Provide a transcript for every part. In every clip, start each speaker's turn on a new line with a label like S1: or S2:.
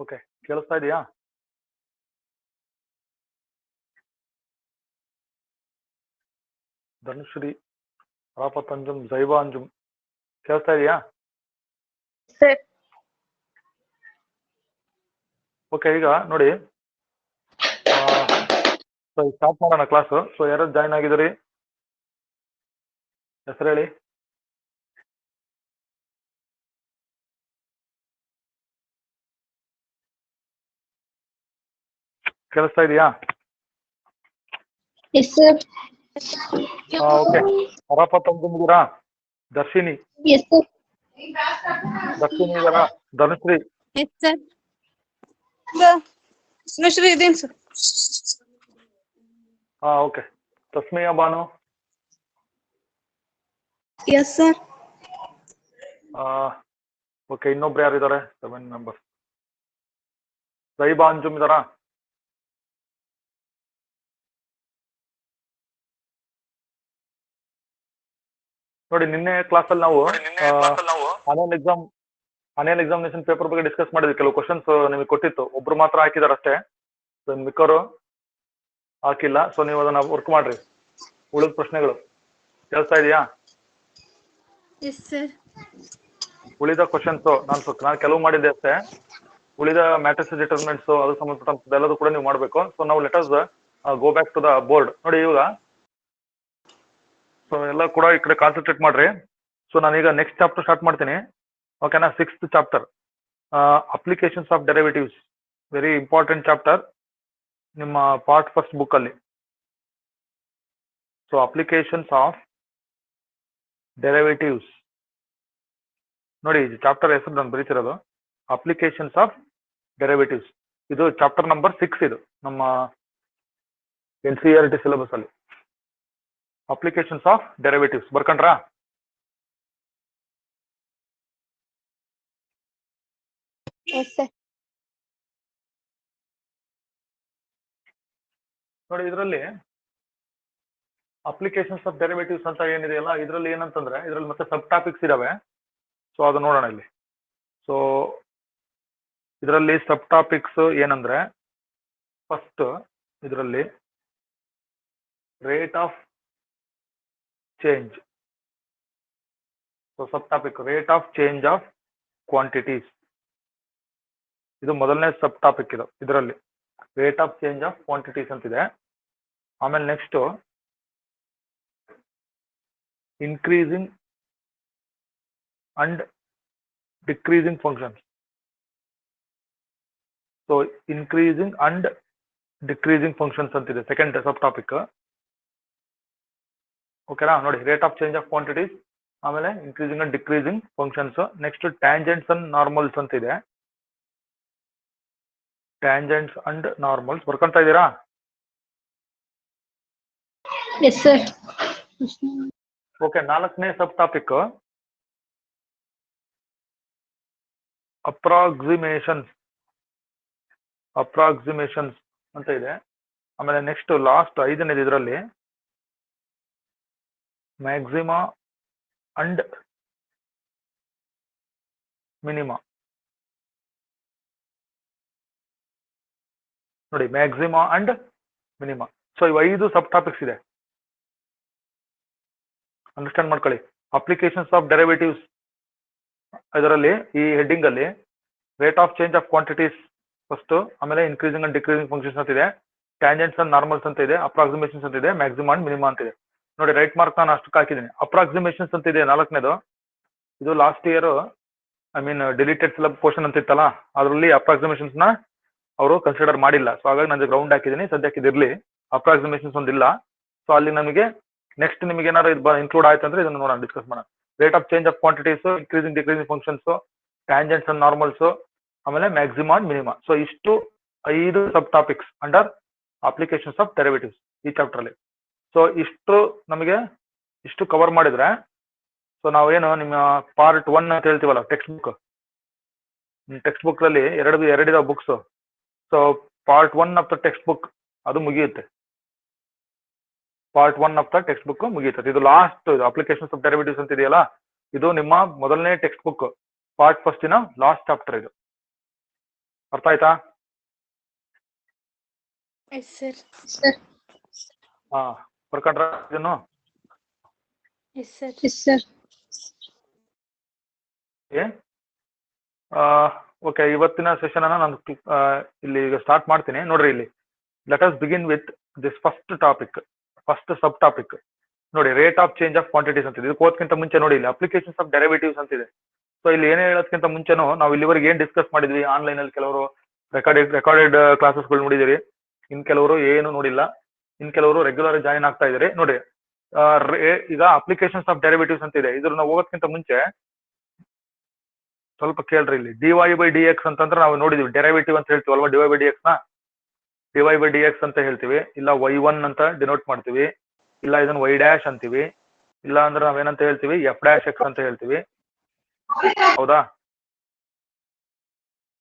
S1: Okay, ಕೇಳಿಸ್ತಾ ಇದೆಯಾ? ಧನುಶ್ರೀ, ರಾಪತ್ ಅಂಜುಮ್, ಜೈವ ಅಂಜುಮ್, ಕೇಳಿಸ್ತಾ ಇದೆಯಾ?
S2: ಸರ್
S1: ಓಕೆ, ಈಗ ನೋಡಿ, ಸ್ಟಾರ್ಟ್ ಮಾಡೋಣ ಕ್ಲಾಸು. ಸೊ ಯಾರು ಜಾಯ್ನ್ ಆಗಿದ್ದೀರಿ? ಹೆಸರು ಹೇಳಿ. ಕೇಳಿಸ್ತಾ ಇದೆಯಾ?
S2: S sir.
S1: ಓಕೆ, ರಾಪತ್ ಅಂಜುಮ್ ಇದ್ದೀರಾ? Darshini,
S2: yes sir.
S1: ದರ್ಶಿನಿ ಇದ್ದಾರಾ? Dhanushree,
S2: S sir. ಧನುಶ್ರೀ ಇದ್ದೀನಿ sir.
S1: Okay. Tasmiya Banu,
S2: yes sir.
S1: Okay. ಇನ್ನೊಬ್ರು ಯಾರಿದ್ದಾರೆ? 7 ಮೆಂಬರ್ಸ್. ಜೈಬಾ ಅಂಜುಮ್ ಇದ್ದಾರಾ? ನೋಡಿ, ನಿನ್ನೆ ಕ್ಲಾಸಲ್ಲಿ ನಾವು ಅನಿಯಲ್ ಎಕ್ಸಾಮಿನೇಷನ್ ಪೇಪರ್ ಬಗ್ಗೆ ಡಿಸ್ಕಸ್ ಮಾಡಿದ್ವಿ. ಕೆಲವು ಕ್ವಶನ್ಸ್ ನಿಮಗೆ ಕೊಟ್ಟಿತ್ತು, ಒಬ್ರು ಮಾತ್ರ ಹಾಕಿದಾರೆ ಅಷ್ಟೇ, ಮಿಕ್ಕವರು ಹಾಕಿಲ್ಲ. ಸೊ ನೀವು ಅದನ್ನ ವರ್ಕ್ ಮಾಡ್ರಿ, ಉಳಿದ ಪ್ರಶ್ನೆಗಳು. ಕೇಳ್ತಾ ಇದೆಯಾ?
S2: Yes sir.
S1: ಉಳಿದ ಕ್ವಶನ್ಸ್ ನಾನು ಕೆಲವು ಮಾಡಿದ್ದೆ ಅಷ್ಟೇ. ಉಳಿದ ಮ್ಯಾಟ್ರಿಕ್ಸ್ ಡಿಟರ್ಮಿನೆಂಟ್ಸ್ ಅದು ಸಂಬಂಧಪಟ್ಟ ಎಲ್ಲದೂ ಕೂಡ ನೀವು ಮಾಡಬೇಕು. ಸೊ ನಾವು let's go back to the board. ನೋಡಿ ಇವಾಗ ಸೊ ಎಲ್ಲ ಕೂಡ ಈ ಕಡೆ ಕಾನ್ಸಂಟ್ರೇಟ್ ಮಾಡ್ರಿ. ಸೊ ನಾನೀಗ ನೆಕ್ಸ್ಟ್ ಚಾಪ್ಟರ್ ಸ್ಟಾರ್ಟ್ ಮಾಡ್ತೀನಿ. ಓಕೆನಾ? 6th chapter, applications of derivatives. Very important chapter ನಿಮ್ಮ ಪಾರ್ಟ್ ಫಸ್ಟ್ ಬುಕ್ ಅಲ್ಲಿ. ಸೊ ಅಪ್ಲಿಕೇಶನ್ಸ್ ಆಫ್ ಡೆರಿವೇಟಿವ್ಸ್ ನೋಡಿ, ಚಾಪ್ಟರ್ ಹೆಸರು ನಾನು ಬರೀತಿರೋದು ಅಪ್ಲಿಕೇಶನ್ಸ್ ಆಫ್ ಡೆರಿವೇಟಿವ್ಸ್. ಇದು ಚಾಪ್ಟರ್ ನಂಬರ್ 6 ಇದು ನಮ್ಮ NCERT ಸಿಲೆಬಸ್ ಅಲ್ಲಿ. ಅಪ್ಲಿಕೇಶನ್ಸ್ ಆಫ್ ಡೆರಿವೇಟಿವ್ಸ್ ಬರ್ಕೊಂಡ್ರಾ?
S2: Yes sir.
S1: ನೋಡಿ, ಇದರಲ್ಲಿ ಅಪ್ಲಿಕೇಶನ್ಸ್ ಆಫ್ ಡೆರಿವೇಟಿವ್ಸ್ ಅಂತ ಏನಿದೆಯಲ್ಲ, ಇದರಲ್ಲಿ ಏನಂತಂದ್ರೆ ಇದರಲ್ಲಿ ಮತ್ತೆ ಸಬ್ ಟಾಪಿಕ್ಸ್ ಇದಾವೆ. ಸೊ ಅದು ನೋಡೋಣ ಇಲ್ಲಿ. ಸೊ ಇದರಲ್ಲಿ ಸಬ್ ಟಾಪಿಕ್ಸ್ ಏನಂದ್ರೆ, ಫಸ್ಟ್ ಇದರಲ್ಲಿ rate of change. So sub topic rate of change of quantities. ಇದು ಮೊದಲನೇ ಸಬ್ ಟಾಪಿಕ್. ಇದು ಇದರಲ್ಲಿ rate of change of quantities ಅಂತಿದೆ. ಆಮೇಲೆ next increasing and decreasing functions. So increasing and decreasing functions ಅಂತಿದೆ second sub topic. ಓಕೆನಾ? ನೋಡಿ, rate of change of quantities, ಆಮೇಲೆ increasing and decreasing functions. Next tangents and normals ಅಂತಿದೆ. Tangents and normals ಬರ್ಕೊಂತ ಇದ್ದೀರಾ?
S2: S sir.
S1: Okay. 4ನೇ ಸಬ್ topic ಅಪ್ರಾಕ್ಸಿಮೇಷನ್ಸ್ ಅಂತ ಇದೆ. ಆಮೇಲೆ ನೆಕ್ಸ್ಟ್ ಲಾಸ್ಟ್ 5ನೇದು ಇದರಲ್ಲಿ ಮ್ಯಾಕ್ಸಿಮಾ ಅಂಡ್ ಮಿನಿಮಾ. ನೋಡಿ, ಮ್ಯಾಕ್ಸಿಮಾ ಅಂಡ್ ಮಿನಿಮಾ. ಸೊ ಇವು 5 ಸಬ್ ಟಾಪಿಕ್ಸ್ ಇದೆ. ಅಂಡರ್ಸ್ಟ್ಯಾಂಡ್ ಮಾಡ್ಕೊಳ್ಳಿ. ಅಪ್ಲಿಕೇಶನ್ಸ್ ಆಫ್ ಡೆರಿವೇಟಿವ್ಸ್ ಇದರಲ್ಲಿ ಈ ಹೆಡ್ಡಿಂಗ್ ಅಲ್ಲಿ rate of change of quantities first, ಆಮೇಲೆ ಇನ್ಕ್ರೀಸಿಂಗ್ ಅಂಡ್ ಡಿಕ್ರೀಸಿಂಗ್ ಫಂಕ್ಷನ್ಸ್ ಅಂತ ಇದೆ, ಟ್ಯಾಂಜೆಂಟ್ಸ್ ಅಂಡ್ ನಾರ್ಮಲ್ಸ್ ಅಂತ ಇದೆ, ಅಪ್ರಾಕ್ಸಿಮೇಷನ್ಸ್ ಅಂತ ಇದೆ, ಮ್ಯಾಕ್ಸಿಮಾ ಅಂಡ್ ಮಿನಿಮಾ ಅಂತ ಇದೆ. ನೋಡಿ, ರೈಟ್ ಮಾರ್ಕ್ ನಾನು ಅಷ್ಟಕ್ಕೆ ಹಾಕಿದ್ದೀನಿ. ಅಪ್ರಾಕ್ಸಿಮೇಷನ್ಸ್ ಅಂತ ಇದೆ 4ನೇದು. ಇದು ಲಾಸ್ಟ್ ಇಯರ್ ಡಿಲೀಟೆಡ್ ಸಿಲಬ್ ಪೋರ್ಷನ್ ಅಂತ ಇತ್ತಲ್ಲ, ಅದರಲ್ಲಿ ಅಪ್ರಾಕ್ಸಿಮೇಷನ್ಸ್ ನ ಅವರು ಕನ್ಸಿಡರ್ ಮಾಡಿಲ್ಲ. ಸೊ ಹಾಗಾಗಿ ನಾನು ಗ್ರೌಂಡ್ ಹಾಕಿದ್ದೀನಿ. ಸದ್ಯಕ್ಕೆ ಇದಿರಲಿ, ಅಪ್ರಾಕ್ಸಿಮೇಷನ್ಸ್ ಒಂದಿಲ್ಲ. ಸೊ ಅಲ್ಲಿ ನಮಗೆ ನೆಕ್ಸ್ಟ್ ನಿಮಗೆ ಏನಾದ್ರು ಇದು ಇನ್ಕ್ಲೂಡ್ ಆಯ್ತು ಅಂದ್ರೆ ಇದನ್ನು ನೋಡೋಣ, ಡಿಸ್ಕಸ್ ಮಾಡೋಣ. Rate of change of quantities, increasing decreasing functions, tangents and normals, ಆಮೇಲೆ ಮ್ಯಾಕ್ಸಿಮಾ ಅಂಡ್ ಮಿನಿಮಾ. ಸೊ ಇಷ್ಟು 5 sub topics under applications of derivatives ಈ ಚಾಪ್ಟರ್ ಅಲ್ಲಿ. ಸೊ ಇಷ್ಟು ಕವರ್ ಮಾಡಿದ್ರೆ, ಸೊ ನಾವೇನು ನಿಮ್ಮ ಪಾರ್ಟ್ 1 ಅಂತ ಹೇಳ್ತೀವಲ್ಲ, ಟೆಕ್ಸ್ಟ್ ಬುಕ್ ಅಲ್ಲಿ ಎರಡಿದಾವ books. So part 1 of the text book ಅದು ಮುಗಿಯುತ್ತೆ. Part 1 of the text book ಮುಗಿಯುತ್ತೆ. ಇದು ಲಾಸ್ಟ್ ಅಪ್ಲಿಕೇಶನ್ಸ್ ಆಫ್ ಡೆರಿವೇಟಿವ್ಸ್ ಅಂತ ಇದೆಯಲ್ಲ, ಇದು ನಿಮ್ಮ ಮೊದಲನೇ ಟೆಕ್ಸ್ಟ್ ಬುಕ್ ಪಾರ್ಟ್ ಫಸ್ಟಿನ ಲಾಸ್ಟ್ ಚಾಪ್ಟರ್ ಇದು. ಅರ್ಥ ಆಯ್ತಾ?
S2: Yes sir. ಸರ್.
S1: ಹಾ, ಬರ್ಕೊಂಡ್ರ ಇದನ್ನು?
S2: Yes sir. Yes sir.
S1: Okay, ಇವತ್ತಿನ ಸೆಷನ್ ಅನ್ನ ನಾನು ಇಲ್ಲಿ ಈಗ ಸ್ಟಾರ್ಟ್ ಮಾಡ್ತೀನಿ. ನೋಡ್ರಿ, ಇಲ್ಲಿ let us begin with this first topic, first sub topic. ನೋಡಿ, rate of change of quantities ಅಂತಿದೆ. ಇದಕ್ಕೆ ಹೋದ್ಕಿಂತ ಮುಂಚೆ ನೋಡಿ, ಇಲ್ಲಿ ಅಪ್ಲಿಕೇಶನ್ಸ್ ಆಫ್ ಡೆರಿವೇಟಿವ್ಸ್ ಅಂತಿದೆ. ಸೊ ಇಲ್ಲಿ ಏನೇ ಹೇಳೋದಕ್ಕಿಂತ ಮುಂಚೆನೂ ನಾವು ಇಲ್ಲಿವರೆಗೆ ಏನ್ ಡಿಸ್ಕಸ್ ಮಾಡಿದ್ವಿ, ಆನ್ಲೈನ್ ಅಲ್ಲಿ ಕೆಲವರು ರೆಕಾರ್ಡೆಡ್ ಕ್ಲಾಸಸ್ಗಳು ನೋಡಿದಿರಿ, ಇನ್ ಕೆಲವರು ಏನು ನೋಡಿಲ್ಲ, ಇನ್ ಕೆಲವರು ರೆಗ್ಯುಲರ್ ಜಾಯಿನ್ ಆಗ್ತಾ ಇದ್ರಿ. ನೋಡಿ, ಈಗ ಅಪ್ಲಿಕೇಶನ್ಸ್ ಆಫ್ ಡೆರಿವೇಟಿವ್ಸ್ ಅಂತಿದೆ. ಇದ್ರ ನಾವು ಹೋಗೋದಕ್ಕಿಂತ ಮುಂಚೆ ಸ್ವಲ್ಪ ಕೇಳ್ರಿ. ಇಲ್ಲಿ dy/dx ಅಂತಂದ್ರೆ ನಾವು ನೋಡಿದ್ವಿ, ಡೆರಿವೇಟಿವ್ ಅಂತ ಹೇಳ್ತೀವಿ ಅಲ್ವಾ, dy/dx ನ dy/dx ಅಂತ ಹೇಳ್ತೀವಿ. ಇಲ್ಲ y1 ಅಂತ ಡಿನೋಟ್ ಮಾಡ್ತೀವಿ, ಇಲ್ಲ ಇದನ್ನ y' ಅಂತೀವಿ, ಇಲ್ಲ ಅಂದ್ರೆ ನಾವೇನಂತ ಹೇಳ್ತೀವಿ, f'(x) ಅಂತ ಹೇಳ್ತೀವಿ. ಹೌದಾ?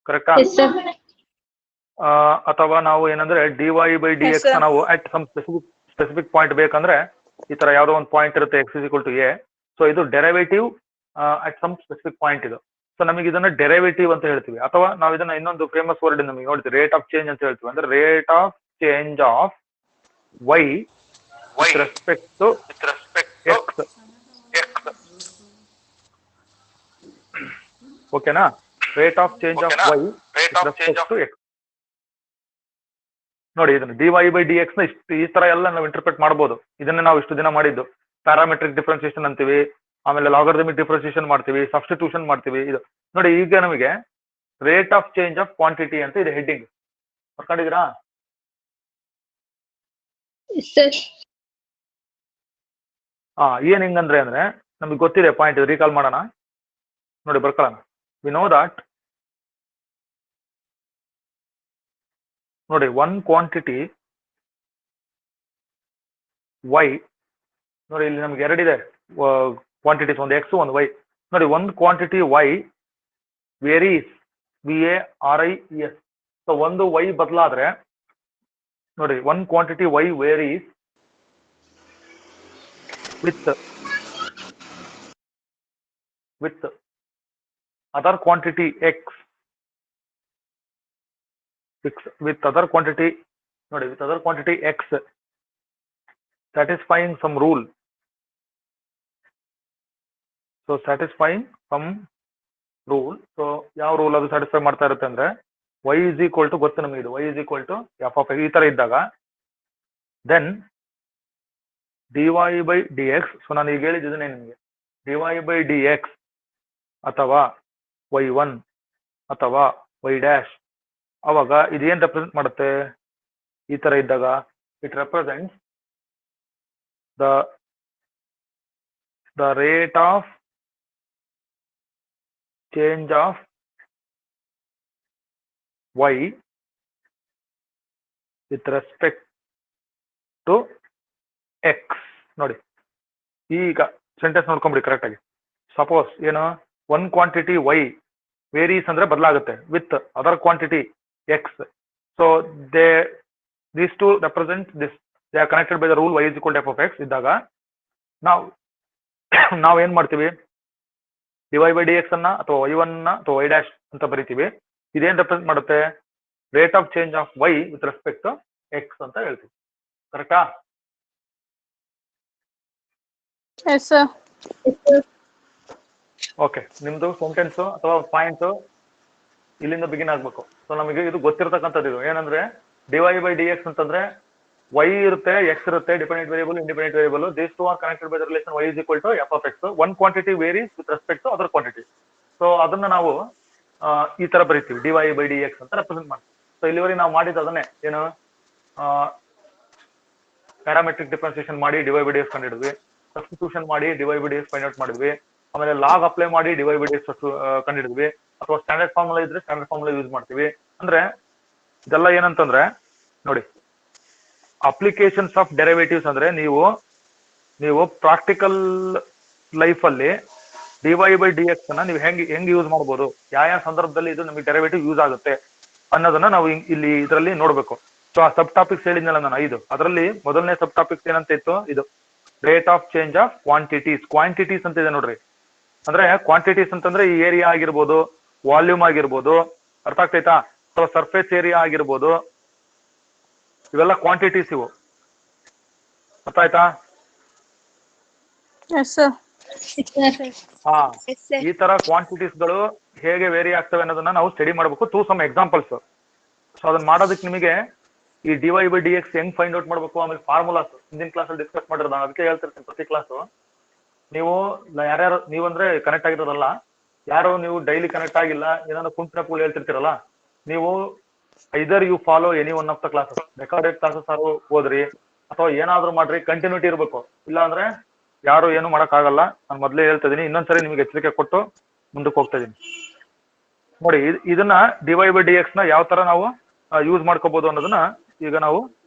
S1: ಕರೆಕ್ಟಾ? ಅಥವಾ ನಾವು ಏನಂದ್ರೆ dy/dx ನಾವು ಅಟ್ ಸಮ್ ಸ್ಪೆಸಿಫಿಕ್ ಪಾಯಿಂಟ್ ಬೇಕಂದ್ರೆ ಈ ತರ ಯಾವ್ದೋ ಒಂದು ಪಾಯಿಂಟ್ ಇರುತ್ತೆ, x = a. ಸೊ ಇದು derivative at some specific point ಇದು. ಸೊ ನಮಗೆ ಇದನ್ನ ಡೆರಿವೇಟಿವ್ ಅಂತ ಹೇಳ್ತೀವಿ. ಅಥವಾ ನಾವು ಇದನ್ನ ಇನ್ನೊಂದು ಫೇಮಸ್ ವರ್ಡ್ ನಮಗೆ ನೋಡ್ತೀವಿ, ರೇಟ್ ಆಫ್ ಚೇಂಜ್ ಅಂತ ಹೇಳ್ತೀವಿ. ಅಂದ್ರೆ rate of change of y with respect to x. ಓಕೆನಾ? Rate of change of y with respect to x. ನೋಡಿ, ಇದನ್ನ dy/dx ನ ಈ ತರ ಎಲ್ಲ ನಾವು ಇಂಟರ್ಪ್ರೆಟ್ ಮಾಡಬಹುದು. ಇದನ್ನ ನಾವು ಇಷ್ಟು ದಿನ ಮಾಡಿದ್ದು ಪ್ಯಾರಾಮೆಟ್ರಿಕ್ ಡಿಫ್ರೆನ್ಸಿಯೇಷನ್ ಅಂತೀವಿ, ಆಮೇಲೆ ಲಾಗರಿಥಮಿಕ್ ಡಿಫ್ರೆನ್ಸಿಯೇಷನ್ ಮಾಡ್ತೀವಿ, ಸಬ್ಸ್ಟಿಟ್ಯೂಷನ್ ಮಾಡ್ತೀವಿ. ಇದು ನೋಡಿ, ಈಗ ನಮಗೆ rate of change of quantity ಅಂತ ಇದೆ ಹೆಡ್ಡಿಂಗ್. ಬರ್ಕೊಂಡಿದ್ದೀರಾ? ಏನ್ ಹಿಂಗಂದ್ರೆ ನಮಗೆ ಗೊತ್ತಿದೆ ಪಾಯಿಂಟ್, ರೀಕಾಲ್ ಮಾಡೋಣ. ನೋಡಿ, ಬರ್ಕೊಳ್ಳೋಣ. ವಿ ನೋ ದಟ್, ನೋಡಿ, ಒನ್ ಕ್ವಾಂಟಿಟಿ y, ನೋಡಿ ಇಲ್ಲಿ ನಮ್ಗೆ ಎರಡಿದೆ ಕ್ವಾಂಟಿಟೀಸ್, ಒಂದು x ಒಂದು y. ನೋಡಿ, ಒಂದು quantity y varies, VARIES. So ಒಂದು y ಬದಲಾದ್ರೆ, ನೋಡಿ, one quantity y varies with other quantity x, with other quantity, ನೋಡಿ, with other quantity x satisfying some rule. So satisfying some rule. So ಯಾವ rule ಅದು satisfy ಮಾಡ್ತಾ ಇರುತ್ತೆ ಅಂದ್ರೆ, y = ಗೊತ್ತು ನಮಗೆ, ಇದು y = f(x) ಈ ತರ ಇದ್ದಾಗ ದೆನ್ dy/dx. ಸೊ ನಾನು ಈಗ ಹೇಳಿದ್ದೇನೆ ನಿಮಗೆ, dy/dx ಅಥವಾ y1 ಅಥವಾ y', ಅವಾಗ ಇದೇನ್ ರೆಪ್ರೆಸೆಂಟ್ ಮಾಡುತ್ತೆ? ಈ ತರ ಇದ್ದಾಗ it represents the rate of change of y with respect to x. ನೋಡಿ, ಈಗ ಸೆಂಟೆನ್ಸ್ ನೋಡ್ಕೊಂಬಿಡಿ ಕರೆಕ್ಟ್ ಆಗಿ. ಸಪೋಸ್ ಏನು, ಒನ್ ಕ್ವಾಂಟಿಟಿ y ವೇರೀಸ್ ಅಂದ್ರೆ ಬದಲಾಗುತ್ತೆ with other quantity x. So these two represent this, they are connected by the rule y = f(x) ಇದ್ದಾಗ ನಾವು ಏನ್ ಮಾಡ್ತೀವಿ, dy/dx ಅನ್ನ ಅಥವಾ y1 ಅಥವಾ y' ಅಂತ ಬರಿತೀವಿ. ಇದೇನ್ ರೆಪ್ರೆಸೆಂಟ್ ಮಾಡುತ್ತೆ? Rate of change of y with respect to x ಅಂತ ಹೇಳ್ತೀವಿ. ಕರೆಕ್ಟಾ? ಓಕೆ, ನಿಮ್ದು ಸೆಂಟೆನ್ಸ್ ಅಥವಾ ಪಾಯಿಂಟ್ ಇಲ್ಲಿಂದ ಬಿಗಿನ್ ಆಗ್ಬೇಕು. ಸೊ ನಮಗೆ ಇದು ಗೊತ್ತಿರತಕ್ಕಂಥದ್ದು. ಇದು ಏನಂದ್ರೆ dy/dx ಅಂತಂದ್ರೆ y ಇರುತ್ತೆ, x ಇರುತ್ತೆ, dependent variable, independent variable. These two are connected by the relation y = f(x). One quantity varies with respect to other quantity. So ಅದನ್ನ ನಾವು ಈ ತರ ಬರೀತೀವಿ, dy/dx ಅಂತ ರೆಪ್ರೆಸೆಂಟ್ ಮಾಡ್ತೀವಿ. ಸೊ ಇಲ್ಲಿವರೆಗೆ ನಾವು ಮಾಡಿದ್ದು ಅದನ್ನೇ, ಏನು, ಪ್ಯಾರಾಮೆಟ್ರಿಕ್ ಡಿಫ್ರೆನ್ಸಿಯೇಷನ್ ಮಾಡಿ dy/dx ಕಂಡಿಡಿದ್ವಿ, ಸಬ್ಸ್ಟಿಟ್ಯೂಷನ್ ಮಾಡಿ dy/dx ಫೈಂಡ್ ಔಟ್ ಮಾಡಿದ್ವಿ, ಆಮೇಲೆ ಲಾಗ್ ಅಪ್ಲೈ ಮಾಡಿ dy/dx ಕಂಡಿಡಿದ್ವಿ, ಅಥವಾ ಸ್ಟ್ಯಾಂಡರ್ಡ್ ಫಾರ್ಮುಲಾ ಇದ್ರೆ ಸ್ಟ್ಯಾಂಡರ್ಡ್ ಫಾರ್ಮುಲಾ ಯೂಸ್ ಮಾಡ್ತೀವಿ. ಅಂದ್ರೆ ಇದೆಲ್ಲ ಏನಂತಂದ್ರೆ, ನೋಡಿ, ಅಪ್ಲಿಕೇಶನ್ಸ್ ಆಫ್ ಡೆರಿವೇಟಿವ್ಸ್ ಅಂದ್ರೆ ನೀವು ಪ್ರಾಕ್ಟಿಕಲ್ ಲೈಫ್ ಅಲ್ಲಿ dy/dx ಅನ್ನ ನೀವು ಹೆಂಗ್ ಯೂಸ್ ಮಾಡ್ಬೋದು, ಯಾವ ಸಂದರ್ಭದಲ್ಲಿ ಇದು ನಮಗೆ ಡೆರಿವೇಟಿವ್ ಯೂಸ್ ಆಗುತ್ತೆ ಅನ್ನೋದನ್ನ ನಾವು ಇಲ್ಲಿ ಇದರಲ್ಲಿ ನೋಡ್ಬೇಕು. ಸೊ ಆ ಸಬ್ ಟಾಪಿಕ್ಸ್ ಹೇಳಿದ್ನಲ್ಲ ನಾನು 5, ಅದರಲ್ಲಿ ಮೊದಲನೇ ಸಬ್ ಟಾಪಿಕ್ಸ್ ಏನಂತ ಇತ್ತು, ಇದು rate of change of quantities ಅಂತ ಇದೆ. ನೋಡ್ರಿ, ಅಂದ್ರೆ ಕ್ವಾಂಟಿಟೀಸ್ ಅಂತಂದ್ರೆ ಈ ಏರಿಯಾ ಆಗಿರ್ಬೋದು, ವಾಲ್ಯೂಮ್ ಆಗಿರ್ಬೋದು, ಅರ್ಥ ಆಗ್ತೈತಾ? ಅಥವಾ ಸರ್ಫೇಸ್ ಏರಿಯಾ ಆಗಿರ್ಬೋದು, ಇವೆಲ್ಲ ಕ್ವಾಂಟಿಟೀಸ್ ಇವು. ಅರ್ಥ ಆಯ್ತಾ?
S2: Yes, sir.
S1: ಹಾ, ಈ ತರ ಕ್ವಾಂಟಿಟೀಸ್ಗಳು ಹೇಗೆ ವೇರಿ ಆಗ್ತವೆ ಅನ್ನೋದನ್ನ ನಾವು ಸ್ಟಡಿ ಮಾಡಬೇಕು ಥ್ರೂ ಸಮ್ ಎಕ್ಸಾಂಪಲ್ಸ್. ಸೊ ಅದನ್ನ ಮಾಡೋದಕ್ಕೆ ನಿಮಗೆ ಈ dy/dx ಹೆಂಗ್ ಫೈಂಡ್ ಔಟ್ ಮಾಡಬೇಕು, ಆಮೇಲೆ ಫಾರ್ಮುಲಾಸ್ ಹಿಂದಿನ ಕ್ಲಾಸಲ್ಲಿ ಡಿಸ್ಕಸ್ ಮಾಡಿರೋದು. ನಾನು ಅದಕ್ಕೆ ಹೇಳ್ತಿರ್ತೀನಿ ಪ್ರತಿ ಕ್ಲಾಸು. ನೀವು ಯಾರ್ಯಾರು ನೀವಂದ್ರೆ ಕನೆಕ್ಟ್ ಆಗಿರೋದಲ್ಲ, ಯಾರು ನೀವು ಡೈಲಿ ಕನೆಕ್ಟ್ ಆಗಿಲ್ಲ, ಏನಾದ್ರು ಕುಂಟಿನ ಕೂಲ್ ಹೇಳ್ತಿರ್ತೀರಲ್ಲ, ನೀವು either you follow any one of the classes, recorded classes ಆದ್ರೂ ಓದ್ರಿ ಅಥವಾ ಏನಾದ್ರೂ ಮಾಡ್ರಿ, ಕಂಟಿನ್ಯೂಟಿ ಇರಬೇಕು. ಇಲ್ಲ ಅಂದ್ರೆ ಯಾರು ಏನು ಮಾಡಕ್ ಆಗಲ್ಲ. ನಾನು ಮೊದಲೇ ಹೇಳ್ತಾ ಇದೀನಿ, ಇನ್ನೊಂದ್ಸರಿ ನಿಮ್ಗೆ ಎಚ್ಚರಿಕೆ ಕೊಟ್ಟು ಮುಂದಕ್ಕೆ ಹೋಗ್ತಾ ಇದೀನಿ. ನೋಡಿ, ಇದನ್ನ dy/dx ನ ಯಾವ ತರ ನಾವು ಯೂಸ್ ಮಾಡ್ಕೋಬಹುದು ಅನ್ನೋದನ್ನ ಈಗ ನಾವು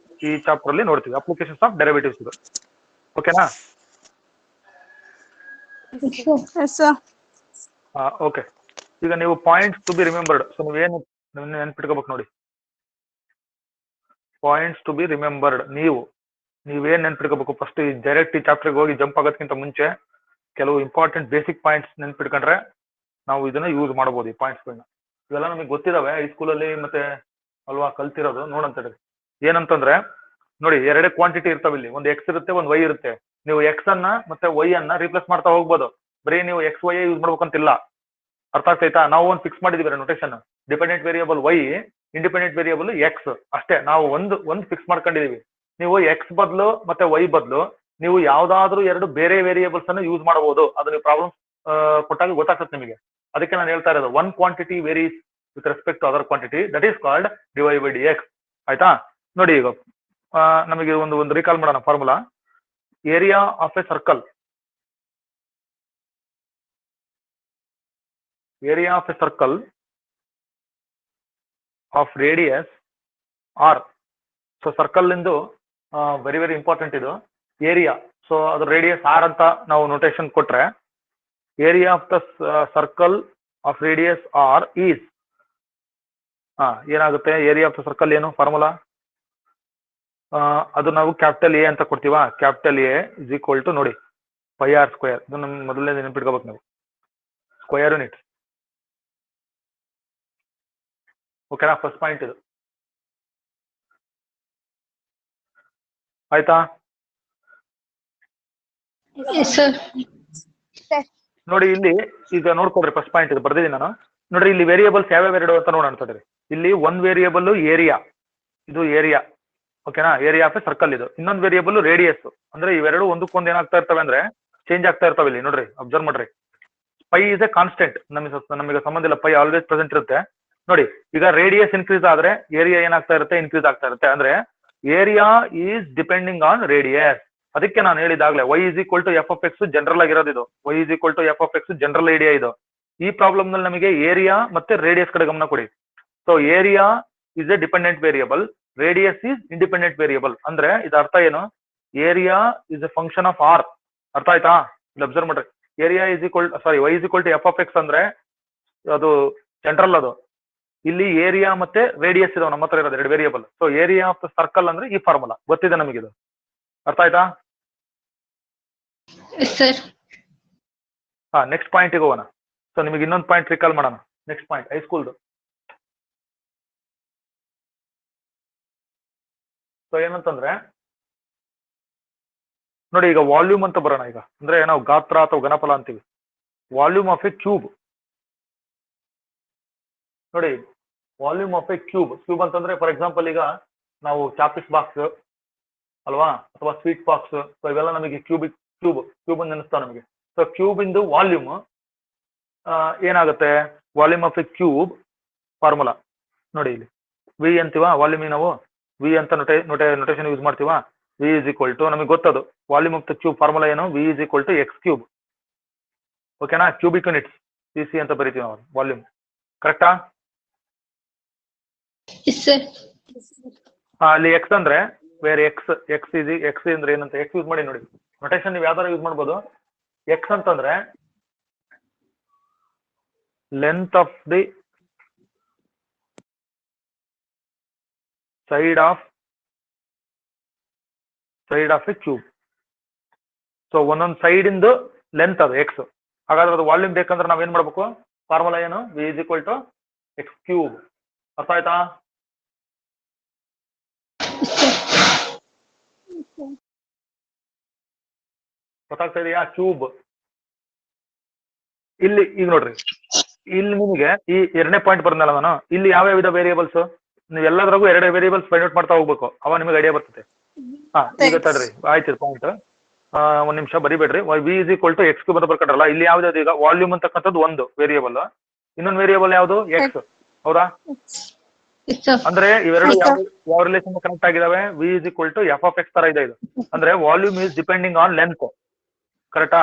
S1: ಈ ಚಾಪ್ಟರ್ ಅಲ್ಲಿ ನೋಡ್ತೀವಿ. ಅಪ್ಲಿಕೇಶನ್ಸ್ ಆಫ್ ಡೆರಿವೇಟಿವ್ಸ್ ಇದು. ಓಕೆನಾ?
S2: Yes, sir.
S1: ಓಕೆ. ಈಗ ನೀವು points to be remembered. So ನೀವೇನು ನೆನ್ಪಿಟ್ಕೋಬೇಕು ನೋಡಿ, ಪಾಯಿಂಟ್ಸ್ ಟು ಬಿ ರಿಮೆಂಬರ್ಡ್. ನೀವೇನ್ ನೆನ್ಪಿಟ್ಕೋಬೇಕು, ಫಸ್ಟ್ ಈ ಡೈರೆಕ್ಟ್ ಈ ಚಾಪ್ಟರ್ಗೆ ಹೋಗಿ ಜಂಪ್ ಆಗೋದಕ್ಕಿಂತ ಮುಂಚೆ ಕೆಲವು ಇಂಪಾರ್ಟೆಂಟ್ ಬೇಸಿಕ್ ಪಾಯಿಂಟ್ಸ್ ನೆನ್ಪಿಟ್ಕೊಂಡ್ರೆ ನಾವು ಇದನ್ನ ಯೂಸ್ ಮಾಡಬಹುದು. ಈ ಪಾಯಿಂಟ್ಸ್ಗಳನ್ನ ಇವೆಲ್ಲ ನಮಗೆ ಗೊತ್ತಿದಾವೆ ಹೈಸ್ಕೂಲಲ್ಲಿ ಮತ್ತೆ ಅಲ್ವಾ ಕಲ್ತಿರೋದು. ನೋಡಂತ ಹೇಳಿ ಏನಂತಂದ್ರೆ, ನೋಡಿ ಎರಡೇ ಕ್ವಾಂಟಿಟಿ ಇರ್ತಾವೆ ಇಲ್ಲಿ, ಒಂದು ಎಕ್ಸ್ ಇರುತ್ತೆ, ಒಂದು ವೈ ಇರುತ್ತೆ. ನೀವು ಎಕ್ಸ್ ಅನ್ನ ಮತ್ತೆ ವೈ ಅನ್ನ ರಿಪ್ಲೇಸ್ ಮಾಡ್ತಾ ಹೋಗ್ಬೋದು. ಬರೀ ನೀವು ಎಕ್ಸ್ ವೈ ಯೂಸ್ ಮಾಡ್ಬೇಕಂತಿಲ್ಲ. ಅರ್ಥ ಆಗ್ತೈತಾ? ನಾವು ಒಂದು ಫಿಕ್ಸ್ ಮಾಡಿದೀವಿ notation, dependent variable y, independent variable x ಅಷ್ಟೇ. ನಾವು ಒಂದು ಫಿಕ್ಸ್ ಮಾಡ್ಕೊಂಡಿದೀವಿ. ನೀವು ಎಕ್ಸ್ ಬದಲು ಮತ್ತೆ ವೈ ಬದಲು ನೀವು ಯಾವ್ದಾದ್ರು ಎರಡು ಬೇರೆ ವೇರಿಯೇಬಲ್ಸ್ ಅನ್ನು ಯೂಸ್ ಮಾಡಬಹುದು. ಅದು ನೀವು ಪ್ರಾಬ್ಲಮ್ ಕೊಟ್ಟಾಗ ಗೊತ್ತಾಗ್ತದೆ ನಿಮಗೆ. ಅದಕ್ಕೆ ನಾನು ಹೇಳ್ತಾ ಇರೋದು, one quantity varies with respect to other quantity, that is called dy/dx. ಆಯ್ತಾ? ನೋಡಿ, ಈಗ ನಮಗೆ ಒಂದು ರೀಕಾಲ್ ಮಾಡೋಣ formula. Area of a circle, area of a circle of radius r. So circle ಇಂದು ವೆರಿ ವೆರಿ ಇಂಪಾರ್ಟೆಂಟ್ ಇದು ಏರಿಯಾ. ಸೊ ಅದ್ರ radius r ಅಂತ ನಾವು ನೊಟೇಶನ್ ಕೊಟ್ರೆ, area of the circle of radius r is, ಏನಾಗುತ್ತೆ, area of the circle ಏನು formula, ಅದು ನಾವು ಕ್ಯಾಪಿಟಲ್ ಎ ಅಂತ ಕೊಡ್ತೀವಾ. Capital A is equal to ನೋಡಿ ಪೈ ಆರ್ ಸ್ಕ್ವೇರ್. ಇದು ನಮ್ ಮೊದಲನೇ ನೆನ್ಪಿಟ್ಕೋಬೇಕು ನಾವು, ಸ್ಕ್ವೇರ್ ಯೂನಿಟ್. ಓಕೆನಾ? ಫಸ್ಟ್ ಪಾಯಿಂಟ್ ಇದು. ಆಯ್ತಾ? ನೋಡಿ ಇಲ್ಲಿ ಈಗ ನೋಡ್ಕೊಡ್ರಿ, ಫಸ್ಟ್ ಪಾಯಿಂಟ್ ಇದು ಬರ್ದಿದ್ದೀನಿ ನಾನು. ನೋಡ್ರಿ ಇಲ್ಲಿ ವೇರಿಯೇಬಲ್ಸ್ ಯಾವ್ಯಾವ ಎರಡು ಅಂತ ನೋಡೋಣ ತಡ್ರಿ. ಇಲ್ಲಿ ಒಂದ್ ವೇರಿಯೇಬಲ್ ಏರಿಯಾ, ಇದು ಏರಿಯಾ. ಓಕೆನಾ? ಏರಿಯಾ ಆಫ್ ಎ ಸರ್ಕಲ್ ಇದು. ಇನ್ನೊಂದು ವೇರಿಯೇಬಲ್ ರೇಡಿಯಸ್. ಅಂದ್ರೆ ಇವೆರಡು ಒಂದಕ್ಕೊಂದು ಏನಾಗ್ತಾ ಇರ್ತವೆ ಅಂದ್ರೆ ಚೇಂಜ್ ಆಗ್ತಾ ಇರ್ತಾವೆ. ಇಲ್ಲಿ ನೋಡ್ರಿ, ಅಬ್ಸರ್ವ್ ಮಾಡ್ರಿ. ಪೈ ಇಸ್ ಎ ಕಾನ್ಸ್ಟೆಂಟ್, ನಮಗೆ ಸಂಬಂಧ ಇಲ್ಲ. ಪೈ ಆಲ್ವೇಸ್ ಪ್ರೆಸೆಂಟ್ ಇರುತ್ತೆ. ನೋಡಿ, ಈಗ ರೇಡಿಯಸ್ ಇನ್ಕ್ರೀಸ್ ಆದ್ರೆ ಏರಿಯಾ ಏನಾಗ್ತಾ ಇರುತ್ತೆ, ಇನ್ಕ್ರೀಸ್ ಆಗ್ತಾ ಇರುತ್ತೆ. ಅಂದ್ರೆ area is depending on radius. ಅದಕ್ಕೆ ನಾನು ಹೇಳಿದಾಗ್ಲೇ y is equal to f of x general ಆಗಿರೋದು ಇದು. y is equal to f of x general idea ಇದು. ಈ ಪ್ರಾಬ್ಲಮ್ ನಲ್ಲಿ ನಮಗೆ ಏರಿಯಾ ಮತ್ತೆ ರೇಡಿಯಸ್ ಕಡೆ ಗಮನ ಕೊಡಿ. So area is a dependent variable, radius is independent variable. ಅಂದ್ರೆ ಇದು ಅರ್ಥ ಏನು, area is a function of r. ಅರ್ಥ ಆಯ್ತಾ? ಇಲ್ಲಿ ಅಬ್ಸರ್ವ್ ಮಾಡ್ರಿ. Area is equal y is equal to f of x ಅಂದ್ರೆ ಅದು ಜನರಲ್. ಅದು ಇಲ್ಲಿ ಏರಿಯಾ ಮತ್ತೆ ರೇಡಿಯಸ್ ಇದಾವೆ ನಮ್ಮ ಹತ್ರ ಇರೋದು ಎರಡು variable. So area of the circle ಅಂದ್ರೆ ಈ ಫಾರ್ಮುಲಾ ಗೊತ್ತಿದೆ ನಮಗೆ. ಇದು ಅರ್ಥ ಆಯ್ತಾ? ನೆಕ್ಸ್ಟ್ ಪಾಯಿಂಟ್ ಹೋಗೋಣ. ಸೊ ನಿಮಗೆ ಇನ್ನೊಂದು ಪಾಯಿಂಟ್ ರಿಕಾಲ್ ಮಾಡೋಣ. ನೆಕ್ಸ್ಟ್ ಪಾಯಿಂಟ್ ಹೈಸ್ಕೂಲ್ದು. ಸೊ ಏನಂತಂದ್ರೆ ನೋಡಿ, ಈಗ ವಾಲ್ಯೂಮ್ ಅಂತ ಬರೋಣ. ಈಗ ಅಂದ್ರೆ ನಾವು ಗಾತ್ರ ಅಥವಾ ಘನಫಲ ಅಂತೀವಿ. Volume of a cube. ನೋಡಿ, volume of a cube. Cube ಅಂತಂದ್ರೆ ಫಾರ್ ಎಕ್ಸಾಂಪಲ್ ಈಗ ನಾವು ಚಾಪಿಸ್ ಬಾಕ್ಸ್ ಅಲ್ವಾ, ಅಥವಾ ಸ್ವೀಟ್ ಬಾಕ್ಸ್. ಸೊ ಇವೆಲ್ಲ ನಮಗೆ ಕ್ಯೂಬ್ ಅಂತ ನೆನೆಸ್ತಾವ ನಮಗೆ. ಸೊ ಕ್ಯೂಬ್ ಇಂದು ವಾಲ್ಯೂಮ್ ಏನಾಗುತ್ತೆ, volume of a cube formula ನೋಡಿ. ಇಲ್ಲಿ ವಿ ಅಂತೀವ ವಾಲ್ಯೂಮ್. ನಾವು ವಿ ಅಂತ ನೊಟೇಶನ್ ಯೂಸ್ ಮಾಡ್ತೀವ. ವಿ ಇಸ್ ಈಕ್ವಲ್ ಟು, ನಮಗೆ ಗೊತ್ತದು volume of the cube formula ಏನು, V is equal to x cube. ಓಕೆನಾ? ಕ್ಯೂಬಿಕ್ ಯೂನಿಟ್ಸ್ ಸಿ ಸಿ ಅಂತ ಬರೀತೀವಿ ನಾವು ವಾಲ್ಯೂಮ್. ಕರೆಕ್ಟಾ? ಅಲ್ಲಿ ಎಕ್ಸ್ ಅಂದ್ರೆ ವೇರ್ ಎಕ್ಸ್ ಅಂದ್ರೆ ಏನಂತ ಎಕ್ಸ್ ಯೂಸ್ ಮಾಡಿ ನೋಡಿ. ನೊಟೇಶನ್ ನೀವು ಯಾವ್ದಾರ ಯೂಸ್ ಮಾಡ್ಬೋದು. ಎಕ್ಸ್ ಅಂತಂದ್ರೆ length of the side of a cube. So ಒಂದೊಂದು ಸೈಡ್ ಇಂದು ಲೆಂತ್ ಅದು ಎಕ್ಸ್. ಹಾಗಾದ್ರೆ ಅದು ವಾಲ್ಯೂಮ್ ಬೇಕಂದ್ರೆ ನಾವೇನ್ ಮಾಡ್ಬೇಕು, ಫಾರ್ಮುಲಾ ಏನು, V is equal to x cube. ಅರ್ಥ ಆಯ್ತಾ? ಗೊತ್ತಾಗ್ತಾ ಇದೆಯಾ? ಕ್ಯೂಬ್ ಇಲ್ಲಿ ಈಗ ನೋಡ್ರಿ, ಇಲ್ಲಿ ನಿಮಗೆ ಈ ಎರಡನೇ ಪಾಯಿಂಟ್ ಬಂದಲ್ಲ ನಾನು, ಇಲ್ಲಿ ಯಾವ ವಿಧ ವೇರಿಯೇಬಲ್ಸ್ ನೀವು ಎಲ್ಲದ್ರಾಗೂ ಎರಡು ವೇರಿಯೇಬಲ್ಸ್ ಫೈಂಡ್ ಔಟ್ ಮಾಡ್ತಾ ಹೋಗ್ಬೇಕು, ಅವ ನಿಮಗೆ ಐಡಿಯಾ ಬರ್ತದೆ. ಈಗ ತಡ್ರಿ, ಆಯ್ತು ಪಾಯಿಂಟ್ ಒಂದ್ ನಿಮಿಷ ಬರಿಬೇಡ್ರಿ. V is equal to x cube ಅಂತ ಬರ್ಕೊಂಡ್ರಲ್ಲ, ಇಲ್ಲಿ ಯಾವ್ದು ಈಗ ವಾಲ್ಯೂಮ್ ಅಂತಕ್ಕಂಥದ್ದು ಒಂದು ವೇರಿಯೇಬಲ್, ಇನ್ನೊಂದು ವೇರಿಯೇಬಲ್ ಯಾವುದು ಎಕ್ಸ್, ಹೌದಾ? ಅಂದ್ರೆ ಇವೆರಡು ಯಾವ ರಿಲೇಷನ್ ಕನೆಕ್ಟ್ ಆಗಿದಾವೆ? V is equal to f of x ತರ ಇದೆ ಇದು. ಅಂದ್ರೆ volume is depending on length, ಕರೆಕ್ಟಾ?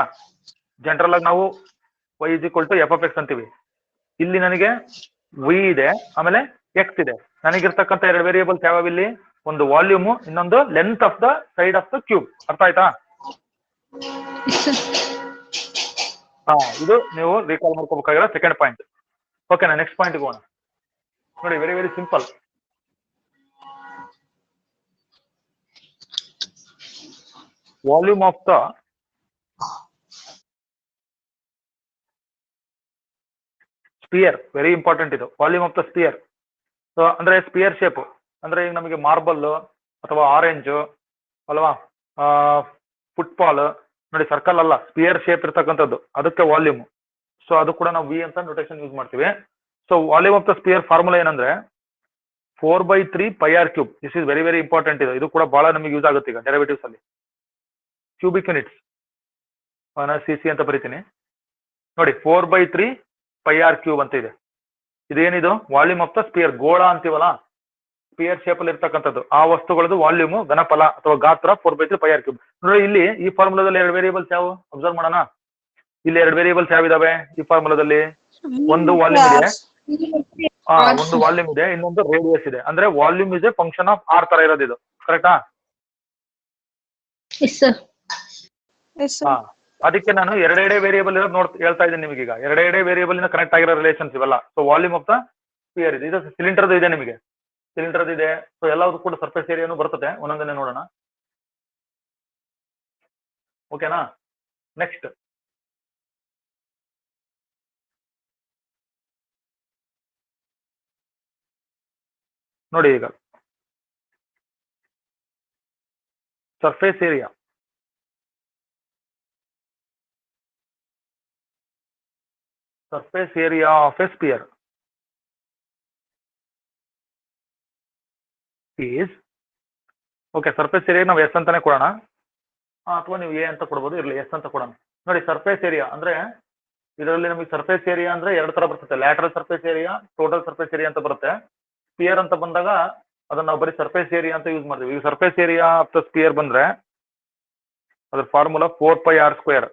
S1: ಜನರಲ್ ಆಗಿ ನಾವು y is equal to f of x ಅಂತೀವಿ. ಇಲ್ಲಿ ನನಗೆ ವಿ ಇದೆ, ಆಮೇಲೆ ಎಕ್ಸ್ ಇದೆ. ನನಗಿರ್ತಕ್ಕಂಥ ಎರಡು ವೇರಿಯೇಬಲ್ಸ್ ಯಾವ್ಯಾವ ಇಲ್ಲಿ? ಒಂದು ವಾಲ್ಯೂಮ್, ಇನ್ನೊಂದು length of the side of the cube. ಅರ್ಥ ಆಯ್ತಾ? ಇದು ನೀವು ರೀಕಾಲ್ ಮಾಡ್ಕೋಬೇಕಾಗಿರೋ ಸೆಕೆಂಡ್ ಪಾಯಿಂಟ್. ಓಕೆನಾ? ನೆಕ್ಸ್ಟ್ ಪಾಯಿಂಟ್ ಹೋಗೋಣ. ನೋಡಿ, very very simple. Volume of the sphere, very important ಇದು. Volume of the sphere, so ಅಂದ್ರೆ ಸ್ಪಿಯರ್ ಶೇಪ್ ಅಂದ್ರೆ ಈಗ ನಮಗೆ ಮಾರ್ಬಲ್ ಅಥವಾ ಆರೆಂಜ್ ಅಲ್ವಾ, ಫುಟ್ಬಾಲ್ ನೋಡಿ, ಸರ್ಕಲ್ ಅಲ್ಲ, ಸ್ಪಿಯರ್ ಶೇಪ್ ಇರ್ತಕ್ಕಂಥದ್ದು, ಅದಕ್ಕೆ ವಾಲ್ಯೂಮ್. ಸೊ ಅದು ಕೂಡ ನಾವು ವಿ ಅಂತ ನೊಟೇಷನ್ ಯೂಸ್ ಮಾಡ್ತೀವಿ. So volume of the spear formula ಏನಂದ್ರೆ 4/3 πr cube. This is very very important. ಇದು ಕೂಡ ಬಹಳ ನಮಗೆ ಯೂಸ್ ಆಗುತ್ತೆ ಈಗ ಡೆರಿವೇಟಿವ್ಸ್ ಅಲ್ಲಿ. ಕ್ಯೂಬಿಕ್ ಯೂನಿಟ್ಸ್ ಸಿ ಅಂತ ಬರೀತೀನಿ ನೋಡಿ. 4/3 πr ಕ್ಯೂಬ್ ಅಂತ ಇದೆ. ಇದೇನಿದು? Volume of the spear. ಗೋಳ ಅಂತೀವಲ್ಲ, ಸ್ಪಿಯರ್ ಶೇಪ್ ಅಲ್ಲಿ ಇರ್ತಕ್ಕಂಥದ್ದು, ಆ ವಸ್ತುಗಳದ್ದು ವಾಲ್ಯೂಮ್, ಘನಫಲ ಅಥವಾ ಗಾತ್ರ 4/3 πr ಕ್ಯೂಬ್. ನೋಡಿ, ಇಲ್ಲಿ ಈ ಫಾರ್ಮುಲಾದಲ್ಲಿ ಎರಡು ವೇರಿಯೇಬಲ್ಸ್ ಯಾವ ಅಬ್ಸರ್ವ್ ಮಾಡೋಣ. ಇಲ್ಲಿ ಎರಡು ವೇರಿಯೇಬಲ್ಸ್ ಯಾವಿದಾವೆ ಈ ಫಾರ್ಮುಲಾದಲ್ಲಿ? ಒಂದು ವಾಲ್ಯೂಮ್ ಇದೆ, ಒಂದು ವಾಲ್ಯೂಮ್ ಇದೆ, ಇನ್ನೊಂದು ರೇಡಿಯಸ್ ಇದೆ. ಅಂದ್ರೆ volume is a function of r ತರ ಇರೋದು ಇದು, ಕರೆಕ್ಟಾ? ಅದಕ್ಕೆ ನಾನು ಎರಡೆರಡೇ ವೇರಿಯೇಬಲ್ ಇರೋದು ಹೇಳ್ತಾ ಇದ್ದೀನಿ ನಿಮಗೆ. ಈಗ ಎರಡೆರಡೇ ವೇರಿಯೇಬಲ್ ಇಂದ ಕನೆಕ್ಟ್ ಆಗಿರೋ ರಿಲೇಷನ್ಸ್ ಇವೆಲ್ಲ. So volume of the spear ಇದೆ. ಇದು ಸಿಲಿಂಡರ್ ಇದೆ, ನಿಮಗೆ ಸಿಲಿಂಡರ್ ಇದೆ. ಸೊ ಎಲ್ಲದೂ ಕೂಡ ಸರ್ಫೇಸ್ ಏರಿಯಾನು ಬರ್ತದೆ. ಒಂದೊಂದನ್ನೇ ನೋಡೋಣ, ಓಕೆನಾ? ನೆಕ್ಸ್ಟ್ ನೋಡಿ, ಈಗ surface area. Surface area of a sphere is, okay, surface area ನಾವು ಎಸ್ ಅಂತಾನೆ ಕೊಡೋಣ, ಅಥವಾ ನೀವು ಎ ಅಂತ ಕೊಡ್ಬೋದು. ಇರಲಿ, ಎಸ್ ಅಂತ ಕೊಡೋಣ. ನೋಡಿ, ಸರ್ಫೇಸ್ ಏರಿಯಾ ಅಂದ್ರೆ ಇದರಲ್ಲಿ ನಮಗೆ ಸರ್ಫೇಸ್ ಏರಿಯಾ ಅಂದ್ರೆ ಎರಡು ತರ ಬರ್ತದೆ. Lateral surface area, total surface area ಅಂತ ಬರುತ್ತೆ. ಸ್ಪಿಯರ್ ಅಂತ ಬಂದಾಗ ಅದನ್ನ ನಾವು ಬರೀ ಸರ್ಫೇಸ್ ಏರಿಯಾ ಅಂತ ಯೂಸ್ ಮಾಡ್ತೀವಿ. ಈಗ surface area of the spear ಬಂದ್ರೆ ಅದ್ರ formula 4πr².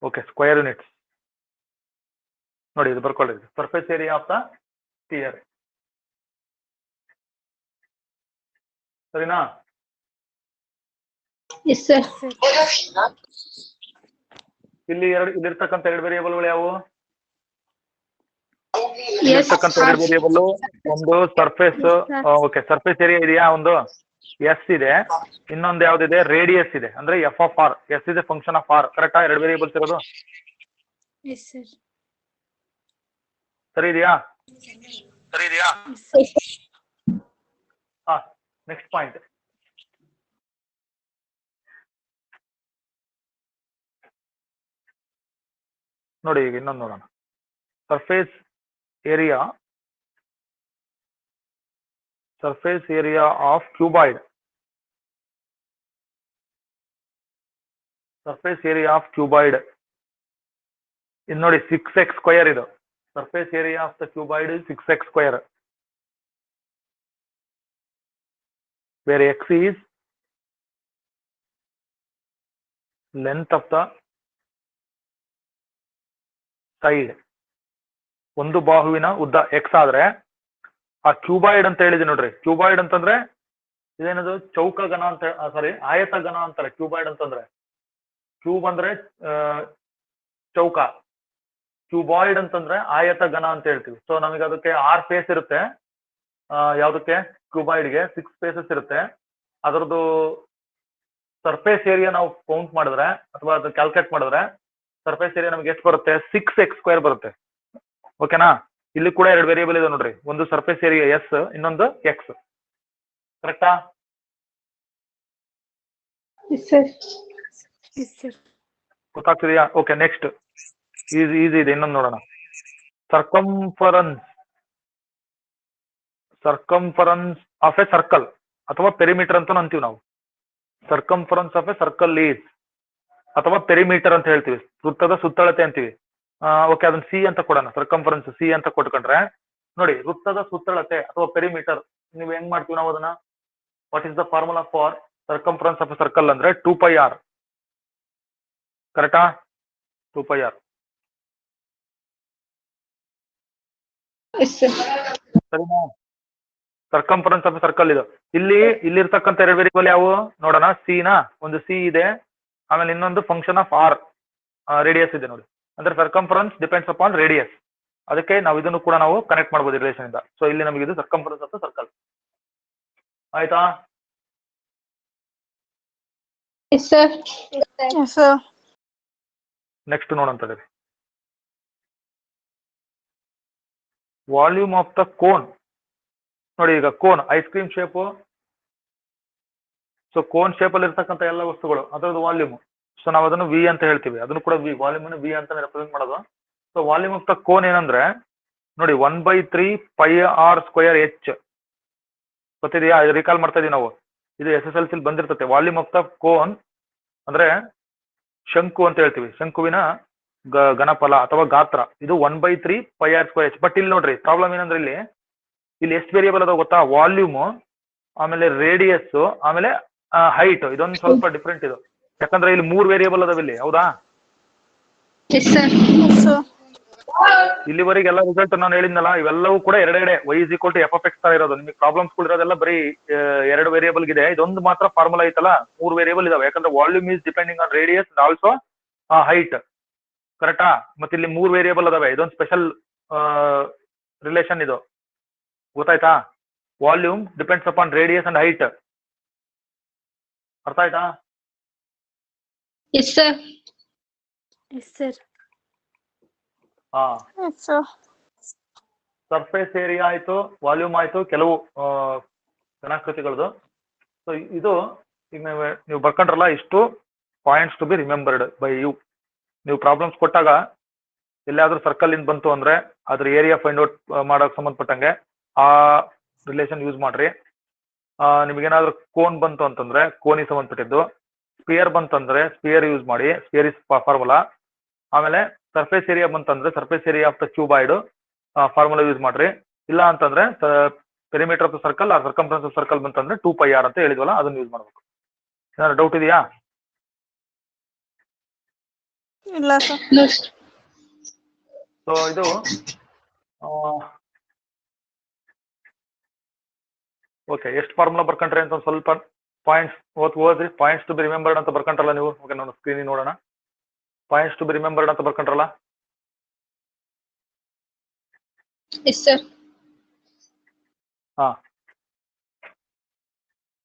S1: Okay, square units ನೋಡಿ, ಇದು ಬರ್ಕೊಳ್ಳಿ. Surface area of the spear, ಸರಿನಾ? ಇಲ್ಲಿರ್ತಕ್ಕಂಥ ಎರಡು ವೇರಿಯೇಬಲ್ಗಳು ಯಾವುವು? ಇಲ್ಲಿರ್ತಕ್ಕಂಥ ಎರಡು ವೇರಿಯೇಬಲ್, ಒಂದು ಸರ್ಫೇಸ್, ಓಕೆ, ಸರ್ಫೇಸ್ ಏರಿಯಾ ಇದೆಯಾ, ಒಂದು ಎಸ್ ಇದೆ, ಇನ್ನೊಂದು ಯಾವ್ದಿದೆ? ರೇಡಿಯಸ್ ಇದೆ, ಅಂದ್ರೆ f of r. S is a function of r, ಕರೆಕ್ಟಾ? ಎರಡು ವೇರಿಯೇಬಲ್ಸ್ ಇರೋದು, ಸರಿ ಇದೆಯಾ? ನೆಕ್ಸ್ಟ್ ಪಾಯಿಂಟ್ ನೋಡಿ, ಈಗ ಇನ್ನೊಂದು ನೋಡೋಣ. Surface area of cuboid. Surface area of cuboid ಇದು ನೋಡಿ, 6x² ಇದು. Surface area of the cuboid 6x², where x is length of the side. ಒಂದು ಬಾಹುವಿನ ಉದ್ದ ಎಕ್ಸ್ ಆದ್ರೆ ಆ ಕ್ಯೂಬಾಯ್ಡ್ ಅಂತ ಹೇಳಿದೆ ನೋಡ್ರಿ. ಕ್ಯೂಬಾಯ್ಡ್ ಅಂತಂದ್ರೆ ಇದೇನದು? ಚೌಕ ಘನ ಅಂತ, ಸಾರಿ, ಆಯತ ಘನ ಅಂತಾರೆ ಕ್ಯೂಬಾಯ್ಡ್ ಅಂತಂದ್ರೆ. ಕ್ಯೂಬ್ ಅಂದ್ರೆ ಚೌಕ, ಕ್ಯೂಬಾಯ್ಡ್ ಅಂತಂದ್ರೆ ಆಯತ ಘನ ಅಂತ ಹೇಳ್ತೀವಿ. ಸೊ ನಮಗೆ ಅದಕ್ಕೆ 6 ಫೇಸ್ ಇರುತ್ತೆ. ಯಾವ್ದಕ್ಕೆ? ಕ್ಯೂಬಾಯ್ಡ್ಗೆ 6 ಫೇಸಸ್ ಇರುತ್ತೆ. ಅದರದ್ದು ಸರ್ಫೇಸ್ ಏರಿಯಾ ನಾವು ಕೌಂಟ್ ಮಾಡಿದ್ರೆ ಅಥವಾ ಅದು ಕ್ಯಾಲ್ಕುಲೇಟ್ ಮಾಡಿದ್ರೆ ಸರ್ಫೇಸ್ ಏರಿಯಾ ನಮಗೆ ಎಷ್ಟು ಬರುತ್ತೆ? 6x² ಬರುತ್ತೆ. ಓಕೆನಾ? ಇಲ್ಲಿ ಕೂಡ ಎರಡು ವೇರಿಯೇಬಲ್ ಇದೆ ನೋಡ್ರಿ, ಒಂದು ಸರ್ಫೇಸ್ ಏರಿಯಾ ಎಸ್, ಇನ್ನೊಂದು ಎಕ್ಸ್. ಕರೆಕ್ಟಾ?
S2: Yes, sir.
S3: Yes, sir.
S1: ಗೊತ್ತಾಗ್ತಿದೆಯಾ? ಓಕೆ, ನೆಕ್ಸ್ಟ್ ಈಸಿ ಇದೆ, ಇನ್ನೊಂದು ನೋಡೋಣ. ಸರ್ಕಂಫರೆನ್ಸ್ ಆಫ್ ಎ ಸರ್ಕಲ್ ಅಥವಾ ಪೆರಿಮೀಟರ್ ಅಂತ ಅಂತೀವಿ ನಾವು. Circumference of a circle is ಅಥವಾ ಪೆರಿಮೀಟರ್ ಅಂತ ಹೇಳ್ತೀವಿ, ವೃತ್ತದ ಸುತ್ತಳತೆ ಅಂತೀವಿ. ಓಕೆ, ಅದನ್ನ ಸಿ ಅಂತ ಕೊಡೋಣ. ಸರ್ಕಂಫರೆನ್ಸ್ ಸಿ ಅಂತ ಕೊಟ್ಕೊಂಡ್ರೆ ನೋಡಿ, ವೃತ್ತದ ಸುತ್ತಳತೆ ಅಥವಾ ಪೆರಿಮೀಟರ್ ನೀವು ಹೆಂಗ್ ಮಾಡ್ತೀವಿ ನಾವು ಅದನ್ನ? What is the formula for circumference of a circle ಅಂದ್ರೆ 2πr. ಕರೆಕ್ಟಾ? 2πr.
S2: Yes, sir.
S1: ಸರಿನಾ? ಸರ್ಕಂಫರೆನ್ಸ್ ಆಫ್ ಸರ್ಕಲ್ ಇದು. ಇಲ್ಲಿರ್ತಕ್ಕಂಥ ಎರಡು ವೇರಿಯೇಬಲ್ ಯಾವುವು ನೋಡೋಣ. ಸಿ ನ ಒಂದು ಸಿ ಇದೆ, ಆಮೇಲೆ ಇನ್ನೊಂದು ಫಂಕ್ಷನ್ ಆಫ್ ಆರ್, ರೇಡಿಯಸ್ ಇದೆ ನೋಡಿ. ಅಂದ್ರೆ ಸರ್ಕಂಫರೆನ್ಸ್ ಡಿಪೆಂಡ್ಸ್ ಅಪಾನ್ ರೇಡಿಯಸ್. ಅದಕ್ಕೆ ನಾವು ಇದನ್ನು ಕೂಡ ನಾವು ಕನೆಕ್ಟ್ ಮಾಡಬಹುದು ರಿಲೇಷನ್ ಇಂದ. ಸೊ ಇಲ್ಲಿ ನಮಗೆ ಇದು ಸರ್ಕಂಫರೆನ್ಸ್ ಆಫ್ ಸರ್ಕಲ್. ಆಯ್ತಾ?
S2: Yes, sir. Yes, sir.
S1: Next ನೋಡಂತದೆ, ವಾಲ್ಯೂಮ್ ಆಫ್ ದ ಕೋನ್. ನೋಡಿ, ಈಗ cone ice cream shape. So cone shape ಅಲ್ಲಿ ಇರ್ತಕ್ಕಂಥ ಎಲ್ಲ ವಸ್ತುಗಳು ಅದರದ್ದು ವಾಲ್ಯೂಮ್. ಸೊ ನಾವು ಅದನ್ನು ವಿ ಅಂತ ಹೇಳ್ತೀವಿ, ಅದನ್ನು ಕೂಡ ವಿ, ವಾಲ್ಯೂಮ್ ಅನ್ನು ವಿ ಅಂತ ರೆಪ್ರೆಸೆಂಟ್ ಮಾಡೋದು. So volume of the cone ಏನಂದ್ರೆ ನೋಡಿ 1/3πr²h. ಗೊತ್ತಿದೆಯಾ? ರಿಕಾಲ್ ಮಾಡ್ತಾ ಇದೀವಿ ನಾವು, ಇದು SSLC ಬಂದಿರ್ತದೆ. ವಾಲ್ಯೂಮ್ ಆಫ್ ದ ಕೋನ್ ಅಂದ್ರೆ ಶಂಕು ಅಂತ ಹೇಳ್ತೀವಿ, ಶಂಕುವಿನ ಘನಫಲ ಅಥವಾ ಗಾತ್ರ. ಇದು 1/3πr²h. ಬಟ್ ಇಲ್ಲಿ ನೋಡ್ರಿ, ಪ್ರಾಬ್ಲಮ್ ಏನಂದ್ರೆ ಇಲ್ಲಿ ಎಷ್ಟು ವೇರಿಯೇಬಲ್ ಅದಾವ ಗೊತ್ತಾ? ವಾಲ್ಯೂಮ್, ಆಮೇಲೆ ರೇಡಿಯಸ್, ಆಮೇಲೆ ಹೈಟ್. ಇದೊಂದು ಸ್ವಲ್ಪ ಡಿಫ್ರೆಂಟ್ ಇದು, ಯಾಕಂದ್ರೆ ಇಲ್ಲಿ 3 ವೇರಿಯೇಬಲ್ ಅದಾವ ಇಲ್ಲಿ. ಹೌದಾ?
S2: Yes, sir. Yes, sir.
S1: ಇಲ್ಲಿವರೆಗೆ ಎಲ್ಲ ರಿಸಲ್ಟ್ ನಾನು ಹೇಳಿದ್ನಲ್ಲ, ಇವೆಲ್ಲವೂ ಕೂಡ ಎರಡೆರಡೆ y = f(x) ತರ ಇರೋದು. ನಿಮಗೆ ಪ್ರಾಬ್ಲಮ್ಸ್ ಇರೋದೆಲ್ಲ ಬರೀ 2 ವೇರಿಯೇಬಲ್ ಇದೆ. ಇದೊಂದು ಮಾತ್ರ ಫಾರ್ಮುಲಾ ಐತಲ್ಲ, 3 ವೇರಿಯೇಬಲ್ ಇದಾವೆ. ಯಾಕಂದ್ರೆ volume is depending on radius and also height. ಕರೆಕ್ಟಾ? ಮತ್ತೆ ಇಲ್ಲಿ 3 ವೇರಿಯೇಬಲ್ ಅದಾವೆ. ಇದೊಂದು ಸ್ಪೆಷಲ್ ರಿಲೇಷನ್ ಇದು. ಗೊತ್ತಾಯ್ತಾ? Volume depends upon radius and height. ಅರ್ಥ ಆಯ್ತಾ?
S2: Yes, sir.
S3: Yes, sir.
S1: ಹಾ,
S2: Yes, sir.
S1: ಸರ್ಫೇಸ್ ಏರಿಯಾ ಆಯ್ತು, ವಾಲ್ಯೂಮ್ ಆಯ್ತು, ಕೆಲವು ಘನಾಕೃತಿಗಳದು. ಸೊ ಇದು ಈಗ ನೀವು ಬರ್ಕೊಂಡ್ರಲ್ಲ, ಇಷ್ಟು points to be remembered by you. ನೀವು ಪ್ರಾಬ್ಲಮ್ಸ್ ಕೊಟ್ಟಾಗ ಎಲ್ಲಾದ್ರೂ ಸರ್ಕಲ್ ಇಂದ ಬಂತು ಅಂದ್ರೆ ಅದ್ರ ಏರಿಯಾ ಫೈಂಡ್ ಔಟ್ ಮಾಡೋಕೆ ಸಂಬಂಧಪಟ್ಟಂಗೆ ಆ ರಿಲೇಷನ್ ಯೂಸ್ ಮಾಡ್ರಿ. ನಿಮ್ಗೇನಾದ್ರೂ ಕೋನ್ ಬಂತು ಅಂತಂದ್ರೆ ಕೋನಿಗೆ ಸಂಬಂಧಪಟ್ಟಿದ್ದು, ಸ್ಪಿಯರ್ ಬಂತಂದ್ರೆ ಸ್ಪಿಯರ್ ಯೂಸ್ ಮಾಡಿ, ಸ್ಪಿಯರ್ ಇಸ್ ಫಾರ್ಮುಲಾ. ಆಮೇಲೆ ಸರ್ಫೇಸ್ ಏರಿಯಾ ಬಂತಂದ್ರೆ surface area of the cuboid formula use ಮಾಡ್ರಿ. ಇಲ್ಲ ಅಂತಂದ್ರೆ perimeter of the circle or circumference of circle ಬಂತಂದ್ರೆ 2πr ಅಂತ ಹೇಳಿದ್ವಲ್ಲ, ಅದನ್ನ ಯೂಸ್ ಮಾಡ್ಬೇಕು. ಏನಾದ್ರು ಡೌಟ್ ಇದೆಯಾ?
S2: ಇಲ್ಲ ಸರ್. No, sir.
S1: ಸೊ ಇದು ಓಕೆ, ಎಷ್ಟು ಫಾರ್ಮುಲಾ ಬರ್ಕೊಂಡ್ರೆ ಅಂತ ಒಂದು ಸ್ವಲ್ಪ ಪಾಯಿಂಟ್ಸ್ ಓದ್ರಿ. ಪಾಯಿಂಟ್ಸ್ ಟು ಬಿ ರಿಮೆಂಬರ್ಡ್ ಅಂತ ಬರ್ಕೊಂಡ್ರಲ್ಲ ನೀವು. ಓಕೆ, ನಾನು ಸ್ಕ್ರೀನಿಗೆ ನೋಡೋಣ. ಪಾಯಿಂಟ್ಸ್ ಟು ಬಿ ರಿಮೆಂಬರ್ಡ್ ಅಂತ ಬರ್ಕೊಂಡ್ರಲ್ಲ.
S2: Yes, sir.
S1: ಹಾ,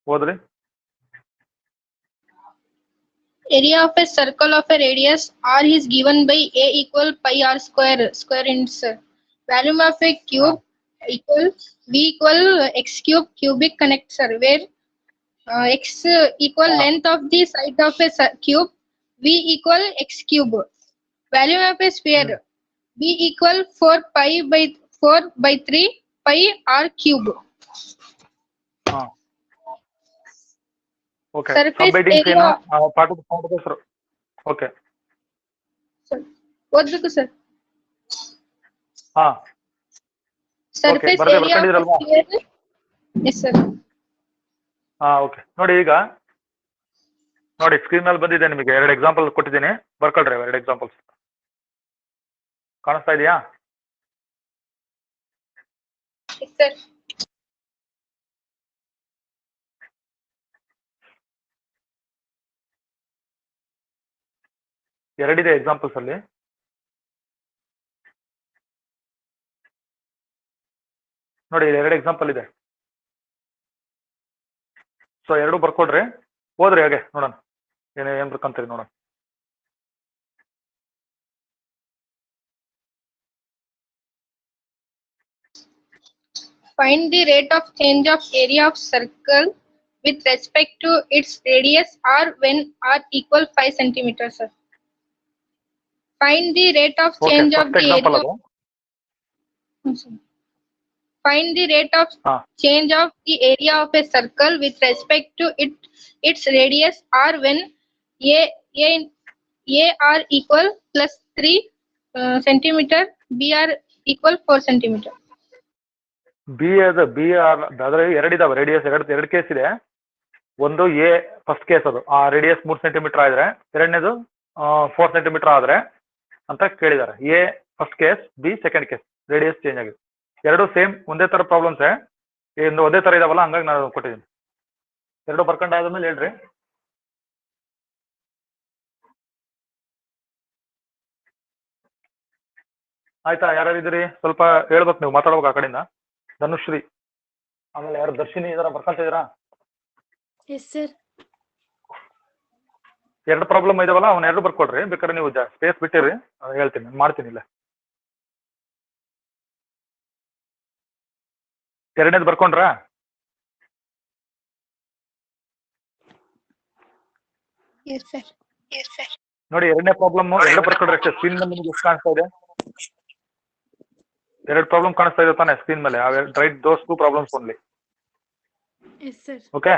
S1: ಓದ್ರಿ.
S2: Area of a circle of a radius r is given by a equal pi r square in sir. Volume of a cube equal v equal x cube cubic connect sir, where x equal length of the side of a cube, v equal x cube. Volume of a sphere v equal 4π/3 pi r cube.
S1: ಹಾ, okay.
S2: Surface
S1: ಸಬ್ headings
S2: area-
S1: ಏನು? ಪಾಠದ ಹೆಸರು. Okay,
S2: Sir, ಓದ್ಬೇಕು sir.
S1: ಹಾ,
S2: Surface
S1: ಬರ್ದೆ
S2: area of a
S1: ಬರ್ಕೊಂಡಿದ್ದೀರಲ್ವಾ?
S2: sphere. Yes, sir.
S1: ಹಾ, okay. ನೋಡಿ, ಈಗ ನೋಡಿ ಸ್ಕ್ರೀನ್ ಮೇಲೆ ಬಂದಿದೆ ನಿಮಗೆ 2 ಎಕ್ಸಾಂಪಲ್ ಕೊಟ್ಟಿದ್ದೀನಿ. ಬರ್ಕೊಳ್ರಿ 2 ಎಕ್ಸಾಂಪಲ್ಸ್. ಕಾಣಿಸ್ತಾ ಇದೆಯಾ?
S2: Yes, sir.
S1: ಎರಡಿದೆ ಎಕ್ಸಾಂಪಲ್ಸ್ ಅಲ್ಲಿ. ನೋಡಿ, 2 ಎಕ್ಸಾಂಪಲ್ ಇದೆ. ಸೊ 2 ಬರ್ಕೊಡ್ರಿ, ಓದ್ರಿ ಹಾಗೆ ನೋಡೋಣ ಏನ್ ಬರ್ಕಂತೀರಿ ನೋಡೋಣ.
S2: Find the rate of change of area of circle with respect to its radius r when r equal 5 centimeters, sir. Find the rate of
S1: okay
S2: change of
S1: first
S2: the
S1: example
S2: area.
S1: ಅದು.
S2: Find the rate of
S1: ಹಾ
S2: change of the area of a circle with respect to its radius r when a r equal plus 3 centimeter, b r equal 4 centimeter.
S1: B ಆದ್ರೆ ಎರಡಿದಾವೆ radius ಎರಡು case ಇದೆ. ಒಂದು A first case ಅದು ಆ radius 3 centimetre ಆದ್ರೆ, ಎರಡನೇದು 4 centimetre ಆದ್ರೆ ಅಂತ ಕೇಳಿದ್ದಾರೆ. A first case, B second case, radius change ಆಗಿದೆ. ಎರಡು ಸೇಮ್ ಒಂದೇ ತರ ಪ್ರಾಬ್ಲಮ್ಸ್ ಒಂದೇ ತರ ಇದಾವಲ್ಲ, ಹಂಗಾಗಿ ನಾನು ಕೊಟ್ಟಿದ್ದೀನಿ. ಎರಡು ಬರ್ಕೊಂಡಾದ್ಮೇಲೆ ಹೇಳ್ರಿ. ಆಯ್ತಾ? ಯಾರು ಇದ್ರಿ? ಸ್ವಲ್ಪ ಹೇಳ್ಬೇಕು, ನೀವು ಮಾತಾಡ್ಬೇಕು ಆ ಕಡೆಯಿಂದ. ಧನುಶ್ರೀ, ಆಮೇಲೆ ಯಾರು ದರ್ಶಿನಿ ಇದರ ಬರ್ಕೊಂತ ಇದೀರಾ?
S3: Yes, sir.
S1: ಎರಡು ಪ್ರಾಬ್ಲಮ್ ಇದಾವಲ್ಲ, ಅವ್ನ ಎರಡು ಬರ್ಕೊಡ್ರಿ. ಬೇಕಾದ್ರೆ ನೀವು ಸ್ಪೇಸ್ ಬಿಟ್ಟಿರಿ, ಹೇಳ್ತೀನಿ, ಮಾಡ್ತೀನಿ. ಇಲ್ಲ ಎರಡನೇದು ಬರ್ಕೊಂಡ್ರಾ?
S2: Yes, sir.
S1: ನೋಡಿ, ಎರಡನೇ ಪ್ರಾಬ್ಲಮ್ ಎರಡು ಬರ್ಕೊಡ್ರಿ ಅಷ್ಟೇ. ಸ್ಕ್ರೀನ್ ಮೇಲೆ ನಿಮ್ಗೆ ಎಷ್ಟು ಕಾಣಿಸ್ತಾ ಇದೆ? ಎರಡು ಪ್ರಾಬ್ಲಮ್ ಕಾಣಿಸ್ತಾ ಇದೆ ತಾನೆ ಸ್ಕ್ರೀನ್ ಮೇಲೆ? Write those two problems only.
S3: Yes, sir.
S1: Okay,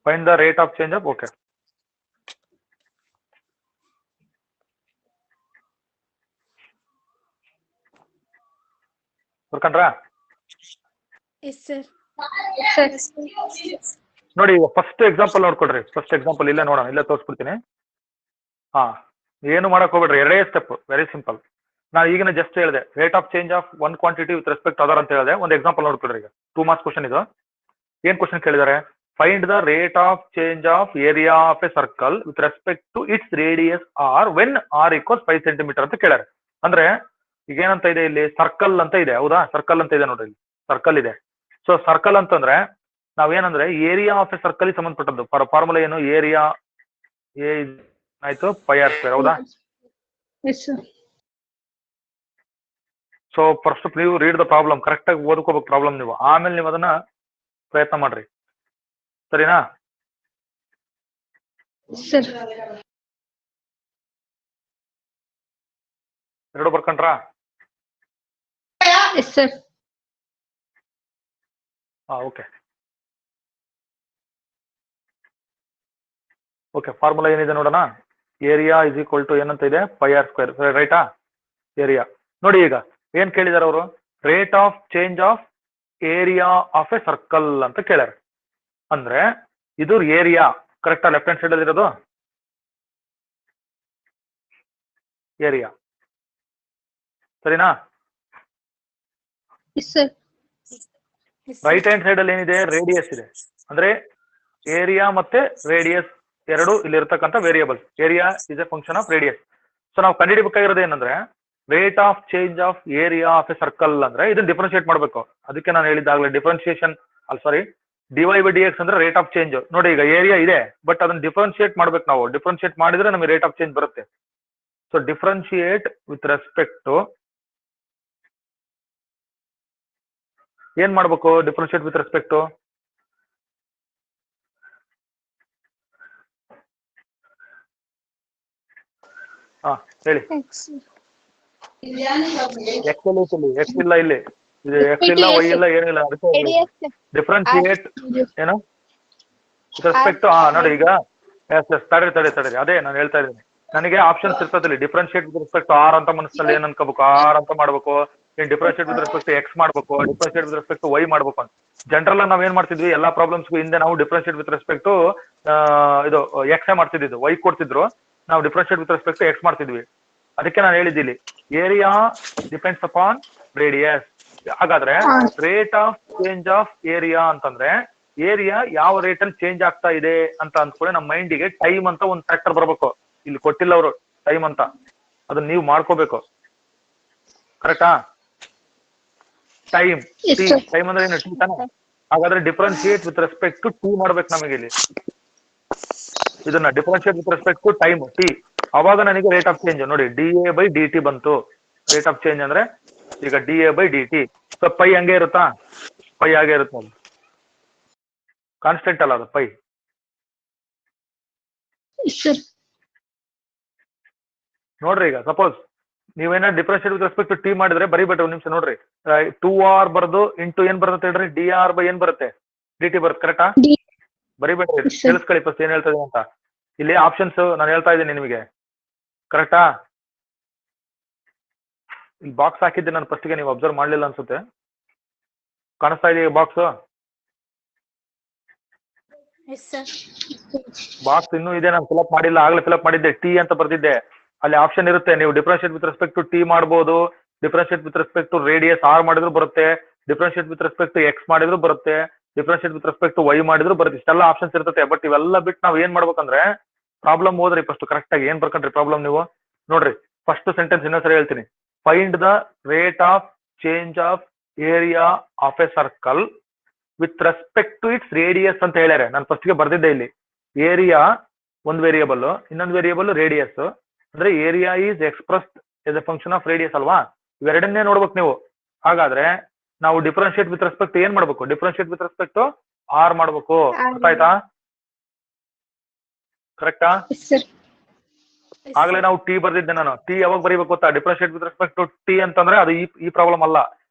S1: find the rate of change of. Okay, ಬರ್ಕೊಂಡ್ರಾ?
S3: Yes, sir.
S1: ನೋಡಿ, ಈಗ ಫಸ್ಟ್ ಎಕ್ಸಾಂಪಲ್ ನೋಡ್ಕೊಡ್ರಿ. ಫಸ್ಟ್ ಎಕ್ಸಾಂಪಲ್ ಇಲ್ಲೇ ನೋಡೋಣ, ಇಲ್ಲೇ ತೋರಿಸ್ಬಿಡ್ತೀನಿ. ಹಾ, ಏನು ಮಾಡಕ್ ಹೋಗ್ಬೇಡ್ರಿ, ಎರಡೇ ಸ್ಟೆಪ್, ವೆರಿ ಸಿಂಪಲ್. ನಾನು ಈಗಿನ ಜಸ್ಟ್ ಹೇಳಿದೆ, rate of change of one quantity with respect other ಅಂತ ಹೇಳಿದೆ. ಒಂದು ಎಕ್ಸಾಂಪಲ್ ನೋಡ್ಕೊಡ್ರಿ. ಈಗ 2 ಮಾರ್ಕ್ಸ್ ಕ್ವಶನ್ ಇದು. ಏನ್ ಕ್ವಶನ್ ಕೇಳಿದ್ದಾರೆ? Find the rate of change of area of a circle with respect to its radius r when r equals 5 centimetre ಅಂತ ಕೇಳ್ಯಾರೆ. ಅಂದ್ರೆ ಈಗ ಏನಂತ ಇದೆ ಇಲ್ಲಿ? ಸರ್ಕಲ್ ಅಂತ ಇದೆ, ಹೌದಾ? ಸರ್ಕಲ್ ಅಂತ ಇದೆ ನೋಡ್ರಿ, ಇಲ್ಲಿ ಸರ್ಕಲ್ ಇದೆ. ಸೊ ಸರ್ಕಲ್ ಅಂತಂದ್ರೆ ನಾವೇನಂದ್ರೆ ಏರಿಯಾ ಆಫ್ ಎ ಸರ್ಕಲ್ ಸಂಬಂಧಪಟ್ಟದ್ದು. ಫಾರ್ಮುಲಾ ಏನು? ಏರಿಯಾ ಆಯ್ತು ಪೈ ಆರ್ ಸ್ಕ್ವೇರ್, ಹೌದಾ?
S2: Yes, sir.
S1: ಸೊ ಫಸ್ಟ್ ನೀವು ರೀಡ್ ದ ಪ್ರಾಬ್ಲಮ್, ಕರೆಕ್ಟ್ ಆಗಿ ಓದ್ಕೋಬೇಕು ಪ್ರಾಬ್ಲಮ್ ನೀವು. ಆಮೇಲೆ ನೀವು ಅದನ್ನ ಪ್ರಯತ್ನ ಮಾಡ್ರಿ, ಸರಿನಾ?
S2: Sir.
S1: ಎರಡು ಬರ್ಕೊಂಡ್ರಾ?
S2: Yes, sir.
S1: Okay okay, formula ಏನಿದೆ ನೋಡೋಣ. ಏರಿಯಾ ಇಸ್ ಈಕ್ವಲ್ ಟು ಏನಂತ ಇದೆ? ಪೈ ಆರ್ ಸ್ಕ್ವೇರ್, ರೈಟಾ? ಏರಿಯಾ ನೋಡಿ, ಈಗ ಏನ್ ಕೇಳಿದಾರೆ ಅವರು? Rate of change of area of a circle ಅಂತ ಕೇಳ್ಯಾರ. ಅಂದ್ರೆ ಇದು ಏರಿಯಾ ಕರೆಕ್ಟಾ? ಲೆಫ್ಟ್ ಹ್ಯಾಂಡ್ ಸೈಡ್ ಅಲ್ಲಿ ಇರೋದು ಏರಿಯಾ, ಸರಿನಾ?
S2: Yes, sir.
S3: Yes,
S1: right
S3: sir.
S1: Hand side ಅಲ್ಲಿ ಏನಿದೆ? ರೇಡಿಯಸ್ ಇದೆ. ಅಂದ್ರೆ ಏರಿಯಾ ಮತ್ತೆ ರೇಡಿಯಸ್ ಎರಡು ಇಲ್ಲಿ ಇರ್ತಕ್ಕಂಥ variables. Area is a function of radius. So ನಾವು ಕಂಡುಹಿಡಿಬೇಕಾಗಿರೋದು ಏನಂದ್ರೆ rate of change of area of a circle ಅಂದ್ರೆ ಇದನ್ನ ಡಿಫ್ರೆನ್ಶಿಯೇಟ್ ಮಾಡಬೇಕು. ಅದಕ್ಕೆ ನಾನು ಹೇಳಿದ್ದಾಗಲೇ differentiation, sorry, d y by d x ಅಂದ್ರೆ ರೇಟ್ ಆಫ್ ಚೇಂಜ್. ನೋಡಿ, ಈಗ ಏರಿಯಾ ಇದೆ, ಬಟ್ ಅದನ್ನ ಡಿಫ್ರೆನ್ಶಿಯೇಟ್ ಮಾಡ್ಬೇಕು ನಾವು. ಡಿಫ್ರೆನ್ಶಿಯೇಟ್ ಮಾಡಿದ್ರೆ ನಮಗೆ ರೇಟ್ ಆಫ್ ಚೇಂಜ್ ಬರುತ್ತೆ. So differentiate with respect to ಏನ್ ಮಾಡ್ಬೇಕು? ಡಿಫ್ರೆನ್ಶಿಯೇಟ್ ವಿತ್ ರೆಸ್ಪೆಕ್ಟ್ ಟು ಹೇಳಿ. ಎಕ್ಸ್ ಇಲ್ಲ ಇಲ್ಲಿ, ಎಕ್ಸ್ ಇಲ್ಲ, ವೈ ಇಲ್ಲ, ಏನಿಲ್ಲ. ಅದಕ್ಕೆ ಡಿಫ್ರೆನ್ಶಿಯೇಟ್ ಏನು ವಿತ್ ರೆಸ್ಪೆಕ್ಟ್ ಟು. ನೋಡಿ ಈಗ ತಡೀರಿ, ಅದೇ ನಾನು ಹೇಳ್ತಾ ಇದ್ದೀನಿ. ನನಗೆ ಆಪ್ಷನ್ಸ್ ಇರ್ತದೆ. ಡಿಫ್ರೆನ್ಶಿಯೇಟ್ ವಿತ್ ರೆಸ್ಪೆಕ್ಟ್ ಆರ್ ಅಂತ ಮನಸ್ಸಲ್ಲಿ ಏನ್ ಅನ್ಕೋಬೇಕು? ಆರ್ ಅಂತ ಮಾಡ್ಬೇಕು. ಡಿಫ್ರೆನ್ಶಿಯೇಟ್ ವಿತ್ ರೆಸ್ಪೆಕ್ಟ್ ಎಕ್ಸ್ ಮಾಡ್ಬೇಕು, ಡಿಫ್ರೆನ್ಶಿಯೇಟ್ ವಿತ್ ರೆಸ್ಪೆಕ್ಟ್ ವೈ ಮಾಡ್ಬೇಕು ಅಂತ. ಜನರಲ್ ನಾವ್ ಏನ್ ಮಾಡ್ತಿದ್ವಿ? ಎಲ್ಲಾ ಪ್ರಾಬ್ಲಮ್ಸ್ ಹಿಂದೆ ನಾವು ಡಿಫ್ರೆನ್ಶಿಯೇಟ್ ವಿತ್ ರೆಸ್ಪೆಕ್ಟ್ ಇದು ಎಕ್ಸ್ ಮಾಡ್ತಿದ್ದು, ವೈ ಕೊಡ್ತಿದ್ರು, ನಾವು ಡಿಫ್ರೆನ್ಶಿಯೇಟ್ ವಿತ್ ರೆಸ್ಪೆಕ್ಟ್ ಎಕ್ಸ್ ಮಾಡ್ತಿದ್ವಿ. ಅದಕ್ಕೆ ನಾನು ಹೇಳಿದ್ದೀನಿ ಏರಿಯಾ ಡಿಪೆಂಡ್ಸ್ ಅಪಾನ್ ರೇಡಿಯಸ್. ಹಾಗಾದ್ರೆ rate of change of area ಅಂತಂದ್ರೆ ಏರಿಯಾ ಯಾವ ರೇಟ್ ಅಲ್ಲಿ ಚೇಂಜ್ ಆಗ್ತಾ ಇದೆ ಅಂತ ಅಂದ್ಕೊಳ್ಳಿ. ನಮ್ಮ ಮೈಂಡಿಗೆ ಟೈಮ್ ಅಂತ ಒಂದು ಫ್ಯಾಕ್ಟರ್ ಬರ್ಬೇಕು. ಇಲ್ಲಿ ಕೊಟ್ಟಿಲ್ಲ ಅವರು ಟೈಮ್ ಅಂತ, ಅದನ್ನ ನೀವು ಮಾಡ್ಕೋಬೇಕು. ಕರೆಕ್ಟಾ? ಟೈಮ್, ಟಿ, ಟೈಮ್ ಅಂದ್ರೆ ಏನು? ಟಿ ತಾನೆ. ಹಾಗಾದ್ರೆ differentiate with respect to T ಮಾಡ್ಬೇಕು ನಮಗೆ ಇಲ್ಲಿ. ಇದನ್ನ differentiate with respect to time T. ಅವಾಗ ನನಗೆ ರೇಟ್ ಆಫ್ ಚೇಂಜ್ ನೋಡಿ d A by d t ಬಂತು. ರೇಟ್ ಆಫ್ ಚೇಂಜ್ ಅಂದ್ರೆ ಈಗ d A by d t. So pi ಹಂಗೆ ಇರುತ್ತಾ? ಪೈ ಹಾಗೆ ಇರುತ್ತೆ ನೋಡಿ, ಕಾನ್ಸ್ಟೆಂಟ್ ಅಲ್ಲ ಅದು ಪೈ.
S2: Yes, sir.
S1: ನೋಡ್ರಿ ಈಗ ಸಪೋಸ್ ನೀವೇನ differentiate with respect to T ಮಾಡಿದ್ರೆ ಬರೀಬೇಡ್ರಿ ಒಂದ್ ನಿಮಿಷ ನೋಡ್ರಿ. 2r ಬರೋದು ಇಂಟು ಏನ್ ಬರುತ್ತೆ ಹೇಳ್ರಿ, dr ಬೈ ಏನ್ ಬರುತ್ತೆ, dt ಬರುತ್ತೆ. ಕರೆಕ್ಟಾ?
S2: D.
S1: ಬರೀಬೇಡ್ರಿ,
S2: Yes, sir.
S1: ಕೇಳಿಸ್ಕೊಳ್ಳಿ ಫಸ್ಟ್ ಏನ್ ಹೇಳ್ತಾ ಇದೀನಿ ಅಂತ. ಇಲ್ಲಿ ಆಪ್ಷನ್ಸ್ ನಾನು ಹೇಳ್ತಾ ಇದ್ದೀನಿ ನಿಮಗೆ, ಕರೆಕ್ಟಾ? ಇಲ್ಲಿ ಬಾಕ್ಸ್ ಹಾಕಿದ್ದೆ ನಾನು ಫಸ್ಟ್ಗೆ, ನೀವು ಅಬ್ಸರ್ವ್ ಮಾಡ್ಲಿಲ್ಲ ಅನ್ಸುತ್ತೆ. ಕಾಣಿಸ್ತಾ ಇದೆಯಾ ಬಾಕ್ಸ್?
S3: Yes, sir.
S1: ಬಾಕ್ಸ್ ಇನ್ನೂ ಇದೆ, ನಾನು ಫಿಲ್ಅಪ್ ಮಾಡಿಲ್ಲ, ಆಗ್ಲೇ ಫಿಲ್ಅಪ್ ಮಾಡಿದ್ದೆ. ಟಿ ಅಂತ ಬರ್ದಿದ್ದೆ. ಅಲ್ಲಿ ಆಪ್ಷನ್ ಇರುತ್ತೆ, ನೀವು differentiate with respect to T ಮಾಡ್ಬೋದು, differentiate with respect to radius R ಮಾಡಿದ್ರು ಬರುತ್ತೆ, differentiate with respect to x ಮಾಡಿದ್ರು ಬರುತ್ತೆ, differentiate with respect to y ಮಾಡಿದ್ರು ಬರುತ್ತೆ. ಇಷ್ಟೆಲ್ಲ ಆಪ್ಷನ್ಸ್ ಇರುತ್ತೆ. ಬಟ್ ಇವೆಲ್ಲ ಬಿಟ್ಟು ನಾವು ಏನ್ ಮಾಡ್ಬೇಕಂದ್ರೆ ಪ್ರಾಬ್ಲಮ್ ಓದ್ರಿ ಫಸ್ಟ್ ಕರೆಕ್ಟ್ ಆಗಿ. ಏನ್ ಬರ್ಕೊಂಡ್ರಿ ಪ್ರಾಬ್ಲಮ್ ನೀವು ನೋಡ್ರಿ. ಫಸ್ಟ್ ಸೆಂಟೆನ್ಸ್ ಇನ್ನೊಂದ್ಸರಿ ಹೇಳ್ತೀನಿ. Find the rate of change of area of a circle with respect to its radius ಅಂತ ಹೇಳ್ಯಾರೆ. ನಾನು ಫಸ್ಟ್ಗೆ ಬರ್ದಿದ್ದೆ ಇಲ್ಲಿ. ಏರಿಯಾ ಒಂದು ವೇರಿಯಬಲ್, ಇನ್ನೊಂದು ವೇರಿಯಬಲ್ ರೇಡಿಯಸ್. ಅಂದ್ರೆ area is expressed as a function of radius ಅಲ್ವಾ? ಇವೆರಡನ್ನೇ ನೋಡ್ಬೇಕು ನೀವು. ಹಾಗಾದ್ರೆ ನಾವು ಡಿಫ್ರೆನ್ಶಿಯೇಟ್ ವಿತ್ ರೆಸ್ಪೆಕ್ಟ್ ಏನ್ ಮಾಡ್ಬೇಕು? ಡಿಫ್ರೆನ್ಶಿಯೇಟ್ ವಿತ್ ರೆಸ್ಪೆಕ್ಟ್ ಆರ್ ಮಾಡ್ಬೇಕು. ಅರ್ಥ ಆಯ್ತಾ? ಕರೆಕ್ಟಾ?
S2: Yes, sir.
S3: Yes,
S1: ಆಗ್ಲೇ
S3: sir.
S1: ನಾವು ಟಿ ಬರ್ದಿದ್ದೆ ನಾನು. ಟಿ ಯಾವಾಗ ಬರೀಬೇಕು ಗೊತ್ತಾ? Differentiate with respect to T ಅಂತಂದ್ರೆ ಅದು ಈ ಪ್ರಾಬ್ಲಮ್ ಅಲ್ಲ.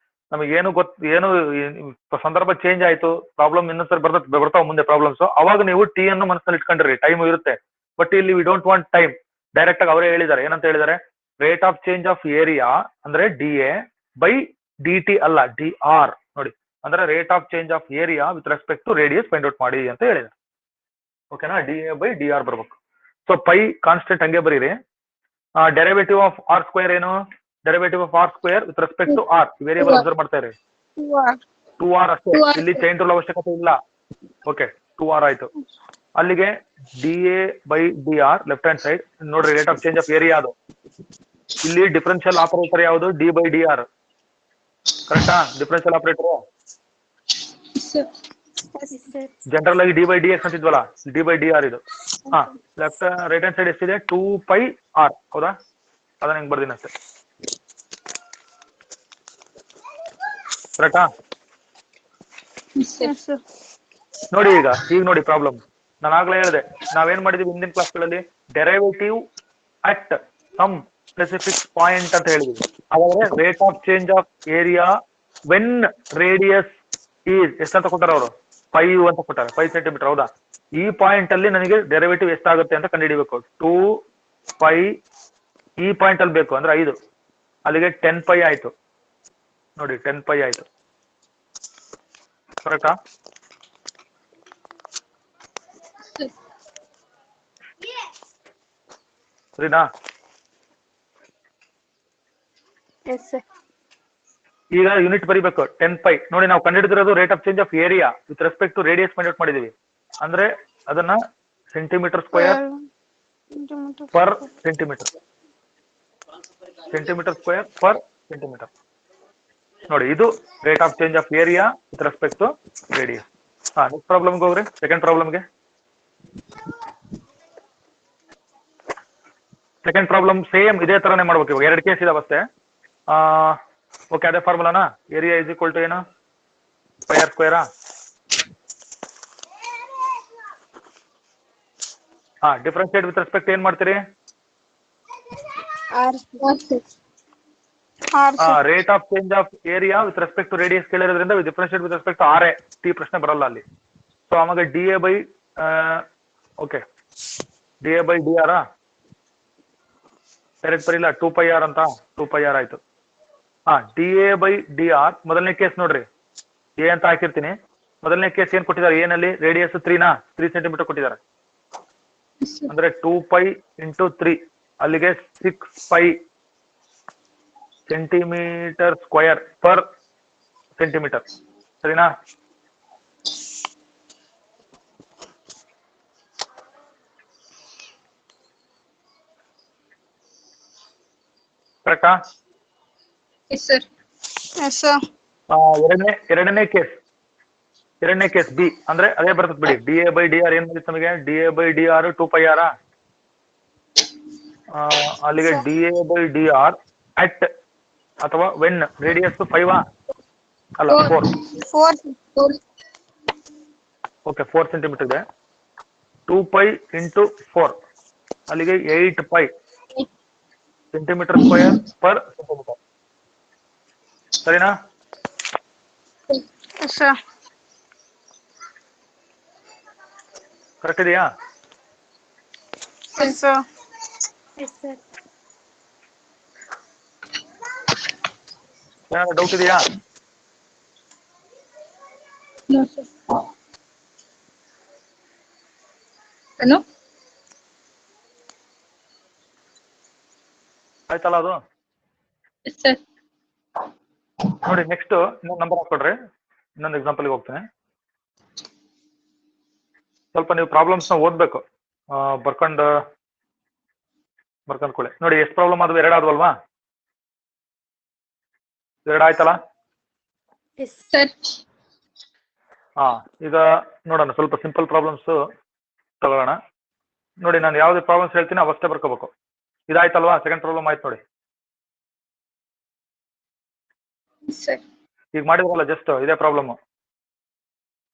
S1: ನಮಗೆ ಏನು ಏನು ಸಂದರ್ಭ ಚೇಂಜ್ ಆಯ್ತು, ಪ್ರಾಬ್ಲಮ್ ಇನ್ನೊಂದ್ಸರಿ ಬರ್ತಾವ ಮುಂದೆ ಪ್ರಾಬ್ಲಮ್ಸ್, ಅವಾಗ ನೀವು ಟಿ ಅನ್ನು ಮನಸ್ಸಲ್ಲಿ ಇಟ್ಕೊಂಡ್ರಿ. ಟೈಮ್ ಇರುತ್ತೆ. ಬಟ್ ಇಲ್ಲಿ we don't want time. Direct ಆಗಿ ಅವರೇ ಹೇಳಿದ್ದಾರೆ. ಏನಂತ ಹೇಳಿದ್ದಾರೆ? Rate of change of area ಅಂದ್ರೆ d A by d T ಅಲ್ಲ, ಡಿ ಆರ್. ನೋಡಿ, ಅಂದ್ರೆ rate of change of area with respect to radius find out ಮಾಡಿ ಅಂತ ಹೇಳಿದ್ದಾರೆ. ಓಕೆನಾ? D A by d R ಬರ್ಬೇಕು. ಸೊ ಪೈ ಕಾನ್ಸ್ಟೆಂಟ್ ಹಂಗೆ ಬರೀರಿ. ಡೆರಿವೇಟಿವ್ ಆಫ್ ಆರ್ ಸ್ಕ್ವೇರ್ ಏನು? Derivative of R square with respect to r variable observe ಮಾಡ್ತಾ ಇರಿ.
S2: 2r.
S1: 2r ಅಷ್ಟೇ.
S2: 2r.
S1: ಇಲ್ಲಿ ಚೈನ್ ರೂಲ್ ಅವಶ್ಯಕತೆ ಇಲ್ಲ. ಓಕೆ, 2r ಆಯ್ತು. ಅಲ್ಲಿಗೆ d A by d R left hand side ನೋಡ್ರಿ. Rate of change of area ಅದು. ಇಲ್ಲಿ ಡಿಫರೆನ್ಷಿಯಲ್ ಆಪರೇಟರ್ ಯಾವುದು? D by d R. ಕರೆಕ್ಟಾ? Differential operator
S2: Yes, sir.
S3: Yes, sir.
S1: General ಆಗಿ ಡಿ ಬೈ ಡಿ ಎಕ್ಸ್ ಅಂತಿದ್ವಲ್ಲ, d by d R ಇದು. ಹಾ, left right hand side ಎಷ್ಟಿದೆ? 2 ಪೈ ಆರ್. ಹೌದಾ? ಅದನ್ನ ಹೆಂಗ್ ಬರ್ದಿನ ಅಷ್ಟೇ. ಕರೆಕ್ಟಾ?
S2: Yes, sir.
S3: Yes, sir.
S1: ನೋಡಿ ಈಗ ನೋಡಿ ಪ್ರಾಬ್ಲಮ್. ನಾನು ಆಗ್ಲೇ ಹೇಳಿದೆ, ನಾವೇನ್ ಮಾಡಿದೀವಿ ಹಿಂದಿನ ಕ್ಲಾಸ್ಗಳಲ್ಲಿ? Derivative at some specific point ಅಂತ ಹೇಳಿದ್ವಿ. ಹಾಗಾದ್ರೆ rate of change of area when radius is ಎಷ್ಟಂತ ಕೊಟ್ಟಾರ ಅವರು? 5 ಅಂತ ಕೊಟ್ಟಾರೆ, 5 ಸೆಂಟಿಮೀಟರ್. ಹೌದಾ? ಈ ಪಾಯಿಂಟ್ ಅಲ್ಲಿ ನನಗೆ ಡೆರಿವೇಟಿವ್ ಎಷ್ಟಾಗುತ್ತೆ ಅಂತ ಕಂಡುಹಿಡಿಬೇಕು. 2 ಪೈ ಈ ಪಾಯಿಂಟ್ ಅಲ್ಲಿ ಬೇಕು ಅಂದ್ರೆ 5. ಅಲ್ಲಿಗೆ 10 ಪೈ ಆಯ್ತು. ನೋಡಿ 10 ಪೈ ಆಯ್ತು. ಕರೆಕ್ಟಾ? ಸರಿನಾ?
S3: Yes, sir.
S1: ಈಗ ಯೂನಿಟ್ ಬರೀಬೇಕು. 10 ಪೈ. ನೋಡಿ, ನಾವು ಕಂಡುಹಿಡಿದಿರೋದು rate of change of area with respect to radius find out ಮಾಡಿದೀವಿ. ಅಂದ್ರೆ ಅದನ್ನ centimetre square per centimetre, centimetre square per centimetre. ನೋಡಿ, ಇದು rate of change of area with respect to radius. Next ಪ್ರಾಬ್ಲಮ್ಗೆ ಹೋಗ್ರಿ. ಸೆಕೆಂಡ್ ಪ್ರಾಬ್ಲಮ್ಗೆ. ಸೆಕೆಂಡ್ ಪ್ರಾಬ್ಲಮ್ ಸೇಮ್ ಇದೇ ತರನೇ ಮಾಡ್ಬೇಕು. ಇವಾಗ 2 ಕೇಸ್ ಇದಾವೆ ಅಷ್ಟೇ. ಓಕೆ, ಅದೇ ಫಾರ್ಮುಲಾನಾ? ಏರಿಯಾ ಇಸ್ ಈಕ್ವಲ್ ಟು ಏನು? ಪೈ ಆರ್ ಸ್ಕ್ವೇರಾ? ಡಿಫ್ರೆನ್ಶಿಯೇಟ್ ವಿತ್ ರೆಸ್ಪೆಕ್ಟ್ ಏನ್ ಮಾಡ್ತೀರಿ?
S3: R.
S1: Rate of change of area with respect to radius ಕೇಳಿರೋದ್ರಿಂದ differentiate with respect to R A. T ಪ್ರಶ್ನೆ ಬರಲ್ಲ ಅಲ್ಲಿ. ಸೊ ಆವಾಗ d A by okay, d A by d R direct ಬರಿಲ್ಲ. 2 pi R ಅಂತ. 2 pi R ಆಯ್ತು. D A by d R ಮೊದಲನೇ case ನೋಡ್ರಿ. ಎ ಅಂತ ಹಾಕಿರ್ತೀನಿ. ಮೊದಲನೇ ಕೇಸ್ ಏನ್ ಕೊಟ್ಟಿದ್ದಾರೆ? ಏನಲ್ಲಿ ರೇಡಿಯಸ್ 3 ಸೆಂಟಿಮೀಟರ್ ಕೊಟ್ಟಿದ್ದಾರೆ. ಅಂದ್ರೆ 2 ಪೈ ಇಂಟು 3 ಅಲ್ಲಿಗೆ 6 pi centimetre square per centimetre. ಸರಿನಾ? ಕರೆಕ್ಟಾ?
S2: Yes, sir.
S3: Yes, sir.
S1: ಎರಡನೇ ಕೇಸ್ ಬಿ ಅಂದ್ರೆ ಅದೇ ಬರ್ತದೆ ಬಿಡಿ. D A by d R ಏನ್ ಬಂದಿತ್ತು ನಮಗೆ? D A by d R 2 pi R. ಅಲ್ಲಿಗೆ d A by d R at ಅಥವಾ ವೆನ್ ರೇಡಿಯಸ್ 5. ಅಲ್ಲ 4.
S3: 4.
S1: ಓಕೆ 4 ಸೆಂಟಿಮೀಟರ್ ಇದೆ. 2 ಪೈ ಇಂಟು 4 ಅಲ್ಲಿಗೆ 8 pi centimetre square per centimetre. ಸರಿನಾ?
S3: Yes, sir.
S1: ಕರೆಕ್ಟ್ ಇದೆಯಾ?
S3: Yes, sir. Yes, sir.
S1: ಏನಾದ್ರು doubt ಇದೆಯಾ?
S2: No, sir. No?
S1: ಆಯ್ತಲ್ಲ ಅದು?
S2: Yes, sir.
S1: ನೋಡಿ ನೆಕ್ಸ್ಟ್ ಇನ್ನೊಂದು ನಂಬರ್ ಹಾಕೊಡ್ರಿ. ಇನ್ನೊಂದು ಎಕ್ಸಾಂಪಲ್ಗೆ ಹೋಗ್ತೇನೆ. ಸ್ವಲ್ಪ ನೀವು ಪ್ರಾಬ್ಲಮ್ಸ್ನ ಓದ್ಬೇಕು. ಬರ್ಕೊಂಡ್ಕೊಳ್ಳಿ. ನೋಡಿ ಎಷ್ಟು ಪ್ರಾಬ್ಲಮ್ ಆದ್ವು? 2 ಆದ್ವಲ್ವಾ? 2 ಆಯ್ತಲ್ಲ?
S3: Yes,
S2: Sir.
S1: ಹಾ, ಈಗ ನೋಡೋಣ ಸ್ವಲ್ಪ ಸಿಂಪಲ್ ಪ್ರಾಬ್ಲಮ್ಸ್ ತಗೊಳ್ಳೋಣ. ನೋಡಿ ನಾನು ಯಾವ್ದು ಪ್ರಾಬ್ಲಮ್ಸ್ ಹೇಳ್ತೀನಿ ಅವಷ್ಟೇ ಬರ್ಕೋಬೇಕು. ಇದಾಯ್ತಲ್ವಾ? ಸೆಕೆಂಡ್ ಪ್ರಾಬ್ಲಮ್ ಆಯ್ತು ನೋಡಿ.
S2: Yes, sir.
S1: ಈಗ ಮಾಡಿದ್ರಲ್ಲ ಜಸ್ಟ್ ಇದೇ ಪ್ರಾಬ್ಲಮ್.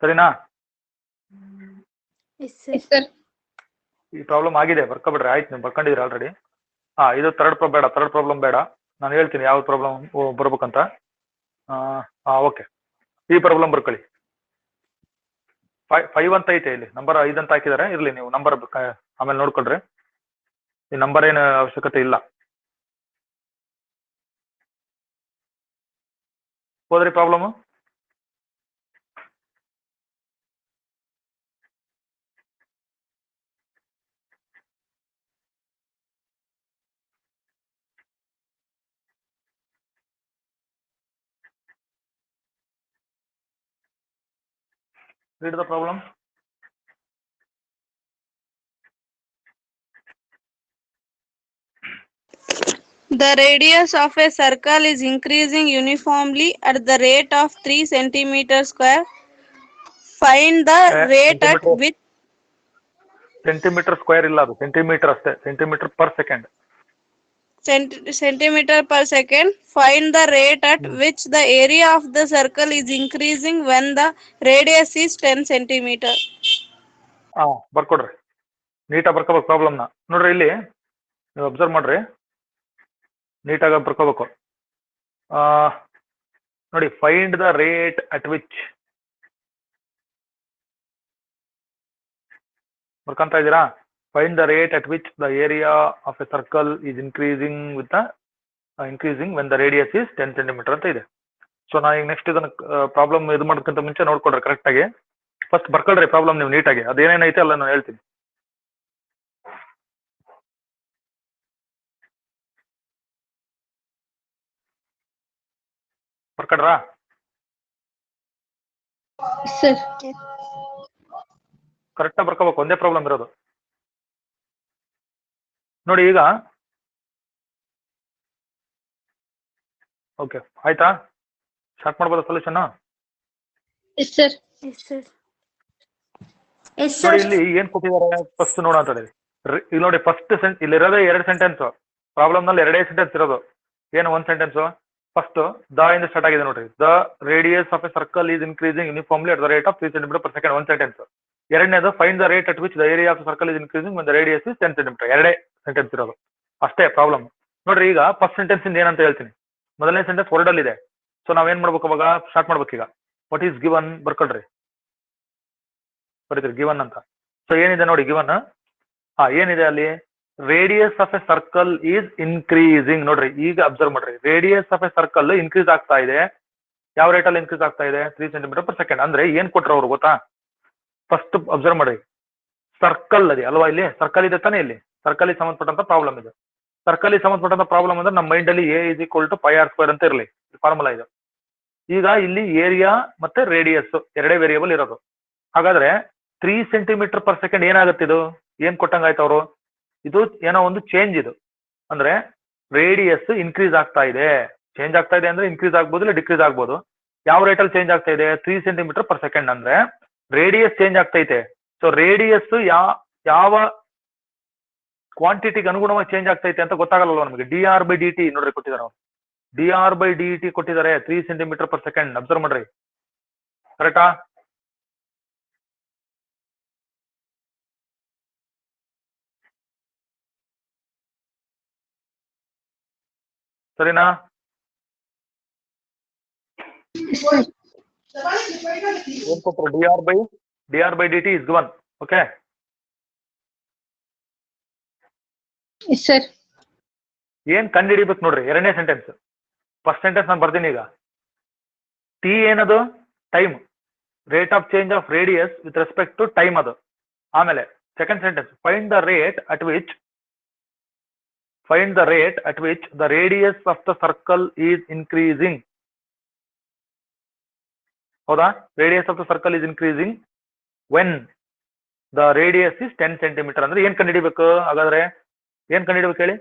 S1: ಸರಿನಾ?
S3: yes, sir.
S2: Yes, sir.
S1: ಈ ಪ್ರಾಬ್ಲಮ್ ಆಗಿದೆ, ಬರ್ಕೊಬಿಡ್ರಿ. ಆಯ್ತು, ನೀವು ಬರ್ಕೊಂಡಿದ್ರಿ ಆಲ್ರೆಡಿ. ಹಾ, ಇದು ಥರ್ಡ್ ಪ್ರಾಬ್ಲಮ್ ಬೇಡ. ನಾನು ಹೇಳ್ತೀನಿ ಯಾವ ಪ್ರಾಬ್ಲಮ್ ಬರ್ಬೇಕಂತ. ಓಕೆ, ಈ ಪ್ರಾಬ್ಲಮ್ ಬರ್ಕೊಳ್ಳಿ. 5 ಅಂತ ಐತೆ, ಇಲ್ಲಿ ನಂಬರ್ 5 ಅಂತ ಹಾಕಿದ್ದಾರೆ. ಇರ್ಲಿ, ನೀವು ನಂಬರ್ ಆಮೇಲೆ ನೋಡ್ಕೊಳ್ರಿ. ಈ ನಂಬರ್ ಏನು ಅವಶ್ಯಕತೆ ಇಲ್ಲ. ಹೋದ್ರಿ problem? Read the problem.
S3: The radius of a circle is increasing uniformly at the rate of 3 centimeters square. Find the rate at
S1: centimeter.
S3: which
S1: centimetre square ಇಲ್ಲ, ಅದು ಸೆಂಟಿಮೀಟರ್ ಅಷ್ಟೇ. Centimetre per second.
S3: centimeter per second. Find the rate at which the area of the circle is increasing when the radius is 10 centimeter.
S1: ಬರ್ಕೊಡ್ರಿ. ನೀಟಾಗಿ ಬರ್ಕೋಬೇಕು ಪ್ರಾಬ್ಲಮ್ನ. ನೋಡ್ರಿ, ಇಲ್ಲಿ ನೀವು observe ಮಾಡ್ರಿ, ನೀಟಾಗಿ ಬರ್ಕೋಬೇಕು. ನೋಡಿ, find the rate at which. ಬರ್ಕೊಂತ ಇದ್ದೀರಾ? Find the rate at which the area of a circle is increasing when the radius is 10 centimetre ಅಂತ ಇದೆ. ಸೊ ನಾ ಈಗ ನೆಕ್ಸ್ಟ್ ಇದನ್ನ ಪ್ರಾಬ್ಲಮ್ ಇದು ಮಾಡೋದಕ್ಕಿಂತ ಮುಂಚೆ ನೋಡ್ಕೊಡ್ರಿ ಕರೆಕ್ಟ್ ಆಗಿ. ಫಸ್ಟ್ ಬರ್ಕೊಳ್ರಿ ಪ್ರಾಬ್ಲಮ್ ನೀವು ನೀಟಾಗಿ. ಅದೇನೇನೈತೆ ಅಲ್ಲ ನಾನು ಹೇಳ್ತೀನಿ. ಬರ್ಕೊಡ್ರಾ?
S2: Yes, sir.
S1: ಕರೆಕ್ಟಾಗಿ ಬರ್ಕೋಬೇಕು, ಒಂದೇ ಪ್ರಾಬ್ಲಮ್ ಇರೋದು. ನೋಡಿ ಈಗ, ಓಕೆ ಆಯ್ತಾ? ಸ್ಟಾರ್ಟ್ ಮಾಡ್ಬೋದಾ solution?
S2: Yes, sir.
S3: Yes, sir.
S1: ನೋಡಿ, ಇಲ್ಲಿ ಏನ್ ಕೊಟ್ಟಿದ್ದಾರೆ ಫಸ್ಟ್ ನೋಡೋಣ. ಇಲ್ಲಿ ನೋಡಿ, ಫಸ್ಟ್ ಇಲ್ಲಿರೋದೇ 2 ಸೆಂಟೆನ್ಸ್. ಪ್ರಾಬ್ಲಮ್ ನಲ್ಲಿ 2 ಸೆಂಟೆನ್ಸ್ ಇರೋದು. ಏನು 1 ಸೆಂಟೆನ್ಸ್? ಫಸ್ಟ್ ದ ಇಂದ ಸ್ಟಾರ್ಟ್ ಆಗಿದೆ ನೋಡ್ರಿ. The radius of a circle is increasing uniformly at the rate of 3 centimetre per second. 1 sentence. ಎರಡನೇದು find the rate at which the area of circle is increasing when the radius is 10 centimetre. 2 sentence ಇರೋದು ಅಷ್ಟೇ problem. ನೋಡ್ರಿ, ಈಗ first sentence ಇಂದ ಏನಂತ ಹೇಳ್ತೀನಿ. ಮೊದಲನೇ sentence word ಅಲ್ಲಿ ಇದೆ. ಸೊ ನಾವೇನ್ ಮಾಡ್ಬೇಕು, ಅವಾಗ ಸ್ಟಾರ್ಟ್ ಮಾಡ್ಬೇಕು. ಈಗ ವಾಟ್ ಈಸ್ ಗಿವನ್ ಬರ್ಕೊಳ್ರಿ. ಬರೀತೀರಿ ಗಿವನ್ ಅಂತ. ಸೊ ಏನಿದೆ ನೋಡಿ ಗಿವನ್. ಏನಿದೆ ಅಲ್ಲಿ? Radius of a circle is increasing. ನೋಡ್ರಿ, ಈಗ ಅಬ್ಸರ್ವ್ ಮಾಡ್ರಿ, radius of a circle increase ಆಗ್ತಾ ಇದೆ. ಯಾವ ರೇಟ್ ಅಲ್ಲಿ ಇನ್ಕ್ರೀಸ್ ಆಗ್ತಾ ಇದೆ? 3 ಸೆಂಟಿಮೀಟರ್ ಪರ್ ಸೆಕೆಂಡ್. ಅಂದ್ರೆ ಏನ್ ಕೊಟ್ರು ಅವ್ರು ಗೊತ್ತಾ? ಫಸ್ಟ್ ಅಬ್ಸರ್ವ್ ಮಾಡ್ರಿ, ಸರ್ಕಲ್ ಅದೇ ಅಲ್ವಾ? ಇಲ್ಲಿ ಸರ್ಕಲ್ ಇದೆ ತಾನೇ. ಇಲ್ಲಿ ಸರ್ಕಲ್ ಸಂಬಂಧಪಟ್ಟಂತ ಪ್ರಾಬ್ಲಮ್ ಇದೆ. ಸರ್ಕಲ್ ಸಂಬಂಧಪಟ್ಟಂತ ಪ್ರಾಬ್ಲಮ್ ಅಂದ್ರೆ ನಮ್ಮ ಮೈಂಡ್ ಅಲ್ಲಿ A = πr² ಅಂತ ಇರಲಿ, ಫಾರ್ಮುಲಾ ಇದು. ಈಗ ಇಲ್ಲಿ ಏರಿಯಾ ಮತ್ತೆ ರೇಡಿಯಸ್ 2 ವೇರಿಯೇಬಲ್ ಇರೋದು. ಹಾಗಾದ್ರೆ 3 ಸೆಂಟಿಮೀಟರ್ ಪರ್ ಸೆಕೆಂಡ್ ಏನಾಗುತ್ತೆ? ಇದು ಏನ್ ಕೊಟ್ಟಂಗಾಯ್ತು ಅವರು? ಇದು ಏನೋ ಒಂದು ಚೇಂಜ್. ಇದು ಅಂದ್ರೆ ರೇಡಿಯಸ್ ಇನ್ಕ್ರೀಸ್ ಆಗ್ತಾ ಇದೆ. ಚೇಂಜ್ ಆಗ್ತಾ ಇದೆ ಅಂದ್ರೆ ಇನ್ಕ್ರೀಸ್ ಆಗ್ಬೋದು, ಇಲ್ಲ ಡಿಕ್ರೀಸ್ ಆಗ್ಬೋದು. ಯಾವ ರೇಟಲ್ಲಿ ಚೇಂಜ್ ಆಗ್ತಾ ಇದೆ? 3 ಸೆಂಟಿಮೀಟರ್ ಪರ್ ಸೆಕೆಂಡ್ ಅಂದ್ರೆ ರೇಡಿಯಸ್ ಚೇಂಜ್ ಆಗ್ತೈತೆ. ಸೊ ರೇಡಿಯಸ್ ಯಾವ ಕ್ವಾಂಟಿಟಿಗೆ ಅನುಗುಣವಾಗಿ ಚೇಂಜ್ ಆಗ್ತೈತೆ ಅಂತ ಗೊತ್ತಾಗಲ್ಲ ನಮಗೆ. dr/dt ನೋಡ್ರಿ ಕೊಟ್ಟಿದ್ದಾರೆ. dr/dt ಕೊಟ್ಟಿದ್ದಾರೆ 3 ಸೆಂಟಿಮೀಟರ್ ಪರ್ ಸೆಕೆಂಡ್. ಅಬ್ಸರ್ವ್ ಮಾಡ್ರಿ, ಕರೆಕ್ಟಾ? ಸರಿನಾ? ಏನ್ ಕೊಟ್ಟರು? dr/dt is given. Okay,
S2: Yes, sir.
S1: ಏನ್ ಕಂಡು ಹಿಡಿಬೇಕು ನೋಡ್ರಿ, ಎರಡನೇ ಸೆಂಟೆನ್ಸ್. ಫಸ್ಟ್ ಸೆಂಟೆನ್ಸ್ ನಾನು ಬರ್ತೀನಿ ಈಗ. ಟಿ ಏನದು? Time, rate of change of radius with respect to time ಅದು. ಆಮೇಲೆ second sentence, find the rate at which the radius of the circle is increasing. ಹೌದಾ? Radius of the circle is increasing when the radius is 10 centimetre. ಅಂದ್ರೆ ಏನ್ ಕಂಡುಹಿಡಿಬೇಕು? ಹಾಗಾದ್ರೆ ಏನ್ ಕಂಡುಹಿಡಿಬೇಕು ಹೇಳಿ?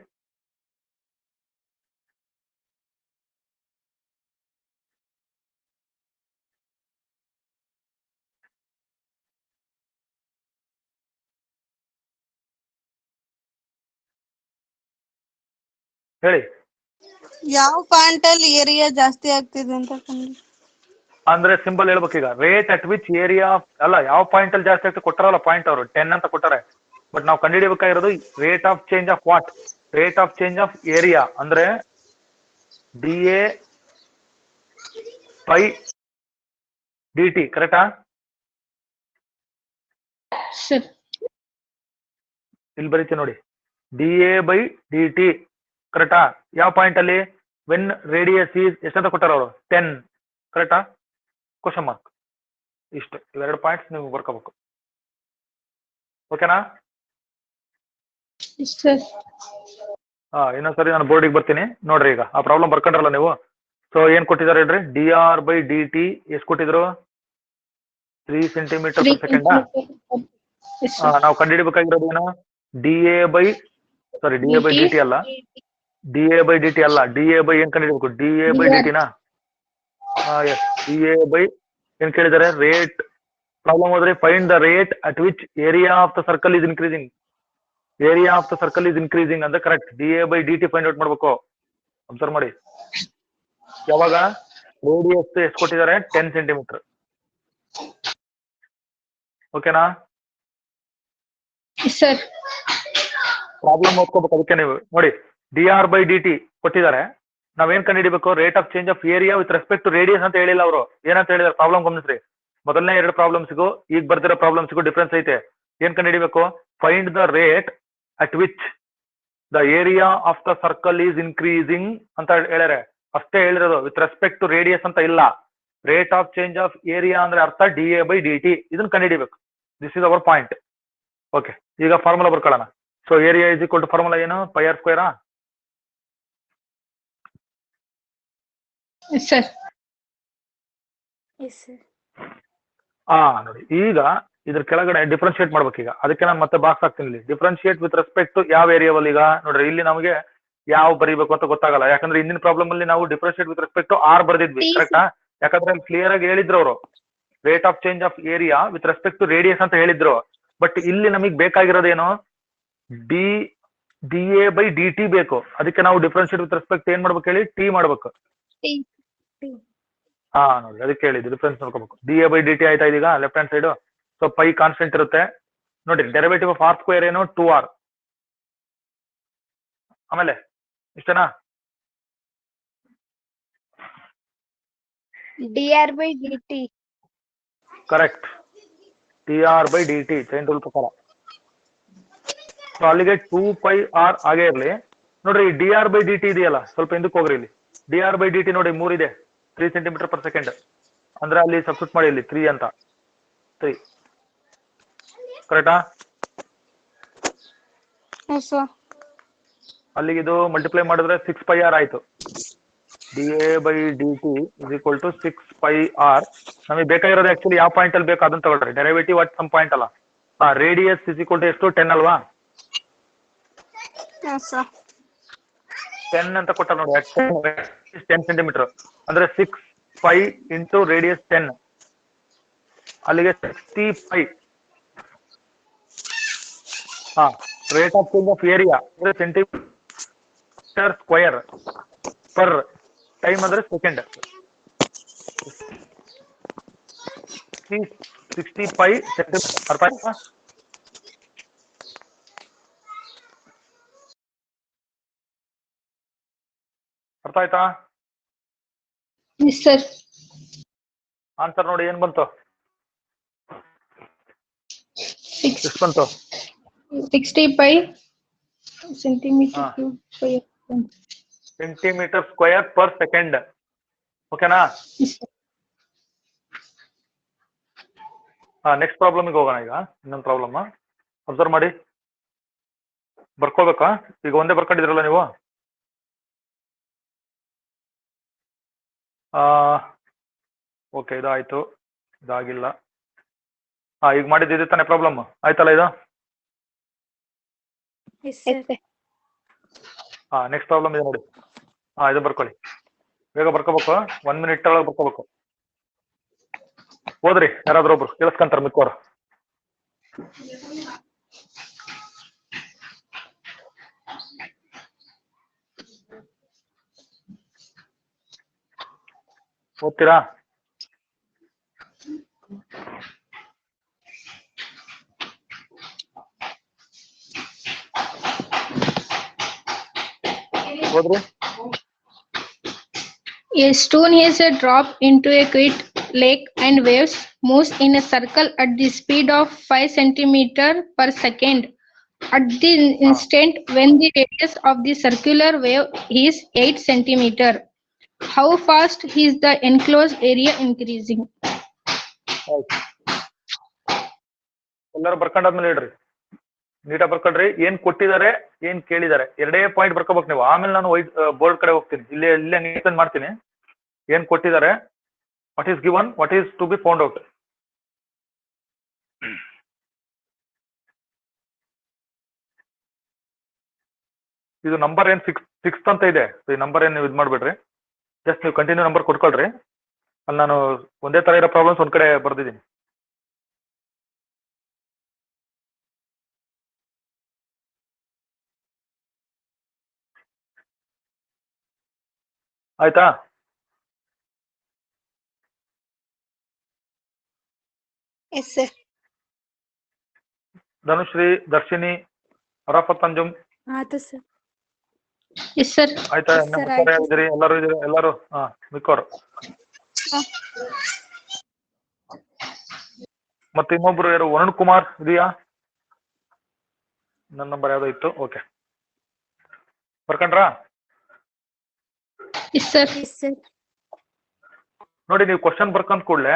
S1: ಹೇಳಿ.
S3: ಯಾವ ಪಾಯಿಂಟ್ ಅಲ್ಲಿ ಏರಿಯಾ ಜಾಸ್ತಿ ಆಗ್ತಿದೆ ಅಂತ
S1: ಅಂದ್ರೆ ಸಿಂಬಲ್ ಹೇಳ್ಬೇಕು ಈಗ. ರೇಟ್ ಅಟ್ ವಿಚ್ ಏರಿಯಾ ಅಲ್ಲ, ಯಾವ ಪಾಯಿಂಟ್ ಅಲ್ಲಿ ಜಾಸ್ತಿ ಆಗ್ತದೆ ಕೊಟ್ಟಾರಲ್ಲ ಪಾಯಿಂಟ್, ಅವರು 10 ಅಂತ ಕೊಟ್ಟಾರೆ. ಬಟ್ ನಾವು ಕಂಡುಹಿಡಿಯಬೇಕಾಗಿರೋದು rate of change of what? Rate of change of area ಅಂದ್ರೆ dA/dt. ಕರೆಕ್ಟಾ?
S2: Sir.
S1: ಇಲ್ಲಿ ಬರೀತೀನಿ ನೋಡಿ, dA/dt. ಕರೆಕ್ಟಾ? ಯಾವ ಪಾಯಿಂಟ್ ಅಲ್ಲಿ? ವೆನ್ ರೇಡಿಯಸ್ ಈಸ್ ಎಷ್ಟಂತ ಕೊಟ್ಟಾರ ಅವರು? 10. ಕರೆಕ್ಟಾ? Question mark. ಇಷ್ಟು, ಇವೆರಡು ಪಾಯಿಂಟ್ಸ್ ನೀವು ಬರ್ಕೋಬೇಕು. ಓಕೆನಾ?
S2: Yes, sir.
S1: ಇನ್ನೊಂದ್ಸರಿ ನಾನು ಬೋರ್ಡಿಗೆ ಬರ್ತೀನಿ ನೋಡ್ರಿ. ಈಗ ಆ ಪ್ರಾಬ್ಲಮ್ ಬರ್ಕೊಂಡ್ರಲ್ಲ ನೀವು. ಸೊ ಏನ್ ಕೊಟ್ಟಿದ್ದಾರೆ ಹೇಳ್ರಿ? dr/dt ಎಷ್ಟು ಕೊಟ್ಟಿದ್ರು? 3 centimetre per second.
S2: Yes, sir.
S1: ನಾವು ಕಂಡುಹಿಡಿಬೇಕಾಗಿರೋದು ಏನು? dA/dt ಅಲ್ಲ, dA/dt ಅಲ್ಲ, dA/ ಏನ್ ಕಂಡುಹಿಡಬೇಕು? dA/dt ನಾ? ಎಸ್, dA/ ಏನ್ ಕೇಳಿದ್ದಾರೆ? ರೇಟ್. ಪ್ರಾಬ್ಲಮ್ ಹೋದ್ರೆ find the rate at which area of the circle is increasing. Area of the circle is increasing ಅಂದ್ರೆ ಕರೆಕ್ಟ್. dA/dt ಫೈಂಡ್ ಔಟ್ ಮಾಡ್ಬೇಕು. ಅಬ್ಸರ್ವ್ ಮಾಡಿ, ಯಾವಾಗ ರೇಡಿಯಸ್ ಎಷ್ಟು ಕೊಟ್ಟಿದ್ದಾರೆ? 10 ಸೆಂಟಿಮೀಟರ್. ಓಕೆನಾ?
S2: Yes, sir.
S1: ಪ್ರಾಬ್ಲಮ್ ಓದ್ಕೋಬೇಕು. ಅದಕ್ಕೆ ನೀವು ನೋಡಿ, dr/dt ಕೊಟ್ಟಿದ್ದಾರೆ. ನಾವೇನ್ ಕಂಡುಹಿಡಿಬೇಕು? Rate of change of area with respect to radius ಅಂತ ಹೇಳಿಲ್ಲ ಅವರು. ಏನಂತ ಹೇಳಿದಾರೆ? ಪ್ರಾಬ್ಲಮ್ ಗಮನಿಸ್ರಿ. ಮೊದಲನೇ 2 ಪ್ರಾಬ್ಲಮ್ಸ್ಗೂ ಈಗ ಬರ್ದಿರೋ ಪ್ರಾಬ್ಲಮ್ಸ್ಗೂ ಡಿಫ್ರೆನ್ಸ್ ಐತೆ. ಏನ್ ಕಂಡುಹಿಡಿಬೇಕು? Find the rate at which the area of the circle is increasing ಅಂತ ಹೇಳ್ಯಾರೆ. ಅಷ್ಟೇ ಹೇಳಿರೋದು, ವಿತ್ ರೆಸ್ಪೆಕ್ಟ್ ಟು ರೇಡಿಯಸ್ ಅಂತ ಇಲ್ಲ. Rate of change of area ಅಂದ್ರೆ ಅರ್ಥ dA/dt. ಇದನ್ನ ಕಂಡುಹಿಡಿಬೇಕು. This is our point. Okay, ಈಗ ಫಾರ್ಮುಲಾ ಬರ್ಕೊಳ್ಳೋಣ. So area is equal to formula ಏನು? πr².
S2: Yes, sir.
S3: Yes, sir.
S1: ನೋಡಿ, ಈಗ ಇದ್ರ ಕೆಳಗಡೆ ಡಿಫ್ರೆನ್ಶಿಯೇಟ್ ಮಾಡ್ಬೇಕು. ಈಗ ಅದಕ್ಕೆ ನಾನು ಮತ್ತೆ ಬಾಕ್ಸ್ ಹಾಕ್ತೀನಿ ಇಲ್ಲಿ. ಡಿಫ್ರೆನ್ಶಿಯೇಟ್ ವಿತ್ ರೆಸ್ಪೆಕ್ಟ್ ಟು ಯಾವ ಏರಿಯಾವಲ್ಲಿ? ಈಗ ನೋಡ್ರಿ, ಇಲ್ಲಿ ನಮಗೆ ಯಾವ ಬರೀಬೇಕು ಅಂತ ಗೊತ್ತಾಗಲ್ಲ. ಯಾಕಂದ್ರೆ ಹಿಂದಿನ ಪ್ರಾಬ್ಲಮ್ ಅಲ್ಲಿ ನಾವು differentiate with respect to r ಬರ್ದಿದ್ವಿ. ಕರೆಕ್ಟಾ? ಯಾಕಂದ್ರೆ ಕ್ಲಿಯರ್ ಆಗಿ ಹೇಳಿದ್ರು ಅವರು, rate of change of area with respect to radius ಅಂತ ಹೇಳಿದ್ರು. ಬಟ್ ಇಲ್ಲಿ ನಮಗೆ ಬೇಕಾಗಿರೋದೇನು? dA/dt ಬೇಕು. ಅದಕ್ಕೆ ನಾವು ಡಿಫ್ರೆನ್ಶಿಯೇಟ್ ವಿತ್ ರೆಸ್ಪೆಕ್ಟ್ ಏನ್ ಮಾಡ್ಬೇಕು ಹೇಳಿ? ಟಿ ಮಾಡ್ಬೇಕು. ನೋಡಿ, ಅದಕ್ಕೆ ಹೇಳಿದ್ದು ಡಿಫ್ರೆನ್ಸ್ ನೋಡ್ಕೋಬೇಕು. dA/dt ಆಯ್ತಾ ಇದೀಗ left hand side. So pi constant ಇರುತ್ತೆ ನೋಡಿ. ಡೆರಿವೇಟಿವ್ ಆಫ್ r² ಏನು? 2r. ಆಮೇಲೆ ಇಷ್ಟೇನಾ?
S3: dr/dt.
S1: Correct, dr/dt chain rule ಪ್ರಕಾರ. ಸೊ ಅಲ್ಲಿಗೆ 2πr ಆಗೇ ಇರ್ಲಿ. ನೋಡ್ರಿ, dr/dt ಇದೆಯಲ್ಲ, ಸ್ವಲ್ಪ ಹಿಂದಕ್ಕೆ ಹೋಗ್ರಿ. ಇಲ್ಲಿ dr/dt ನೋಡಿ 3 ಇದೆ, 3 ಸೆಂಟಿಮೀಟರ್ ಪರ್ ಸೆಕೆಂಡ್. ಅಂದ್ರೆ ಅಲ್ಲಿ ಸಬ್ಸ್ಟಿಟ್ಯೂಟ್ ಮಾಡಿ, ಇಲ್ಲಿ 3 ಅಂತ. 3 ಕರೆಕ್ಟಾ? ಅಲ್ಲಿಗೆ ಇದು ಮಲ್ಟಿಪ್ಲೈ ಮಾಡಿದ್ರೆ 6πr ಆಯ್ತು. dA/dt is equal to 6πr. ನಮಗೆ ಬೇಕಾಗಿರೋದು ಆಕ್ಚುಲಿ ಯಾವ ಪಾಯಿಂಟ್ ಅಲ್ಲಿ ಬೇಕು ಅದನ್ನ ತಗೊಳ್ರಿ. ಡೆರಿವೇಟಿವ್ ಅಟ್ ಸಮ್ ಪಾಯಿಂಟ್ ಅಲ್ಲ. ರೇಡಿಯಸ್ ಇಸ್ ಈಕ್ವಲ್ ಟು ಎಷ್ಟು? 10 ಅಲ್ವಾ? 10 ಅಂತ ಕೊಟ್ಟ ನೋಡಿ. 10 ಸೆಂಟಿಮೀಟರ್ ಅಂದ್ರೆ 6π ಇಂಟು ರೇಡಿಯಸ್ 10. ಅಲ್ಲಿಗೆ 60π. Rate of change of area ಅಂದ್ರೆ ಸೆಂಟಿಮೀಟರ್ ಸ್ಕ್ವೇರ್ ಪರ್ ಟೈಮ್ ಅಂದ್ರೆ ಸೆಕೆಂಡ್. 65 ಸೆಂಟಿಮೀಟರ್. ಅರ್ಥ ಆಯ್ತಾ? ಅರ್ಥ ಆಯ್ತಾ?
S2: Yes, sir.
S1: ಆನ್ಸರ್ ನೋಡಿ ಏನ್ ಬಂತು,
S2: Six,
S1: ಎಷ್ಟು ಬಂತು?
S2: 65 centimeter
S1: ಹಾ.
S2: cube per second.
S1: Centimetre square per second. ಓಕೆನಾ?
S2: Yes, sir.
S1: ನೆಕ್ಸ್ಟ್ ಪ್ರಾಬ್ಲಮ್ಗೆ ಹೋಗೋಣ. ಈಗ ಇನ್ನೊಂದು ಪ್ರಾಬ್ಲಮ್ ಅಬ್ಸರ್ವ್ ಮಾಡಿ, ಬರ್ಕೋಬೇಕಾ? ಈಗ ಒಂದೇ ಬರ್ಕೊಂಡಿದ್ರಲ್ಲ ನೀವು. ಓಕೆ, ಇದಾಯ್ತು, ಇದಾಗಿಲ್ಲ. ಈಗ ಮಾಡಿದ್ದು ತಾನೇ ಪ್ರಾಬ್ಲಮ್, ಆಯ್ತಲ್ಲ ಇದು?
S3: Yes, sir.
S2: Yes, sir.
S1: Next problem ಇದೆ ನೋಡಿ. ಇದು ಬರ್ಕೊಳ್ಳಿ, ಬೇಗ ಬರ್ಕೋಬೇಕು, 1 minute ಒಳಗೆ ಬರ್ಕೋಬೇಕು. ಹೋದ್ರಿ ಯಾರಾದ್ರೂ ಒಬ್ರು ಕೇಳಿಸ್ಕೊಂತಾರ ಮಿಕ್ಕವ್ರು. ಓದ್ತೀರಾ? ಹೋದ್ರಿ?
S2: A stone is dropped into a quiet lake and waves moves in a circle at the speed of 5 centimeter per second. At the instant when the radius of the circular wave is 8 centimeter, how fast is the enclosed area increasing?
S1: ಎಲ್ಲರೂ ಬರ್ಕೊಂಡಾದ್ಮೇಲೆ ಹೇಳ್ರಿ, ನೀಟಾಗಿ ಬರ್ಕೊಳ್ರಿ. ಏನ್ ಕೊಟ್ಟಿದ್ದಾರೆ, ಏನ್ ಕೇಳಿದ್ದಾರೆ, ಎರಡೇ point ಬರ್ಕೋಬೇಕು ನೀವು. ಆಮೇಲೆ ನಾನು ವೈಟ್ ಬೋರ್ಡ್ ಕಡೆ ಹೋಗ್ತೀನಿ. ಇಲ್ಲೇ ಎಕ್ಸ್ಪ್ಲೇನ್ ಮಾಡ್ತೀನಿ. ಏನ್ ಕೊಟ್ಟಿದ್ದಾರೆ, what is given, what is to be found out. ಇದು ನಂಬರ್ ಏನ್ ಸಿಕ್ಸ್ ಅಂತ ಇದೆ, ಈ ನಂಬರ್ ಏನ್ ನೀವು ಇದು ಮಾಡ್ಬೇಡ್ರಿ. ಜಸ್ಟ್ ನೀವು ಕಂಟಿನ್ಯೂ ನಂಬರ್ ಕೊಟ್ಕೊಳ್ರಿ. ಅಲ್ಲಿ ನಾನು ಒಂದೇ ತರ ಇರೋ ಪ್ರಾಬ್ಲಮ್ಸ್ ಒಂದ್ ಕಡೆ ಬರ್ದಿದ್ದೀನಿ. ಆಯ್ತಾ?
S3: Yes, sir.
S1: ಧನುಶ್ರೀ, ದರ್ಶಿನಿ, ಅರಾಫತ್ ಅಂಜುಮ್
S3: ಆಯ್ತು ಸರ್.
S2: Yes, sir.
S1: ಆಯ್ತಾ?
S3: Yes, sir, ಆಯ್ತು.
S1: ಇದ್ದೀರಿ ಎಲ್ಲರೂ? ಇದ್ದೀರಿ ಎಲ್ಲರೂ? ಮಿಕ್ಕವರು ಮತ್ತೆ ಇನ್ನೊಬ್ರು ಯಾರು, ವರುಣ್ ಕುಮಾರ್ ಇದೆಯಾ? ನನ್ನ ನಂಬರ್ ಯಾವ್ದೋ ಇತ್ತು. ಓಕೆ, ಬರ್ಕೊಂಡ್ರಾ?
S2: Yes, sir.
S3: Yes, sir.
S1: ನೋಡಿ, ನೀವು ಕ್ವಶನ್ ಬರ್ಕೊಂಡ್ ಕೂಡಲೇ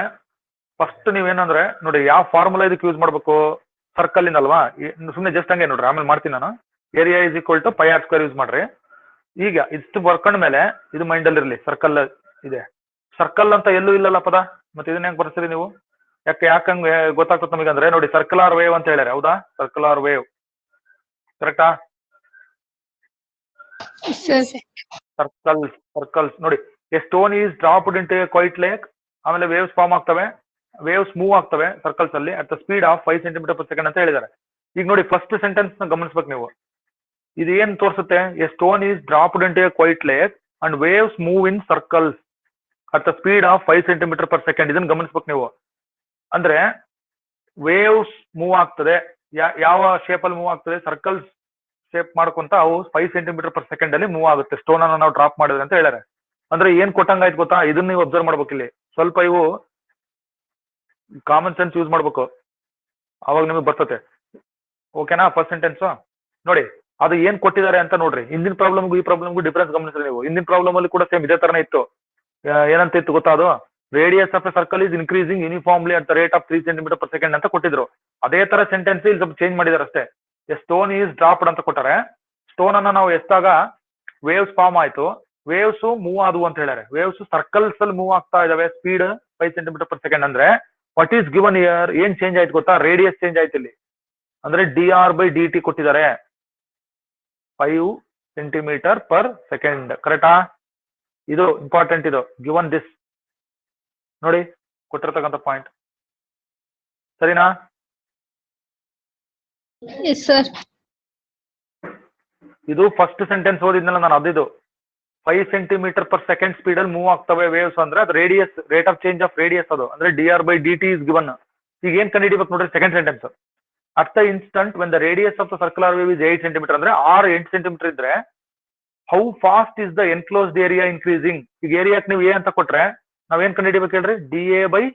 S1: ಫಸ್ಟ್ ನೀವೇನಂದ್ರೆ ನೋಡಿ, ಯಾವ ಫಾರ್ಮುಲಾ ಇದಕ್ಕೆ ಯೂಸ್ ಮಾಡ್ಬೇಕು. ಸರ್ಕಲ್ ಇಂದಲ್ವಾ, ಸುಮ್ಮನೆ ಜಸ್ಟ್ ಹಂಗೆ ನೋಡ್ರಿ, ಆಮೇಲೆ ಮಾಡ್ತೀನಿ ನಾನು. Area is equal to πr square use ಮಾಡ್ರಿ. ಈಗ ಇಷ್ಟು ಬರ್ಕೊಂಡ ಮೇಲೆ ಇದು ಮೈಂಡ್ ಅಲ್ಲಿ ಇರಲಿ, ಸರ್ಕಲ್ ಇದೆ. ಸರ್ಕಲ್ ಅಂತ ಎಲ್ಲೂ ಇಲ್ಲಲ್ಲ ಪದ, ಮತ್ತೆ ಇದನ್ನ ಹೆಂಗ್ ಬರ್ತೀರಿ ನೀವು? ಯಾಕಂಗೆ ಗೊತ್ತಾಗ್ತದೆ ನಮಗೆ ಅಂದ್ರೆ ನೋಡಿ, ಸರ್ಕುಲರ್ ವೇವ್ ಅಂತ ಹೇಳ್ಯಾರ. ಹೌದಾ? ಸರ್ಕುಲರ್ ವೇವ್ ಕರೆಕ್ಟಾ?
S2: Yes, sir.
S1: ಸರ್ಕಲ್ಸ್ ನೋಡಿ, a stone is dropped into a quiet lake. ಆಮೇಲೆ ವೇವ್ಸ್ ಫಾರ್ಮ್ ಆಗ್ತವೆ, ವೇವ್ಸ್ ಮೂವ್ ಆಗ್ತವೆ ಸರ್ಕಲ್ಸ್ ಅಲ್ಲಿ at the speed of 5 centimeter per second ಅಂತ ಹೇಳಿದ್ದಾರೆ. ಈಗ ನೋಡಿ, ಫಸ್ಟ್ ಸೆಂಟೆನ್ಸ್ ನ ಗಮನಿಸ್ಬೇಕು ನೀವು. ಇದು ಏನ್ ತೋರಿಸುತ್ತೆ? A stone is dropped into a quiet lake and waves move in circles at the speed of 5 centimeter per second. ಇದನ್ನ ಗಮನಿಸ್ಬೇಕು ನೀವು. ಅಂದ್ರೆ ವೇವ್ಸ್ ಮೂವ್ ಆಗ್ತದೆ, ಯಾವ ಶೇಪ್ ಅಲ್ಲಿ ಮೂವ್ ಆಗ್ತದೆ? ಸರ್ಕಲ್ಸ್ ಶೇಪ್ ಮಾಡ್ಕೊಂತ ಅವು 5 centimeter per second ಅಲ್ಲಿ ಮೂವ್ ಆಗುತ್ತೆ, ಸ್ಟೋನ್ ಅನ್ನ ನಾವು ಡ್ರಾಪ್ ಮಾಡಿದ್ರೆ ಅಂತ ಹೇಳ್ಯಾರೆ. ಅಂದ್ರೆ ಏನ್ ಕೊಟ್ಟಂಗಾಯ್ತು ಗೊತ್ತಾ? ಇದನ್ನ ನೀವು ಅಬ್ಸರ್ವ್ ಮಾಡ್ಬೇಕು. ಇಲ್ಲಿ ಸ್ವಲ್ಪ ಇವು ಕಾಮನ್ ಸೆನ್ಸ್ ಯೂಸ್ ಮಾಡ್ಬೇಕು, ಅವಾಗ ನಿಮಗೆ ಬರ್ತದೆ. ಓಕೆನಾ? ಫಸ್ಟ್ ಸೆಂಟೆನ್ಸ್ ನೋಡಿ, ಅದು ಏನ್ ಕೊಟ್ಟಿದ್ದಾರೆ ಅಂತ ನೋಡ್ರಿ. ಹಿಂದಿನ ಪ್ರಾಬ್ಲಮ್ಗೂ ಈ ಪ್ರಾಬ್ಲಮ್ಗೂ ಡಿಫರೆನ್ಸ್ ಗಮನಿಸ್ರಿ ನೀವು. ಹಿಂದಿನ ಪ್ರಾಬ್ಲಮ್ ಅಲ್ಲಿ ಕೂಡ ಸೇಮ್ ಇದೇ ತರನೇ ಇತ್ತು. ಏನಂತ ಇತ್ತು ಗೊತ್ತಾ? ಅದು radius of a circle is increasing uniformly at the rate of 3 centimeter per second ಅಂತ ಕೊಟ್ಟಿದ್ರು. ಅದೇ ತರ ಸೆಂಟೆನ್ಸ್ ಇಲ್ಲಿ ಸ್ವಲ್ಪ ಚೇಂಜ್ ಮಾಡಿದಾರೆ ಅಷ್ಟೇ. ಎ ಸ್ಟೋನ್ ಈಸ್ ಡ್ರಾಪ್ಡ್ ಅಂತ ಕೊಟ್ಟಾರೆ. ಸ್ಟೋನ್ ಅನ್ನ ನಾವು ಎಷ್ಟಾಗ ವೇವ್ಸ್ ಫಾರ್ಮ್ ಆಯ್ತು, ವೇವ್ಸ್ ಮೂವ್ ಆದವು ಅಂತ ಹೇಳ್ಯಾರೆ. ವೇವ್ಸ್ ಸರ್ಕಲ್ಸ್ ಅಲ್ಲಿ ಮೂವ್ ಆಗ್ತಾ ಇದಾವೆ, ಸ್ಪೀಡ್ 5 centimeter per second. ಅಂದ್ರೆ ವಾಟ್ ಈಸ್ ಗಿವನ್ ಇಯರ್? ಏನ್ ಚೇಂಜ್ ಆಯ್ತು ಗೊತ್ತಾ? ರೇಡಿಯಸ್ ಚೇಂಜ್ ಆಯ್ತು ಇಲ್ಲಿ. ಅಂದ್ರೆ dr/dt ಕೊಟ್ಟಿದ್ದಾರೆ 5 centimeter per second. ಕರೆಕ್ಟಾ? ಇದು ಇಂಪಾರ್ಟೆಂಟ್. ಇದು ಗಿವನ್ ದಿಸ್ ನೋಡಿ, ಕೊಟ್ಟಿರ್ತಕ್ಕಂಥ ಪಾಯಿಂಟ್. ಸರಿನಾ?
S2: Yes, sir.
S1: ಇದು ಫಸ್ಟ್ ಸೆಂಟೆನ್ಸ್ ಓದಿದ್ನಲ್ಲ ನಾನು, ಅದಿದು 5 ಸೆಂಟಿಮೀಟರ್ ಪರ್ ಸೆಕೆಂಡ್ ಸ್ಪೀಡ್ ಅಲ್ಲಿ ಮೂವ್ ಆಗ್ತವೆ ವೇವ್ಸ್ ಅಂದ್ರೆ ಅದು radius, rate of change of radius ಅದು ಅಂದ್ರೆ dr/dt ಇಸ್ ಗಿವನ್. ಈಗ ಏನ್ ಕಂಡುಹಿಡಿಬೇಕು ನೋಡ್ರಿ second sentence. At the instant when the radius of the circular wave is 8 centimetre ಅಂದ್ರೆ 8 ಸೆಂಟಿಮೀಟರ್ ಇದ್ರೆ how fast is the enclosed area increasing. ಈಗ ಏರಿಯಾಕ್ ನೀವು ಎ ಅಂತ ಕೊಟ್ರೆ ನಾವೇನ್ ಕಂಡುಹಿಡಿಬೇಕು ಹೇಳ್ರಿ? dA/,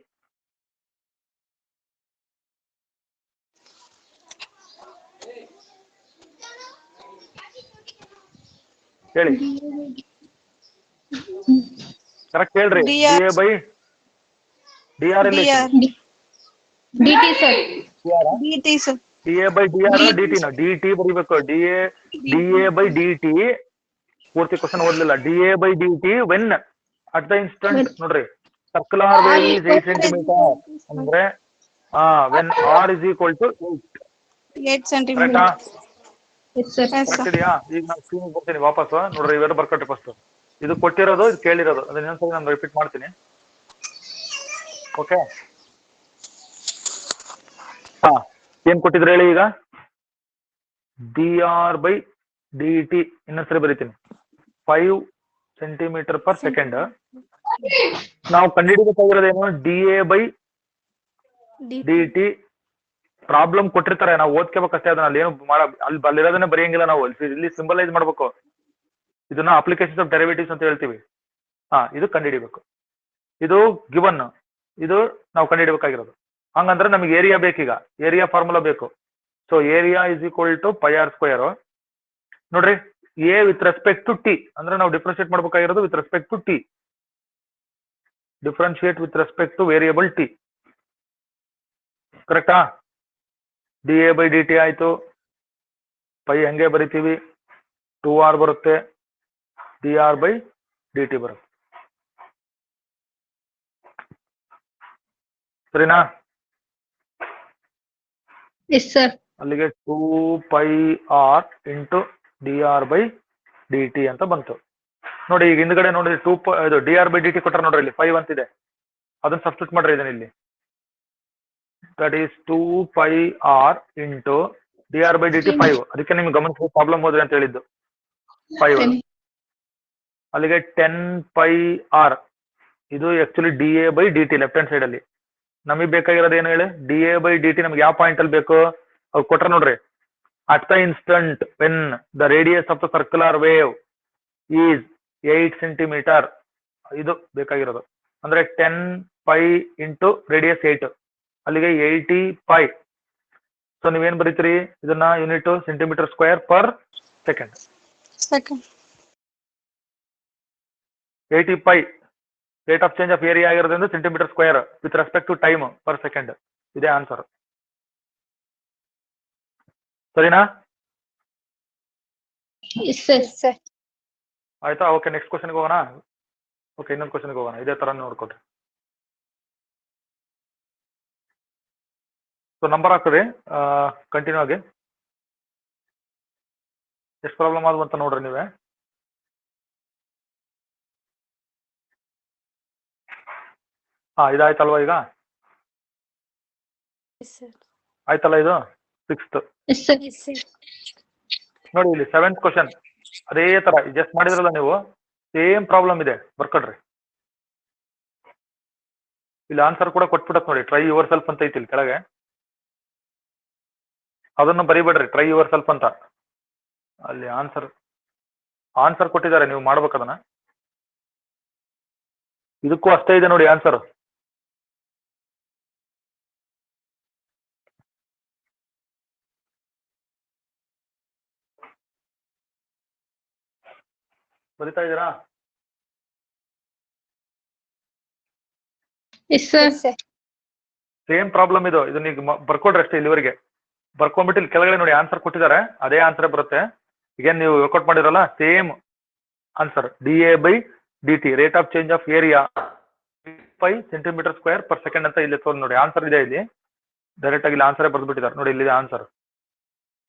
S1: ಹೇಳಿ ಕರೆಕ್ಟ್ ಹೇಳ್ರಿ.
S3: DR.
S1: dA/dr
S2: dt sir.
S3: dt sir.
S1: dA/dr dt ನ dt ಬರೀಬೇಕು. dA/dt ಪೂರ್ತಿ ಕ್ವಶನ್ ಓದ್ಲಿಲ್ಲ. dA/dt when at the instant ನೋಡ್ರಿ ಸರ್ಕ್ಯುಲರ್ ವೇವ್ ಇಸ್ 8 ಸೆಂಟಿಮೀಟರ್ ಅಂದ್ರೆ when r is equal to
S3: 8 centimeter.
S1: ಕರೆಕ್ಟಾ?
S2: Yes sir.
S3: Yes,
S1: correct
S3: sir.
S1: ಇದೆಯಾ? ಈಗ ನಾನು ಸ್ಕ್ರೀನ್ ಬರ್ತೀನಿ ವಾಪಸ್ ನೋಡ್ರಿ, ಇವೆರಡು ಬರ್ಕೊಟ್ರಿ ಫಸ್ಟ್. ಇದು ಕೊಟ್ಟಿರೋದು, ಇದು ಕೇಳಿರೋದು, ಅದನ್ನ ಇನ್ನೊಂದ್ಸರಿ ನಾನು ರಿಪೀಟ್ ಮಾಡ್ತೀನಿ. ಓಕೆ, ಏನ್ ಕೊಟ್ಟಿದ್ರೆ ಹೇಳಿ ಈಗ? dr/dt ಇನ್ನೊಂದ್ಸರಿ ಬರೀತೀನಿ. 5 ಸೆಂಟಿಮೀಟರ್ ಪರ್ ಸೆಕೆಂಡ್. ನಾವು ಕಂಡುಹಿಡಿಬೇಕಾಗಿರೋದೇನು? dA/dt. ಪ್ರಾಬ್ಲಮ್ ಕೊಟ್ಟಿರ್ತಾರೆ, ನಾವು ಓದ್ಕೋಬೇಕಷ್ಟೇ ಅದನ್ನ. ಅಲ್ಲಿ ಏನು ಅಲ್ಲಿರೋದನ್ನೇ ಬರೆಯಂಗಿಲ್ಲ ನಾವು, ಇಲ್ಲಿ ಸಿಂಬಲೈಸ್ ಮಾಡ್ಬೇಕು. ಇದನ್ನ ಅಪ್ಲಿಕೇಶನ್ಸ್ ಆಫ್ ಡೆರಿವೇಟಿವ್ಸ್ ಅಂತ ಹೇಳ್ತೀವಿ. ಇದು ಕಂಡುಹಿಡಿಬೇಕು. ಇದು ಗಿವನ್, ಇದು ನಾವು ಕಂಡುಹಿಡಬೇಕಾಗಿರೋದು. ಹಂಗಂದ್ರೆ ನಮಗೆ ಏರಿಯಾ ಬೇಕೀಗ, ಏರಿಯಾ ಫಾರ್ಮುಲಾ ಬೇಕು. So area is equal to πr². ನೋಡ್ರಿ, A with respect to t ಅಂದ್ರೆ ನಾವು ಡಿಫ್ರೆನ್ಶಿಯೇಟ್ ಮಾಡ್ಬೇಕಾಗಿರೋದು with respect to t. Differentiate with respect to variable t. ಕರೆಕ್ಟಾ? dA/dt ಆಯ್ತು, ಪೈ ಹಂಗೆ ಬರಿತೀವಿ, 2r ಬರುತ್ತೆ, dr/dt ಬರುತ್ತೆ. ಸರಿನಾ?
S2: Yes sir.
S1: ಅಲ್ಲಿಗೆ 2πr ಇಂಟು dr/dt ಅಂತ ಬಂತು. ನೋಡಿ ಈಗ ಹಿಂದ್ಗಡೆ ನೋಡಿ ಇದು dr/dt ಕೊಟ್ಟರೆ ನೋಡ್ರಿ, ಇಲ್ಲಿ 5 ಅಂತಿದೆ, ಅದನ್ನ ಸಬ್ಸ್ಟಿಟ್ಯೂಟ್ ಮಾಡ್ರಿ ಇದನ್ನ ಇಲ್ಲಿ. That is 2πr into dr/dt 5. ಅದಕ್ಕೆ ನಿಮ್ಗೆ ಗಮನಿಸಿ ಪ್ರಾಬ್ಲಮ್ ಹೋದ್ರಿ ಅಂತ ಹೇಳಿದ್ದು 5. ಅಲ್ಲಿಗೆ 10πr. ಇದು actually dA/dt left hand side ಅಲ್ಲಿ. ನಮಗೆ ಬೇಕಾಗಿರೋದು ಏನು ಹೇಳಿ? dA/dt ನಮ್ಗೆ ಯಾವ ಪಾಯಿಂಟ್ ಅಲ್ಲಿ ಬೇಕು ಅವ್ರು ಕೊಟ್ರೆ ನೋಡ್ರಿ. At the instant when the radius of the circular wave is 8 centimetre. ಇದು ಬೇಕಾಗಿರೋದು. ಅಂದ್ರೆ 10π ಇಂಟು ರೇಡಿಯಸ್ 8, ಅಲ್ಲಿಗೆ 80π. ಸೊ ನೀವೇನ್ ಬರೀತೀರಿ ಇದನ್ನ? Unit centimetre square per second. 80π rate of change of area ಆಗಿರೋದ್ರಿಂದ centimetre square with respect to time per second. ಇದೇ answer. ಸರಿನಾ?
S2: Yes sir.
S1: ಆಯ್ತಾ? ಓಕೆ, ನೆಕ್ಸ್ಟ್ ಕ್ವಶನ್ಗೆ ಹೋಗೋಣ. ಓಕೆ, ಇನ್ನೊಂದು ಕ್ವಶನ್ಗೆ ಹೋಗೋಣ. ಇದೇ ತರ ನೋಡ್ಕೊಡ್ರಿ. ಸೊ ನಂಬರ್ ಹಾಕ್ರಿ ಕಂಟಿನ್ಯೂ ಆಗಿ. ಎಷ್ಟು ಪ್ರಾಬ್ಲಮ್ ಆದ್ವು ಅಂತ ನೋಡ್ರಿ ನೀವೇ. ಇದಾಯ್ತಲ್ವಾ ಈಗ? ಆಯ್ತಲ್ಲ ಇದು 6th.
S2: Yes sir.
S1: ನೋಡಿ ಇಲ್ಲಿ 7th ಕ್ವಶನ್ ಅದೇ ತರ ಜಸ್ಟ್ ಮಾಡಿದ್ರಲ್ಲ ನೀವು, ಸೇಮ್ ಪ್ರಾಬ್ಲಮ್ ಇದೆ, ಬರ್ಕೊಡ್ರಿ. ಇಲ್ಲಿ ಆನ್ಸರ್ ಕೂಡ ಕೊಟ್ಬಿಡತ್ ನೋಡಿ. ಟ್ರೈ ಯುವರ್ ಸೆಲ್ಫ್ ಅಂತ ಐತಿ ಇಲ್ಲಿ ಕೆಳಗೆ, ಅದನ್ನು ಬರಿಬೇಡ್ರಿ. ಟ್ರೈ ಯುವರ್ ಸೆಲ್ಫ್ ಅಂತ ಅಲ್ಲಿ ಆನ್ಸರ್ ಕೊಟ್ಟಿದ್ದಾರೆ, ನೀವು ಮಾಡ್ಬೇಕು ಅದನ್ನ. ಇದಕ್ಕೂ ಅಷ್ಟೇ ಇದೆ ನೋಡಿ ಆನ್ಸರ್. ಬರಿತಾ ಇದ್ದೀರಾ?
S2: Yes sir.
S1: ಸೇಮ್ ಪ್ರಾಬ್ಲಮ್ ಇದು. ಇದನ್ನ ಈಗ ಬರ್ಕೊಡ್ರಿ ಅಷ್ಟೇ. ಇಲ್ಲಿವರೆಗೆ ಬರ್ಕೊಂಡ್ಬಿಟ್ಟು ಇಲ್ಲಿ ಕೆಳಗಡೆ ನೋಡಿ ಆನ್ಸರ್ ಕೊಟ್ಟಿದ್ದಾರೆ, ಅದೇ ಆನ್ಸರ್ ಬರುತ್ತೆ. ಈಗ ನೀವು ವರ್ಕೌಟ್ ಮಾಡಿರಲ್ಲ, same answer. dA/dt rate of change of area 5 centimetre square per second ಅಂತ ಇಲ್ಲಿ ತೋರಿಸಿ ನೋಡಿ. ಆನ್ಸರ್ ಇದೆ ಇಲ್ಲಿ, ಡೈರೆಕ್ಟ್ ಆಗಿ ಇಲ್ಲಿ ಆನ್ಸರೇ ಬರ್ದ್ಬಿಟ್ಟಿದ್ದಾರೆ ನೋಡಿ. ಇಲ್ಲಿ ಆನ್ಸರ್.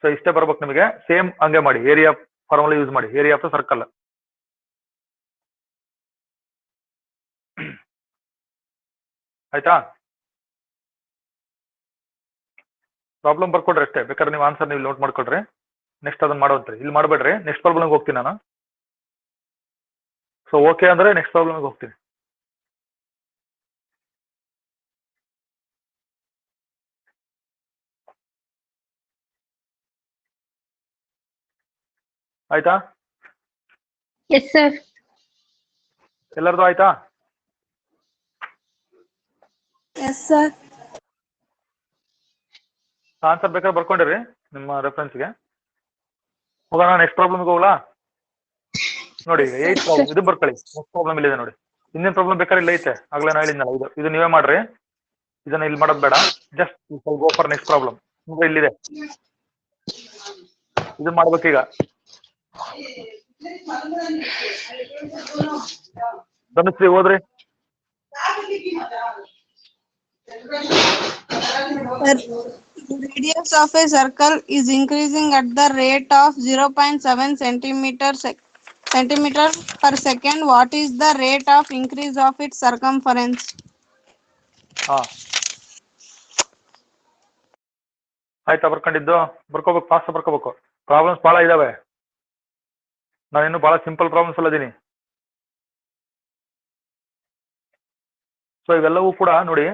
S1: ಸೊ ಇಷ್ಟೇ ಬರ್ಬೇಕು ನಿಮಗೆ. ಸೇಮ್ ಹಂಗೆ ಮಾಡಿ, ಏರಿಯಾ ಫಾರ್ಮುಲಾ ಯೂಸ್ ಮಾಡಿ, ಏರಿಯಾ ಆಫ್ ದ ಸರ್ಕಲ್. ಆಯ್ತಾ? ಪ್ರಾಬ್ಲಮ್ ಬರ್ಕೊಡ್ರಿ ಅಷ್ಟೇ. ಬೇಕಾದ್ರೆ ನೀವು ಆನ್ಸರ್ ನೀವು ನೋಟ್ ಮಾಡ್ಕೊಡ್ರಿ. ನೆಕ್ಸ್ಟ್ ಅದನ್ನ ಮಾಡುವಂತ್ರಿ, ಇಲ್ಲಿ ಮಾಡಬೇಡ್ರಿ. ನೆಕ್ಸ್ಟ್ ಪ್ರಾಬ್ಲಮ್ಗೆ ಹೋಗ್ತೀನಿ ನಾನು. ಸೊ ಓಕೆ ಅಂದ್ರೆ ನೆಕ್ಸ್ಟ್ ಪ್ರಾಬ್ಲಮ್ಗೆ ಹೋಗ್ತೀನಿ. ಆಯ್ತಾ?
S2: Yes, sir.
S1: ಎಲ್ಲರದು ಆಯ್ತಾ?
S3: Yes, sir.
S1: ಆನ್ಸರ್ ಬೇಕಾದ್ರೆ ಬರ್ಕೊಂಡಿರಿ ನಿಮ್ಮ ರೆಫರೆನ್ಸ್ಗೆ. ಹೋಗೋಣ ನೆಕ್ಸ್ಟ್ ಪ್ರಾಬ್ಲಮ್ಗೆ ಹೋಗ್ಲಾ? ನೋಡಿ 8th ಪ್ರಾಬ್ಲಮ್ ಇದು ಬರ್ಕೊಳ್ಳಿ. ನೆಕ್ಸ್ಟ್ ಪ್ರಾಬ್ಲಮ್ ಇಲ್ಲಿದೆ ನೋಡಿ. ಇನ್ನೇನು ಪ್ರಾಬ್ಲಮ್ ಬೇಕಾದ್ರೆ ಇಲ್ಲ ಐತೆ, ಆಗ್ಲೇ ನಾ ಹೇಳಿದ್ನಲ್ಲ ಇದು ನೀವೇ ಮಾಡ್ರಿ, ಇದನ್ನ ಇಲ್ಲಿ ಮಾಡೋದು ಬೇಡ. Just go for next problem. ಇಲ್ಲಿದೆ, ಇದು ಮಾಡ್ಬೇಕೀಗ. ಧನುಶ್ರೀ ಓದ್ರಿ.
S3: The radius of a circle is increasing at the rate of 0.7 centimeter per second. What is the rate of increase of its circumference?
S1: ಹಾ ಆಯ್ತಾ? ಬರ್ಕೊಂಡಿದ್ದು ಬರ್ಕೋಬೇಕು, ಫಾಸ್ಟ್ ಬರ್ಕೋಬೇಕು. ಪ್ರಾಬ್ಲಮ್ಸ್ ಬಹಳ ಇದಾವೆ, ನಾನಿನ್ನು ಬಹಳ ಸಿಂಪಲ್ ಪ್ರಾಬ್ಲಮ್ಸ್ ಎಲ್ಲ ಇದೀನಿ. ಸೊ ಇವೆಲ್ಲವೂ ಕೂಡ ನೋಡಿ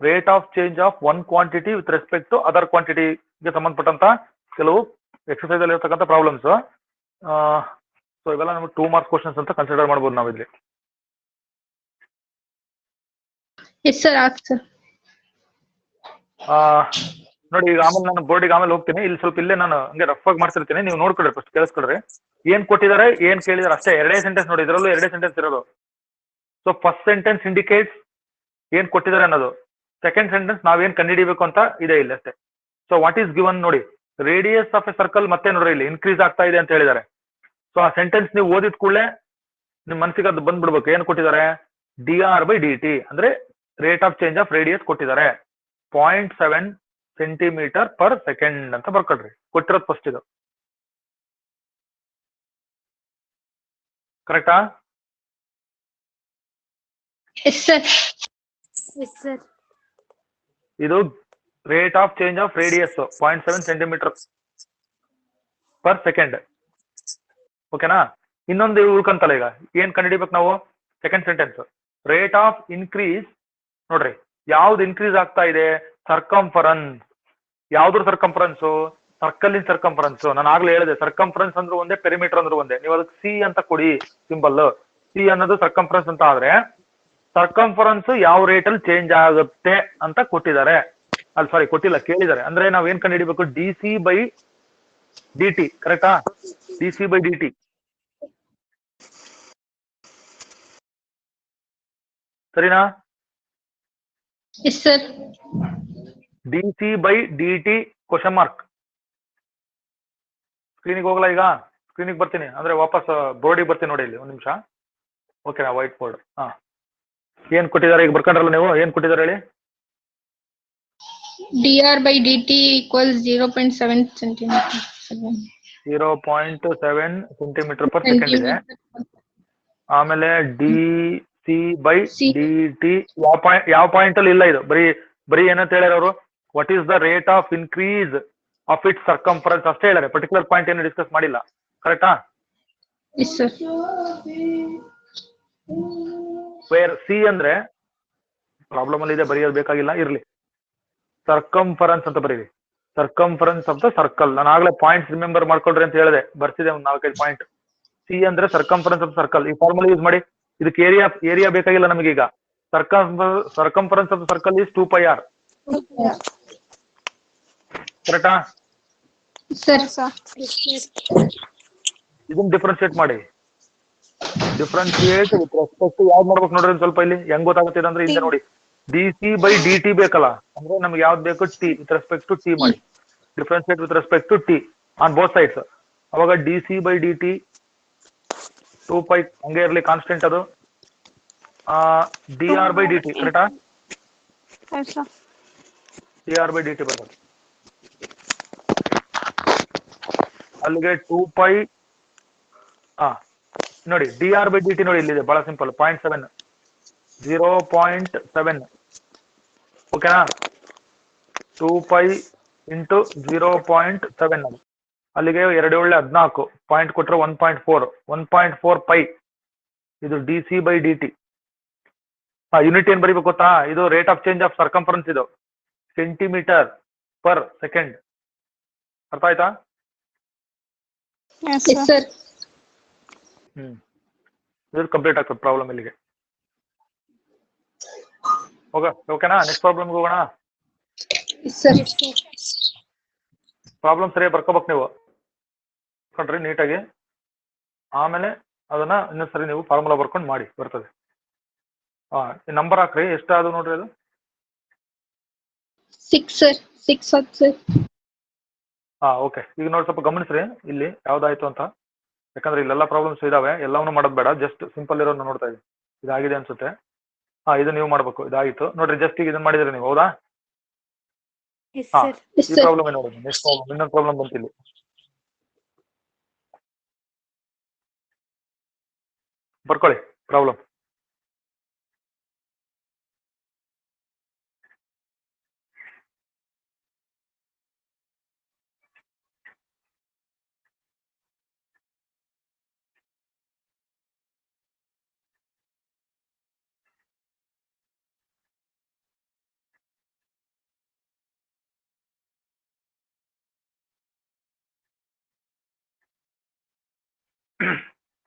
S1: rate of change of one quantity with respect to other ಕ್ವಾಂಟಿಟಿಗೆ ಸಂಬಂಧಪಟ್ಟಂತ ಕೆಲವು ಎಕ್ಸರ್ಸೈಸ್ ಅಲ್ಲಿ ಇರ್ತಕ್ಕಂಥ ಪ್ರಾಬ್ಲಮ್ಸ್. ಸೊ ಇವೆಲ್ಲ ನಮಗೆ 2 ಮಾರ್ಕ್ಸ್ ಕ್ವಶನ್ಸ್ ಅಂತ ಕನ್ಸಿಡರ್ ಮಾಡ್ಬೋದು ನಾವು ಇಲ್ಲಿ.
S2: Yes, sir. Ask, sir.
S1: ನೋಡಿ ಈಗ ಆಮೇಲೆ ನಾನು ಬೋರ್ಡಿಗೆ ಆಮೇಲೆ ಹೋಗ್ತೀನಿ. ಇಲ್ಲಿ ಸ್ವಲ್ಪ ಇಲ್ಲೇ ನಾನು ಹಂಗೆ ರಫ್ ಆಗಿ ಮಾಡ್ತಿರ್ತೀನಿ, ನೀವು ನೋಡ್ಕೊಳ್ರಿ, ಫಸ್ಟ್ ಕೇಳಿಸ್ಕೊಳ್ರಿ. ಏನ್ ಕೊಟ್ಟಿದ್ದಾರೆ ಏನ್ ಕೇಳಿದಾರೆ ಅಷ್ಟೇ, 2 ಸೆಂಟೆನ್ಸ್ ನೋಡಿ, ಇದರಲ್ಲೂ 2 ಸೆಂಟೆನ್ಸ್ ಇರೋದು. ಸೊ ಫಸ್ಟ್ ಸೆಂಟೆನ್ಸ್ ಇಂಡಿಕೇಟ್ಸ್ ಏನ್ ಕೊಟ್ಟಿದ್ದಾರೆ ಅನ್ನೋದು, ಸೆಕೆಂಡ್ ಸೆಂಟೆನ್ಸ್ ನಾವೇನ್ ಕಂಡುಹಿಡಿಬೇಕು ಅಂತ ಇದೆ ಇಲ್ಲಿ ಅಷ್ಟೇ. ಸೊ ವಾಟ್ ಈಸ್ ಗಿವನ್ ನೋಡಿ, ರೇಡಿಯಸ್ ಆಫ್ ಎ ಸರ್ಕಲ್ ಮತ್ತೆ ನೋಡ್ರಿ ಇಲ್ಲಿ ಇನ್ಕ್ರೀಸ್ ಆಗ್ತಾ ಇದೆ ಅಂತ ಹೇಳಿದ್ದಾರೆ. ಸೊ ಆ ಸೆಂಟೆನ್ಸ್ ನೀವು ಓದಿದ ಕೂಡಲೇ ನಿಮ್ ಮನಸ್ಸಿಗೆ ಅದು ಬಂದ್ಬಿಡ್ಬೇಕು. ಏನ್ ಕೊಟ್ಟಿದ್ದಾರೆ, dr/dt ಅಂದ್ರೆ rate of change of radius ಕೊಟ್ಟಿದ್ದಾರೆ 0.7 ಸೆಂಟಿಮೀಟರ್ ಪರ್ ಸೆಕೆಂಡ್ ಅಂತ ಬರ್ಕೊಳ್ರಿ. ಕೊಟ್ಟಿರೋದು ಫಸ್ಟ್ ಇದು, ಕರೆಕ್ಟಾ?
S2: Yes, sir.
S3: Yes, sir.
S1: ಇದು rate of change of radius 0.7 centimetre per second. ಓಕೆನಾ? ಇನ್ನೊಂದು ಉಳ್ಕಂತಲ್ಲ, ಈಗ ಏನ್ ಕಂಡುಹಿಡಿಬೇಕು ನಾವು, second sentence rate of increase. ನೋಡ್ರಿ ಯಾವ್ದು ಇನ್ಕ್ರೀಸ್ ಆಗ್ತಾ ಇದೆ, ಸರ್ಕಂಫರೆನ್ಸ್. ಯಾವ್ದ್ರ ಸರ್ಕಂಫರೆನ್ಸ್, ಸರ್ಕಲ್ ಇನ್ ಸರ್ಕಂಫರೆನ್ಸ್. ನಾನು ಆಗ್ಲೇ ಹೇಳಿದೆ, ಸರ್ಕಂಫರೆನ್ಸ್ ಅಂದ್ರೆ ಒಂದೇ, ಪೆರಿಮೀಟರ್ ಅಂದ್ರೆ ಒಂದೇ. ನೀವು ಅದಕ್ಕೆ ಸಿ ಅಂತ ಕೊಡಿ ಸಿಂಬಲ್. ಸಿ ಅನ್ನೋದು ಸರ್ಕಂಫರೆನ್ಸ್ ಅಂತ ಆದ್ರೆ ಸರ್ಕಂಫರೆನ್ಸ್ ಯಾವ ರೇಟ್ ಅಲ್ಲಿ ಚೇಂಜ್ ಆಗುತ್ತೆ ಅಂತ ಕೊಟ್ಟಿದ್ದಾರೆ. ಅಲ್ಲಿ ಸಾರಿ ಕೊಟ್ಟಿಲ್ಲ, ಕೇಳಿದ್ದಾರೆ. ಅಂದ್ರೆ ನಾವ್ ಏನ್ ಕಂಡು ಹಿಡಿಬೇಕು, dc/dt. ಕರೆಕ್ಟಾ? dc/dt ಸರಿನಾ?
S2: Yes, sir.
S1: dc/dt question mark. ಸ್ಕ್ರೀನಿಗೆ ಹೋಗ್ಲಾ? ಈಗ ಸ್ಕ್ರೀನಿಗೆ ಬರ್ತೀನಿ ಅಂದ್ರೆ ವಾಪಸ್ ಬೋರ್ಡಿಗೆ ಬರ್ತೀನಿ ನೋಡಿ ಇಲ್ಲಿ ಒಂದ್ ನಿಮಿಷ. ಓಕೆನಾ? White board. ಹಾ ಏನ್ ಕೊಟ್ಟಿದ್ದಾರೆ ಈಗ ಬರ್ಕೊಂಡ್ರಲ್ಲ ನೀವು, ಏನ್ ಕೊಟ್ಟಿದ್ದಾರೆ ಹೇಳಿ.
S2: dr/dt equals 0.7 centimeter.
S1: 0.7 centimetre per second ಇದೆ. ಆಮೇಲೆ dc/dt ಯಾವ ಪಾಯಿಂಟ್ ಅಲ್ಲಿ ಇಲ್ಲ, ಇದು ಬರೀ ಏನಂತ ಹೇಳ್ಯಾರ ಅವರು, what is the rate of increase of it circumference ಅಷ್ಟೇ ಹೇಳ್ಯಾರೆ. ಪರ್ಟಿಕ್ಯುಲರ್ ಪಾಯಿಂಟ್ ಏನು ಡಿಸ್ಕಸ್ ಮಾಡಿಲ್ಲ. ಕರೆಕ್ಟಾ?
S2: Yes, sir.
S1: ವೇರ್ ಸಿ ಅಂದ್ರೆ ಪ್ರಾಬ್ಲಮ್ ಅಲ್ಲಿ ಇದೆ, ಬರೆಯೋದು ಬೇಕಾಗಿಲ್ಲ, ಇರ್ಲಿ. ಸರ್ಕಂಫರೆನ್ಸ್ ಅಂತ ಬರೀರಿ, ಸರ್ಕಂಫರೆನ್ಸ್ ಆಫ್ ದ ಸರ್ಕಲ್. ನಾನು ಆಗ್ಲೇ ಪಾಯಿಂಟ್ಸ್ ರಿಮೆಂಬರ್ ಮಾಡ್ಕೊಳ್ರಿ ಅಂತ ಹೇಳಿದೆ, ಬರ್ತಿದೆ ಒಂದು 4-5 ಪಾಯಿಂಟ್. ಸಿ ಅಂದ್ರೆ ಸರ್ಕಂಫರೆನ್ಸ್ ಆಫ್ ಸರ್ಕಲ್. ಈ ಫಾರ್ಮುಲಾ ಯೂಸ್ ಮಾಡಿ. ಇದಕ್ಕೆ ಏರಿಯಾ ಬೇಕಾಗಿಲ್ಲ ನಮಗೀಗ. Circumference of circle is 2πr. ಕರೆಕ್ಟಾ?
S2: Sir.
S1: ಇದನ್ನ ಡಿಫ್ರೆನ್ಶಿಯೇಟ್ ಮಾಡಿ. ಡಿಫ್ರೆನ್ಶಿಯೇಟ್ ವಿತ್ ರೆಸ್ಪೆಕ್ಟ್ ಟು ಯಾವ್ದು ಮಾಡ್ಬೇಕು ನೋಡ್ರಿ ಸ್ವಲ್ಪ ಇಲ್ಲಿ. ಹೆಂಗ್ ಗೊತ್ತಾಗುತ್ತೆ ಅಂದ್ರೆ ಇಲ್ಲಿ ನೋಡಿ, dc/dt ಬೇಕಲ್ಲ, ಅಂದ್ರೆ ನಮ್ಗೆ ಯಾವ್ದು ಬೇಕು, t with respect to t ಮಾಡಿ. Differentiate with respect to t on both sides. ಅವಾಗ dc/dt 2π ಹಂಗೆ ಇರ್ಲಿ, ಕಾನ್ಸ್ಟೆಂಟ್ ಅದು. dr/dt ಕರೆಕ್ಟಾ? dr/dt ಬರ್ತದೆ. ಅಲ್ಲಿಗೆ 2π. ನೋಡಿ dr/dt ನೋಡಿ ಇಲ್ಲಿದೆ, ಬಹಳ ಸಿಂಪಲ್. 0.7 0.7. ಓಕೆನಾ? 2π ಇಂಟು 0.7. ಅಲ್ಲಿಗೆ 2 14 ಪಾಯಿಂಟ್ ಕೊಟ್ರೆ 1.4 1.4π. ಇದು dc/dt. ಯೂನಿಟ್ ಏನ್ ಬರೀಬೇಕು ಗೊತ್ತಾ? ಇದು rate of change of circumference, ಇದು ಸೆಂಟಿಮೀಟರ್ ಪರ್ ಸೆಕೆಂಡ್. ಅರ್ಥ ಆಯ್ತಾ?
S3: Yes,
S2: Yes,
S3: sir.
S2: sir.
S1: ಇದು ಕಂಪ್ಲೀಟ್ ಆಗ್ತದೆ ಪ್ರಾಬ್ಲಮ್ ಇಲ್ಲಿಗೆ. ಓಕೆನಾ? ನೆಕ್ಸ್ಟ್ ಪ್ರಾಬ್ಲಮ್ಗೆ ಹೋಗೋಣ.
S2: Yes, sir.
S1: ಪ್ರಾಬ್ಲಮ್ ಸರಿಯಾಗಿ ಬರ್ಕೋಬೇಕು ನೀವು, ಬರ್ಕೊಂಡ್ರಿ ನೀಟಾಗಿ. ಆಮೇಲೆ ಅದನ್ನ ಇನ್ನೊಂದ್ಸರಿ ನೀವು ಫಾರ್ಮುಲಾ ಬರ್ಕೊಂಡು ಮಾಡಿ, ಬರ್ತದೆ. ನಂಬರ್ ಹಾಕ್ರಿ, ಎಷ್ಟಾದ್ರು ನೋಡ್ರಿ ಅದು.
S2: 6, sir. 6 ಆಯ್ತು, sir.
S1: ಓಕೆ. ಈಗ ನೋಡಿ ಸ್ವಲ್ಪ ಗಮನಿಸ್ರಿ ಇಲ್ಲಿ ಯಾವ್ದಾಯ್ತು ಅಂತ, ಯಾಕಂದ್ರೆ ಇಲ್ಲೆಲ್ಲ ಪ್ರಾಬ್ಲಮ್ಸ್ ಇದಾವೆ, ಎಲ್ಲವನ್ನೂ ಮಾಡೋದು ಬೇಡ, ಜಸ್ಟ್ ಸಿಂಪಲ್ ಇರೋನ್ನ ನೋಡ್ತಾ ಇದ್ದೀವಿ. ಇದಾಗಿದೆ ಅನ್ಸುತ್ತೆ. ಇದು ನೀವು ಮಾಡ್ಬೇಕು. ಇದಾಗಿತ್ತು ನೋಡ್ರಿ, ಜಸ್ಟ್ ಈಗ ಇದನ್ನ ಮಾಡಿದ್ರಿ ನೀವು, ಹೌದಾ?
S3: Yes,
S1: ಹಾ,
S3: sir.
S2: Yes,
S1: ಈ
S2: sir.
S1: ಪ್ರಾಬ್ಲಮ್ ನೋಡಿ. ನೆಕ್ಸ್ಟ್ ಪ್ರಾಬ್ಲಮ್, ಇನ್ನೊಂದು ಪ್ರಾಬ್ಲಮ್ ಬಂತಿಲ್ಲಿ. ಬರ್ಕೊಳ್ಳಿ ಪ್ರಾಬ್ಲಮ್.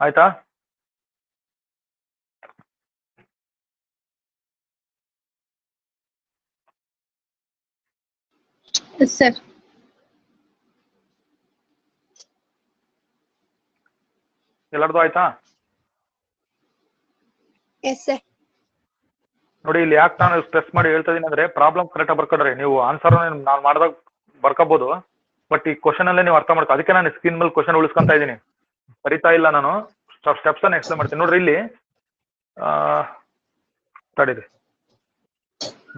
S1: ಆಯ್ತಾ?
S2: Yes, sir.
S1: ಎಲ್ಲರದು ಆಯ್ತಾ?
S3: Yes, sir.
S1: ನೋಡಿ, ಇಲ್ಲಿ ಯಾಕೆ ನಾನು ಸ್ಟ್ರೆಸ್ ಮಾಡಿ ಹೇಳ್ತಾ ಇದೀನಿ ಅಂದ್ರೆ, ಪ್ರಾಬ್ಲಮ್ ಕರೆಕ್ಟಾಗಿ ಬರ್ಕೊಂಡ್ರೆ ನೀವು ಆನ್ಸರ್ ನಾನು ಮಾಡಿದಾಗ ಬರ್ಕೋಬಹುದು, ಬಟ್ ಈ ಕ್ವಶನ್ ಅಲ್ಲೇ ನೀವು ಅರ್ಥ ಮಾಡ್ಕೊ. ಅದಕ್ಕೆ ನಾನು ಸ್ಕ್ರೀನ್ ಮೇಲೆ ಕ್ವಶನ್ ಉಳಿಸ್ಕೊಂತ ಇದ್ದೀನಿ, ಬರಿತಾ ಇಲ್ಲ ನಾನು. ಸ್ಟೆಪ್ಸ್ ಅನ್ನ ಎಕ್ಸ್ಪ್ಲೇನ್ ಮಾಡ್ತೀನಿ ನೋಡ್ರಿ. ಇಲ್ಲಿ ತಡೀರಿ,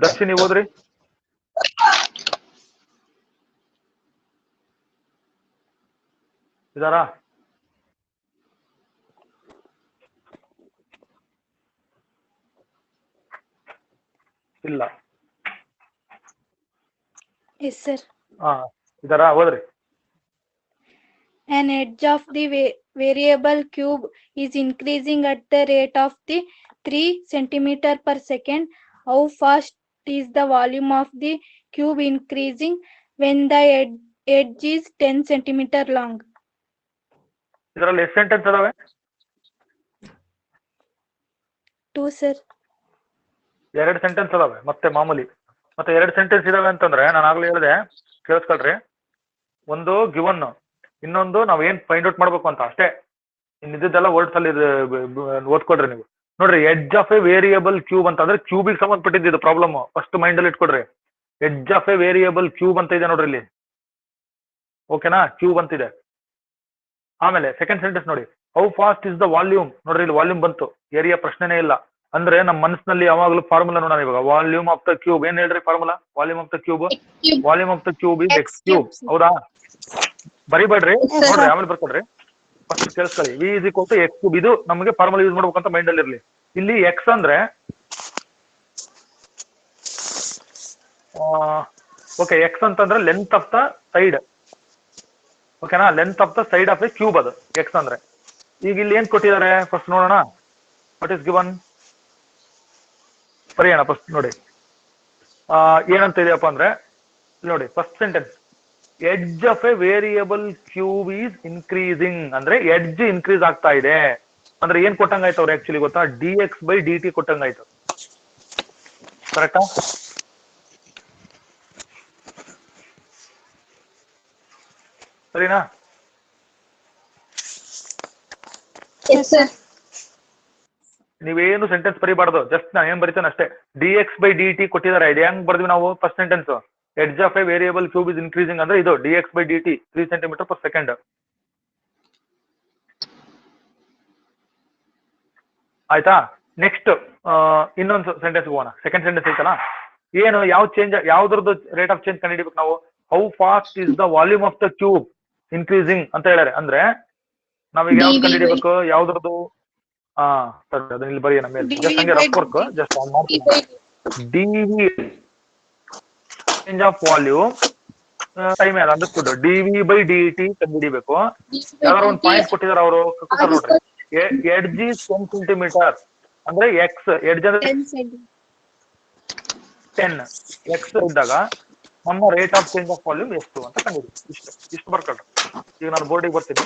S1: ದರ್ಶಿ ನೀವು ಓದ್ರಿ. ಇದಾರಾ? ಇಲ್ಲ.
S3: Yes, sir.
S1: ಇದಾರಾ? ಓದ್ರಿ.
S3: An edge of the variable cube is increasing at the rate of the 3 centimeter per second. How fast is the volume of the cube increasing when the edge is 10 centimeter long?
S1: ಇದರಲ್ಲಿ ಎಷ್ಟು sentence ಅದಾವೆ?
S3: 2, sir.
S1: 2 sentence ಅದಾವೆ ಮತ್ತೆ ಮಾಮೂಲಿ. ಮತ್ತೆ 2 sentence ಇದಾವೆ ಅಂತಂದ್ರೆ ನಾನು ಆಗ್ಲೇ ಹೇಳಿದೆ, ಕೇಳಿಸ್ಕೊಳ್ರಿ. ಒಂದು ಗಿವನ್, ಇನ್ನೊಂದು ನಾವ್ ಏನ್ ಫೈಂಡ್ ಔಟ್ ಮಾಡ್ಬೇಕು ಅಂತ ಅಷ್ಟೇ. ಇನ್ನಿದ್ದೆಲ್ಲ ವರ್ಡ್ಸ್ ಅಲ್ಲಿ ಓದ್ಕೊಡ್ರಿ ನೀವು. ನೋಡ್ರಿ, edge of a variable cube ಅಂತಂದ್ರೆ ಕ್ಯೂಬಿಗೆ ಸಂಬಂಧಪಟ್ಟಿದ್ದು ಪ್ರಾಬ್ಲಮ್. ಫಸ್ಟ್ ಮೈಂಡ್ ಅಲ್ಲಿ ಇಟ್ಕೊಡ್ರಿ. Edge of a variable cube ಅಂತ ಇದೆ ನೋಡ್ರಿ ಇಲ್ಲಿ. ಓಕೆನಾ? ಕ್ಯೂಬ್ ಅಂತಿದೆ. ಆಮೇಲೆ ಸೆಕೆಂಡ್ ಸೆಂಟೆನ್ಸ್ ನೋಡಿ, how fast is the volume. ನೋಡ್ರಿ, ಇಲ್ಲಿ ವಾಲ್ಯೂಮ್ ಬಂತು, ಏರಿಯಾ ಪ್ರಶ್ನೆನೇ ಇಲ್ಲ. ಅಂದ್ರೆ ನಮ್ಮ ಮನಸ್ಸಿನಲ್ಲಿ ಯಾವಾಗಲೂ ಫಾರ್ಮುಲಾ ನೋಡೋಣ ಇವಾಗ. ವಾಲ್ಯೂಮ್ ಆಫ್ ದ ಕ್ಯೂಬ್ ಏನ್ ಹೇಳ್ರಿ formula? Volume of the cube, volume of the cube is x cube. ಹೌದಾ? ಬರಿಬೇಡ್ರಿ, ನೋಡ್ರಿ ಆಮೇಲೆ ಬರ್ಕೊಡ್ರಿ. ಫಸ್ಟ್ ಕೇಳಿಸ್ಕೊಳ್ಳಿ. V is equal to x cube. ಇದು ನಮಗೆ ಫಾರ್ಮುಲಾ ಯೂಸ್ ಮಾಡ್ಬೇಕಂತ ಮೈಂಡ್ ಅಲ್ಲಿ ಇರ್ಲಿ. ಇಲ್ಲಿ ಎಕ್ಸ್ ಅಂದ್ರೆ ಓಕೆ, ಎಕ್ಸ್ ಅಂತಂದ್ರೆ ಲೆಂತ್ ಆಫ್ ದ ಸೈಡ್. ಓಕೆನಾ? Length of the side of a cube ಅದು ಎಕ್ಸ್ ಅಂದ್ರೆ. ಈಗ ಇಲ್ಲಿ ಏನ್ ಕೊಟ್ಟಿದ್ದಾರೆ ಫಸ್ಟ್ ನೋಡೋಣ. What is given? ಬರೆಯೋಣ ಫಸ್ಟ್. ನೋಡಿ ಏನಂತ ಇದೆಯಪ್ಪ ಅಂದ್ರೆ, ನೋಡಿ first sentence, edge of a variable cube is increasing ಅಂದ್ರೆ ಎಡ್ಜ್ ಇನ್ಕ್ರೀಸ್ ಆಗ್ತಾ ಇದೆ ಅಂದ್ರೆ ಏನ್ ಕೊಟ್ಟಂಗಾಯ್ತು ಅವ್ರು ಆಕ್ಚುಲಿ ಗೊತ್ತಾ? dx/dt ಕೊಟ್ಟಂಗಾಯ್ತು. ಕರೆಕ್ಟಾ? ಸರಿನಾ?
S2: Yes, sir.
S1: ನೀವೇನು ಸೆಂಟೆನ್ಸ್ ಬರಿಬಾರ್ದು, ಜಸ್ಟ್ ನಾನು ಏನ್ ಬರಿತೇನೆ ಅಷ್ಟೇ. dx/dt ಕೊಟ್ಟಿದ್ದಾರೆ. ಇದು ಹೆಂಗ್ ಬರ್ದ್ವಿ ನಾವು? First sentence, edge of a variable cube is increasing ಅಂದ್ರೆ ಇದು dx/dt 3 ಸೆಂಟಿಮೀಟರ್ ಪರ್ ಸೆಕೆಂಡ್. ಆಯ್ತಾ? ನೆಕ್ಸ್ಟ್ ಇನ್ನೊಂದು ಸೆಂಟೆನ್ಸ್ ಹೋಗೋಣ. ಸೆಕೆಂಡ್ ಸೆಂಟೆನ್ಸ್ ಐತಲ್ಲ, ಏನು ಯಾವ ಚೇಂಜ್, ಯಾವ್ದ್ರದ್ದು ರೇಟ್ ಆಫ್ ಚೇಂಜ್ ಕಂಡುಹಿಡಿಬೇಕು ನಾವು? How fast is the volume of the cube increasing ಅಂತ ಹೇಳ್ಯಾರೆ. ಅಂದ್ರೆ ನಾವೀಗ ಯಾವ್ದು ಕಂಡುಹಿಡಿಬೇಕು? ಯಾವ್ದ್ರದ್ದು? ಅದನ್ನ ಇಲ್ಲಿ ಬರೆಯೋಣ ಮೇಲೆ. ಜಸ್ಟ್ ಹಂಗೆ rough work, just d v change of volume time ಯಾರು ಅಂಡರ್ಸ್ಟುಡ್. dv/dt ಕಂಡುಹಿಡಿಬೇಕು. ಯಾವ್ದಾರ ಒಂದು ಪಾಯಿಂಟ್ ಕೊಟ್ಟಿದ್ದಾರೆ ಅವರು, ನೋಡ್ರಿ ಎಡ್ಜ್ ಈಸ್ 10 ಸೆಂಟಿಮೀಟರ್ ಅಂದ್ರೆ ಎಕ್ಸ್ ಎಡ್ಜ್ ಅಂದ್ರೆ
S3: 10 centimeter.
S1: 10 ಎಕ್ಸ್ ಇದ್ದಾಗ ನಮ್ಮ rate of change of volume ಎಷ್ಟು ಅಂತ ಕಂಡಿದ್ದೀವಿ. ಇಷ್ಟು ಬರ್ಕೊಳ್ರಿ. ಈಗ ನಾನು ಬೋರ್ಡಿಗೆ ಬರ್ತೀನಿ.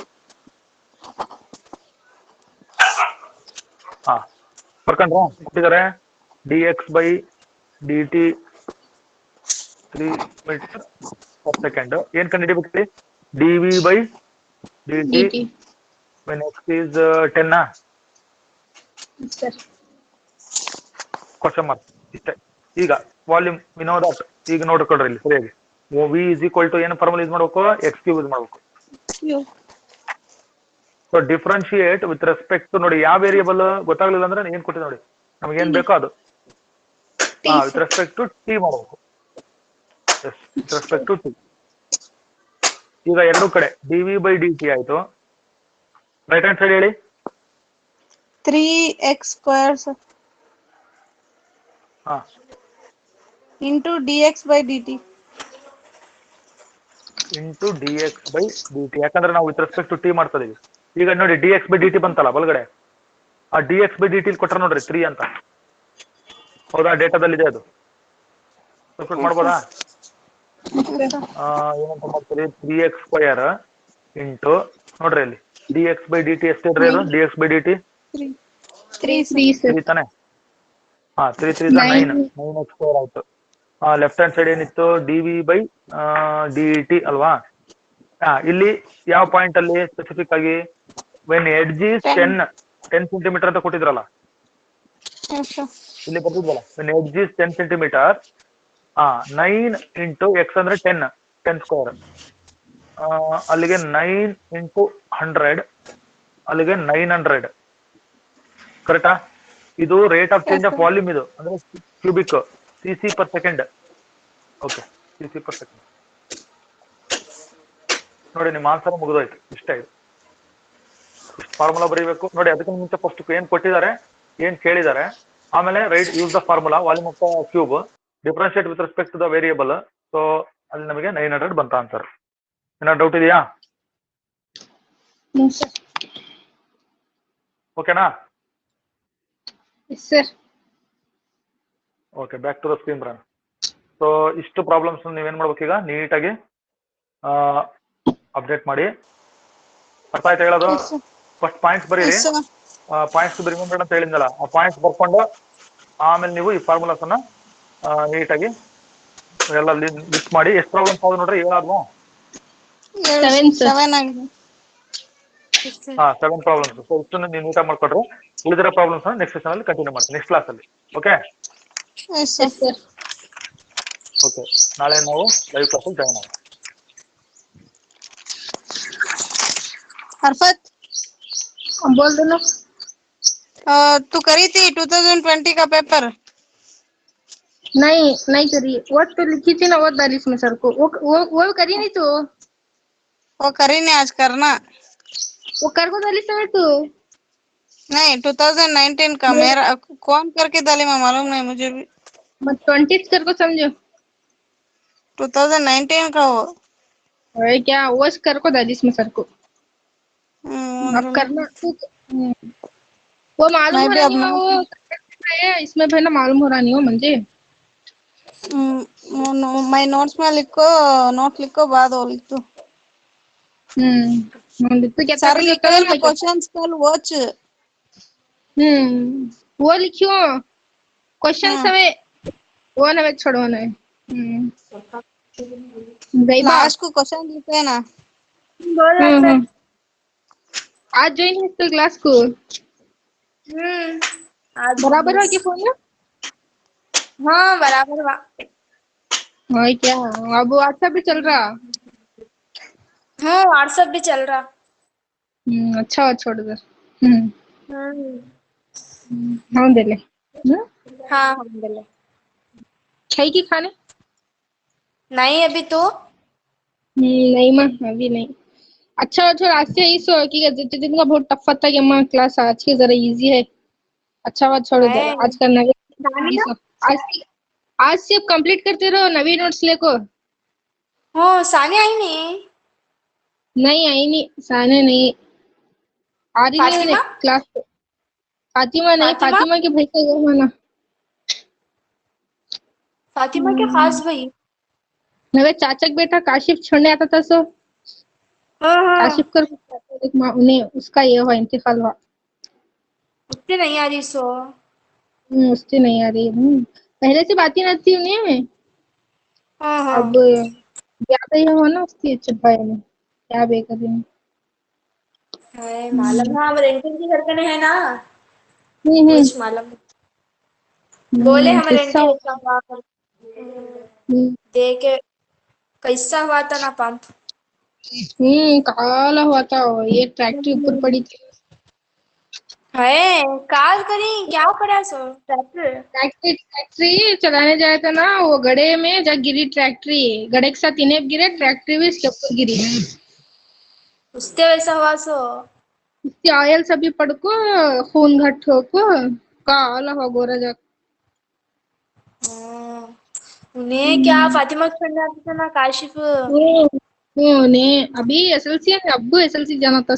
S1: ಹಾ ಬರ್ಕೊಂಡ್ರ ಕೊಟ್ಟಿದ್ದಾರೆ dx/dt 3 ಮೀಟರ್ ಪರ್ ಸೆಕೆಂಡ್. ಏನ್ ಕಂಡುಹಿಡಿಬೇಕ್ರಿ? dv/dt
S2: dt.
S1: when x is 10
S2: Sir.
S1: Question mark ಇಷ್ಟೇ. ಈಗ ವಾಲ್ಯೂಮ್ ವಿನೋ ದಟ್ ಈಗ ನೋಡ್ಕೊಳ್ರಿ ಇಲ್ಲಿ ಸರಿಯಾಗಿ. ವಿ ಇಸ್ ಈಕ್ವಲ್ ಟು ಏನು ಫಾರ್ಮುಲಾ ಯೂಸ್ ಮಾಡ್ಬೇಕು? ಎಕ್ಸ್ ಕ್ಯೂಬ್ ಯೂಸ್ ಮಾಡ್ಬೇಕು.
S3: Q.
S1: So differentiate with respect ನೋಡಿ ಯಾವ ವೇರಿಯಬಲ್ ಗೊತ್ತಾಗ್ಲಿಲ್ಲ ಅಂದ್ರೆ ಏನ್ ಕೊಟ್ಟಿದೆ ನೋಡಿ ನಮ್ಗೆ ಏನ್ ಬೇಕೋ ಅದು ವಿತ್ ರೆಸ್ಪೆಕ್ಟ್ ಟು ಟಿ ಮಾಡಬೇಕು. With respect to T. ಈಗ ಎರಡು ಕಡೆ dv/dt ಆಯ್ತು. ರೈಟ್ ಹ್ಯಾಂಡ್ ಸೈಡ್ ಹೇಳಿ.
S3: 3x square sir,
S1: ಹಾ
S3: into dx/dt.
S1: ಇಂಟು dx/dt ಯಾಕಂದ್ರೆ ನಾವು ವಿತ್ ರೆಸ್ಪೆಕ್ಟ್ ಟು ಟಿ ಮಾಡ್ತಾ ಇದೀವಿ. ಈಗ ನೋಡಿ dx/dt ಬಂತಲ್ಲ ಬಲಗಡೆ, ಆ dx/dt ಕೊಟ್ರ ನೋಡ್ರಿ 3 ಅಂತ. ಹೌದಾ? ಡೇಟಾದಲ್ಲಿದೆ ಅದು. ಸಬ್ಸ್ಟಿಟ್ಯೂಟ್ ಮಾಡ್ಬೋದಾ? ಏನಂತ ಮಾಡ್ತೀರಿ? 3x² ಇಂಟು ನೋಡ್ರಿ ಅಲ್ಲಿ dx/dt ಎಷ್ಟಿದ್ರಿ ಅದು? dx/dt
S3: 3 sir.
S1: 3 ತಾನೆ? ಹಾ 3 3 9 9x² ಆಯ್ತು. ಲೆಫ್ಟ್ ಹ್ಯಾಂಡ್ ಸೈಡ್ ಏನಿತ್ತು? dv/dt ಅಲ್ವಾ? ಇಲ್ಲಿ ಯಾವ ಪಾಯಿಂಟ್ ಅಲ್ಲಿ ಸ್ಪೆಸಿಫಿಕ್ ಆಗಿ ವೆನ್ ಎಡ್ಜ್ ಈಸ್ 10 ಸೆಂಟಿಮೀಟರ್ ಅಂತ ಕೊಟ್ಟಿದ್ರಲ್ಲ,
S3: Yes sir.
S1: ಇಲ್ಲಿ ಬರ್ತಿದ್ವಲ್ಲ when edge is 10 centimetre 9 into x ಅಂದ್ರೆ 10 ಸ್ಕ್ವೇರ್, ಅಲ್ಲಿಗೆ 9 ಇಂಟು 100 ಅಲ್ಲಿಗೆ 900 ಕರೆಕ್ಟಾ? ಇದು rate of change of volume, ಇದು ಅಂದ್ರೆ cubic cc per second. Okay, cc per second. ನೋಡಿ ನಿಮ್ಮ ಆನ್ಸರ್ ಮುಗಿದೋಯ್ತು. ಇಷ್ಟೇ ಇದು. ಇಷ್ಟು ಫಾರ್ಮುಲಾ ಬರೀಬೇಕು ನೋಡಿ. ಅದಕ್ಕೆ ಮುಂಚೆ ಫಸ್ಟ್ ಏನ್ ಕೊಟ್ಟಿದ್ದಾರೆ, ಏನ್ ಕೇಳಿದ್ದಾರೆ, ಆಮೇಲೆ right use the formula volume of the cube, differentiate with respect to the variable. So ಅಲ್ಲಿ ನಮಗೆ 900 ಬಂತ ಆನ್ಸರ್. ಏನಾದ್ರು ಡೌಟ್ ಇದೆಯಾ?
S2: No sir.
S1: ಓಕೆನಾ?
S2: Yes sir.
S1: Okay, back to the screen run. So ಇಷ್ಟು ಪ್ರಾಬ್ಲಮ್ಸ್ ನೀವೇನ್ ಮಾಡ್ಬೇಕು ಈಗ ನೀಟಾಗಿ ಅಪ್ಡೇಟ್ ಮಾಡಿ. ಅರ್ಥ ಆಯ್ತು ಹೇಳೋದು?
S3: Yes sir.
S1: ಫಸ್ಟ್ ಪಾಯಿಂಟ್ಸ್ ಬರೀರಿ.
S3: Yes sir.
S1: Points to be remembered ಅಂತ ಹೇಳಿದ್ನಲ್ಲ, ಆ ಪಾಯಿಂಟ್ಸ್ ಬರ್ಕೊಂಡು ಆಮೇಲೆ ನೀವು ಈ ಫಾರ್ಮುಲಾಸ್ ಅನ್ನ ನೀಟಾಗಿ ಎಲ್ಲ ಲಿಸ್ಟ್ ಮಾಡಿ. ಎಷ್ಟು ಪ್ರಾಬ್ಲಮ್ಸ್ ಆದ್ರು ನೋಡ್ರಿ, ಏನಾದ್ರು
S2: 7 sir.
S3: 7 ಆಗಿದೆ.
S1: 7 ಪ್ರಾಬ್ಲಮ್ಸ್. ಸೊ ಇಷ್ಟನ್ನು ನೀವು ನೀಟಾಗಿ ಮಾಡ್ಕೊಡ್ರಿ. ಉಳಿದಿರೋ ಪ್ರಾಬ್ಲಮ್ಸ್ ನೆಕ್ಸ್ಟ್ ಸೆಷನ್ ಅಲ್ಲಿ ಕಂಟಿನ್ಯೂ ಮಾಡ್ತೀನಿ, ನೆಕ್ಸ್ಟ್ ಕ್ಲಾಸ್ ಅಲ್ಲಿ. Okay
S3: Yes sir.
S2: Yes sir.
S1: Okay, ನಾಳೆ ನಾವು ಲೈವ್ ಕ್ಲಾಸ್ ಅಲ್ಲಿ ಜಾಯ್ನ್ ಆಗೋಣ.
S3: हरफत
S2: बोल दो ना.
S3: तू करी थी 2020 का पेपर?
S2: नहीं करी. वो तो लिखी थी ना, वो डाली इसमें सर को. वो करी नहीं तू?
S3: वो करी नहीं, आज करना.
S2: वो कर को डाली समय तू?
S3: नहीं 2019 का मेरा कौन करके डाली मैं मालूम नहीं मुझे भी.
S2: मैं 20 कर को समझो.
S3: 2019 का वो.
S2: अरे क्या वो कर को डाली इसमें सर को. अब
S3: मालूम
S2: करना तू. वो मालूम
S3: मैं
S2: हो
S3: भी
S2: रहा
S3: अब
S2: नहीं वो है इसमें भाई ना, मालूम हो रहा नहीं हो मुझे.
S3: मैं नोट्स में लिखो, नोट लिखो, बाद वो लिख दो.
S2: तू क्या
S3: सर लिखो ना क्वेश्चंस कल वॉच.
S2: वो लिखियो क्वेश्चन
S3: हाँ.
S2: समय वो ना वे छोड़ो ना. गई बात.
S3: लास्ट को क्वेश्चन लिखे ना.
S2: आज ज्वाइन है तो क्लास को.
S4: आज
S2: बराबर हो गया फोन?
S4: हाँ बराबर हुआ.
S2: हाँ क्या अब व्हाट्सएप भी चल रहा?
S4: हाँ व्हाट्सएप भी चल रहा.
S2: अच्छा छोड़ दे.
S4: हम्म.
S2: हाँ दे ले.
S4: हाँ हम बोले
S2: खाई की खाने?
S4: नहीं अभी तो.
S2: नहीं माँ अभी नहीं. अच्छा आज से इस कि जितने का बहुत टफ था कि अम्मा क्लास आज की जरा इजी है. अच्छा बात छोड़ो
S4: है.
S2: जरा. आज का नवी
S4: सानिया?
S2: आज से अब कंप्लीट करते रहो नवी नोट्स लेको.
S4: हाँ सानिया आई नहीं.
S2: नहीं आई नहीं साने नहीं. आ रही नहीं
S4: फातिमा?
S2: क्लास पे। फातिमा नहीं,
S4: फातिमा?
S2: फातिमा के भाई का घर माना।
S4: फातिमा के खास भाई?
S2: मेरे चाचा का बेटा काशिफ छोड़ने आता था सो।
S4: हाँ हाँ,
S2: काशिफ कर एक माँ उन्हें उसका ये हुआ इंतकाल हुआ।
S4: उतने नहीं आ रही सो।
S2: उससे नहीं आ रही पहले से बात ही नहीं थी उन्हें।
S4: हाँ
S2: अब
S4: हाँ।
S2: ज्यादा ही हुआ ना उसकी चब्बाई में क्या बेकरी में।
S4: है मालूम, हाँ वो रेंटल की घर पे है ना,
S2: हम्म
S4: कुछ मालूम। बोले हमें
S2: किस्सा।
S4: रेंटे ऐसा हुआ कर, देखे कैसा हुआ था ना पंप।
S2: काला हुआ था ये ट्रैक्टर ऊपर पड़ी थी।
S4: है कार करी क्या पड़ा सो ट्रैक्टर?
S2: ट्रैक्टरी चलाने जाया था ना वो गड्ढे में जब गिरी ट्रैक्टरी। गड्ढे के साथ इन्हें गिरे ट्रैक्टरी भी इसके ऊपर गिरी।
S4: उसते वैसा हुआ सो।
S2: इसकी ऑयल सभी पड़को खून घट होको काला हुआ गोरा जा।
S4: हाँ, उन्हें क्या फातिमा को छोड़ने आता था ना काशिफ।
S2: ने अभी एसएलसी है अब्बू एसएलसी जाना था।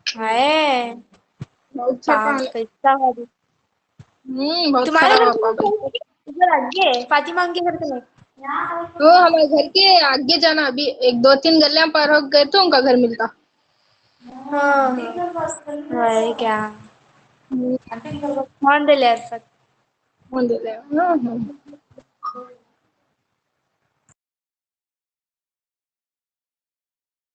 S4: है
S2: बहुत छोटा
S4: पाप कैसा हुआ।
S2: बहुत
S4: तुम्हारे
S2: खरा
S4: घर
S2: हुआ
S4: के
S2: पापा।
S4: नहीं, इधर आगे फातिमा के घर के नहीं।
S2: हमारे घर के आगे जाना अभी एक दो तीन गलियां पार हो गए तो उनका घर मिलता।
S4: हाँ है क्या? कौन दे ले अर्फत?
S2: मंदिर है।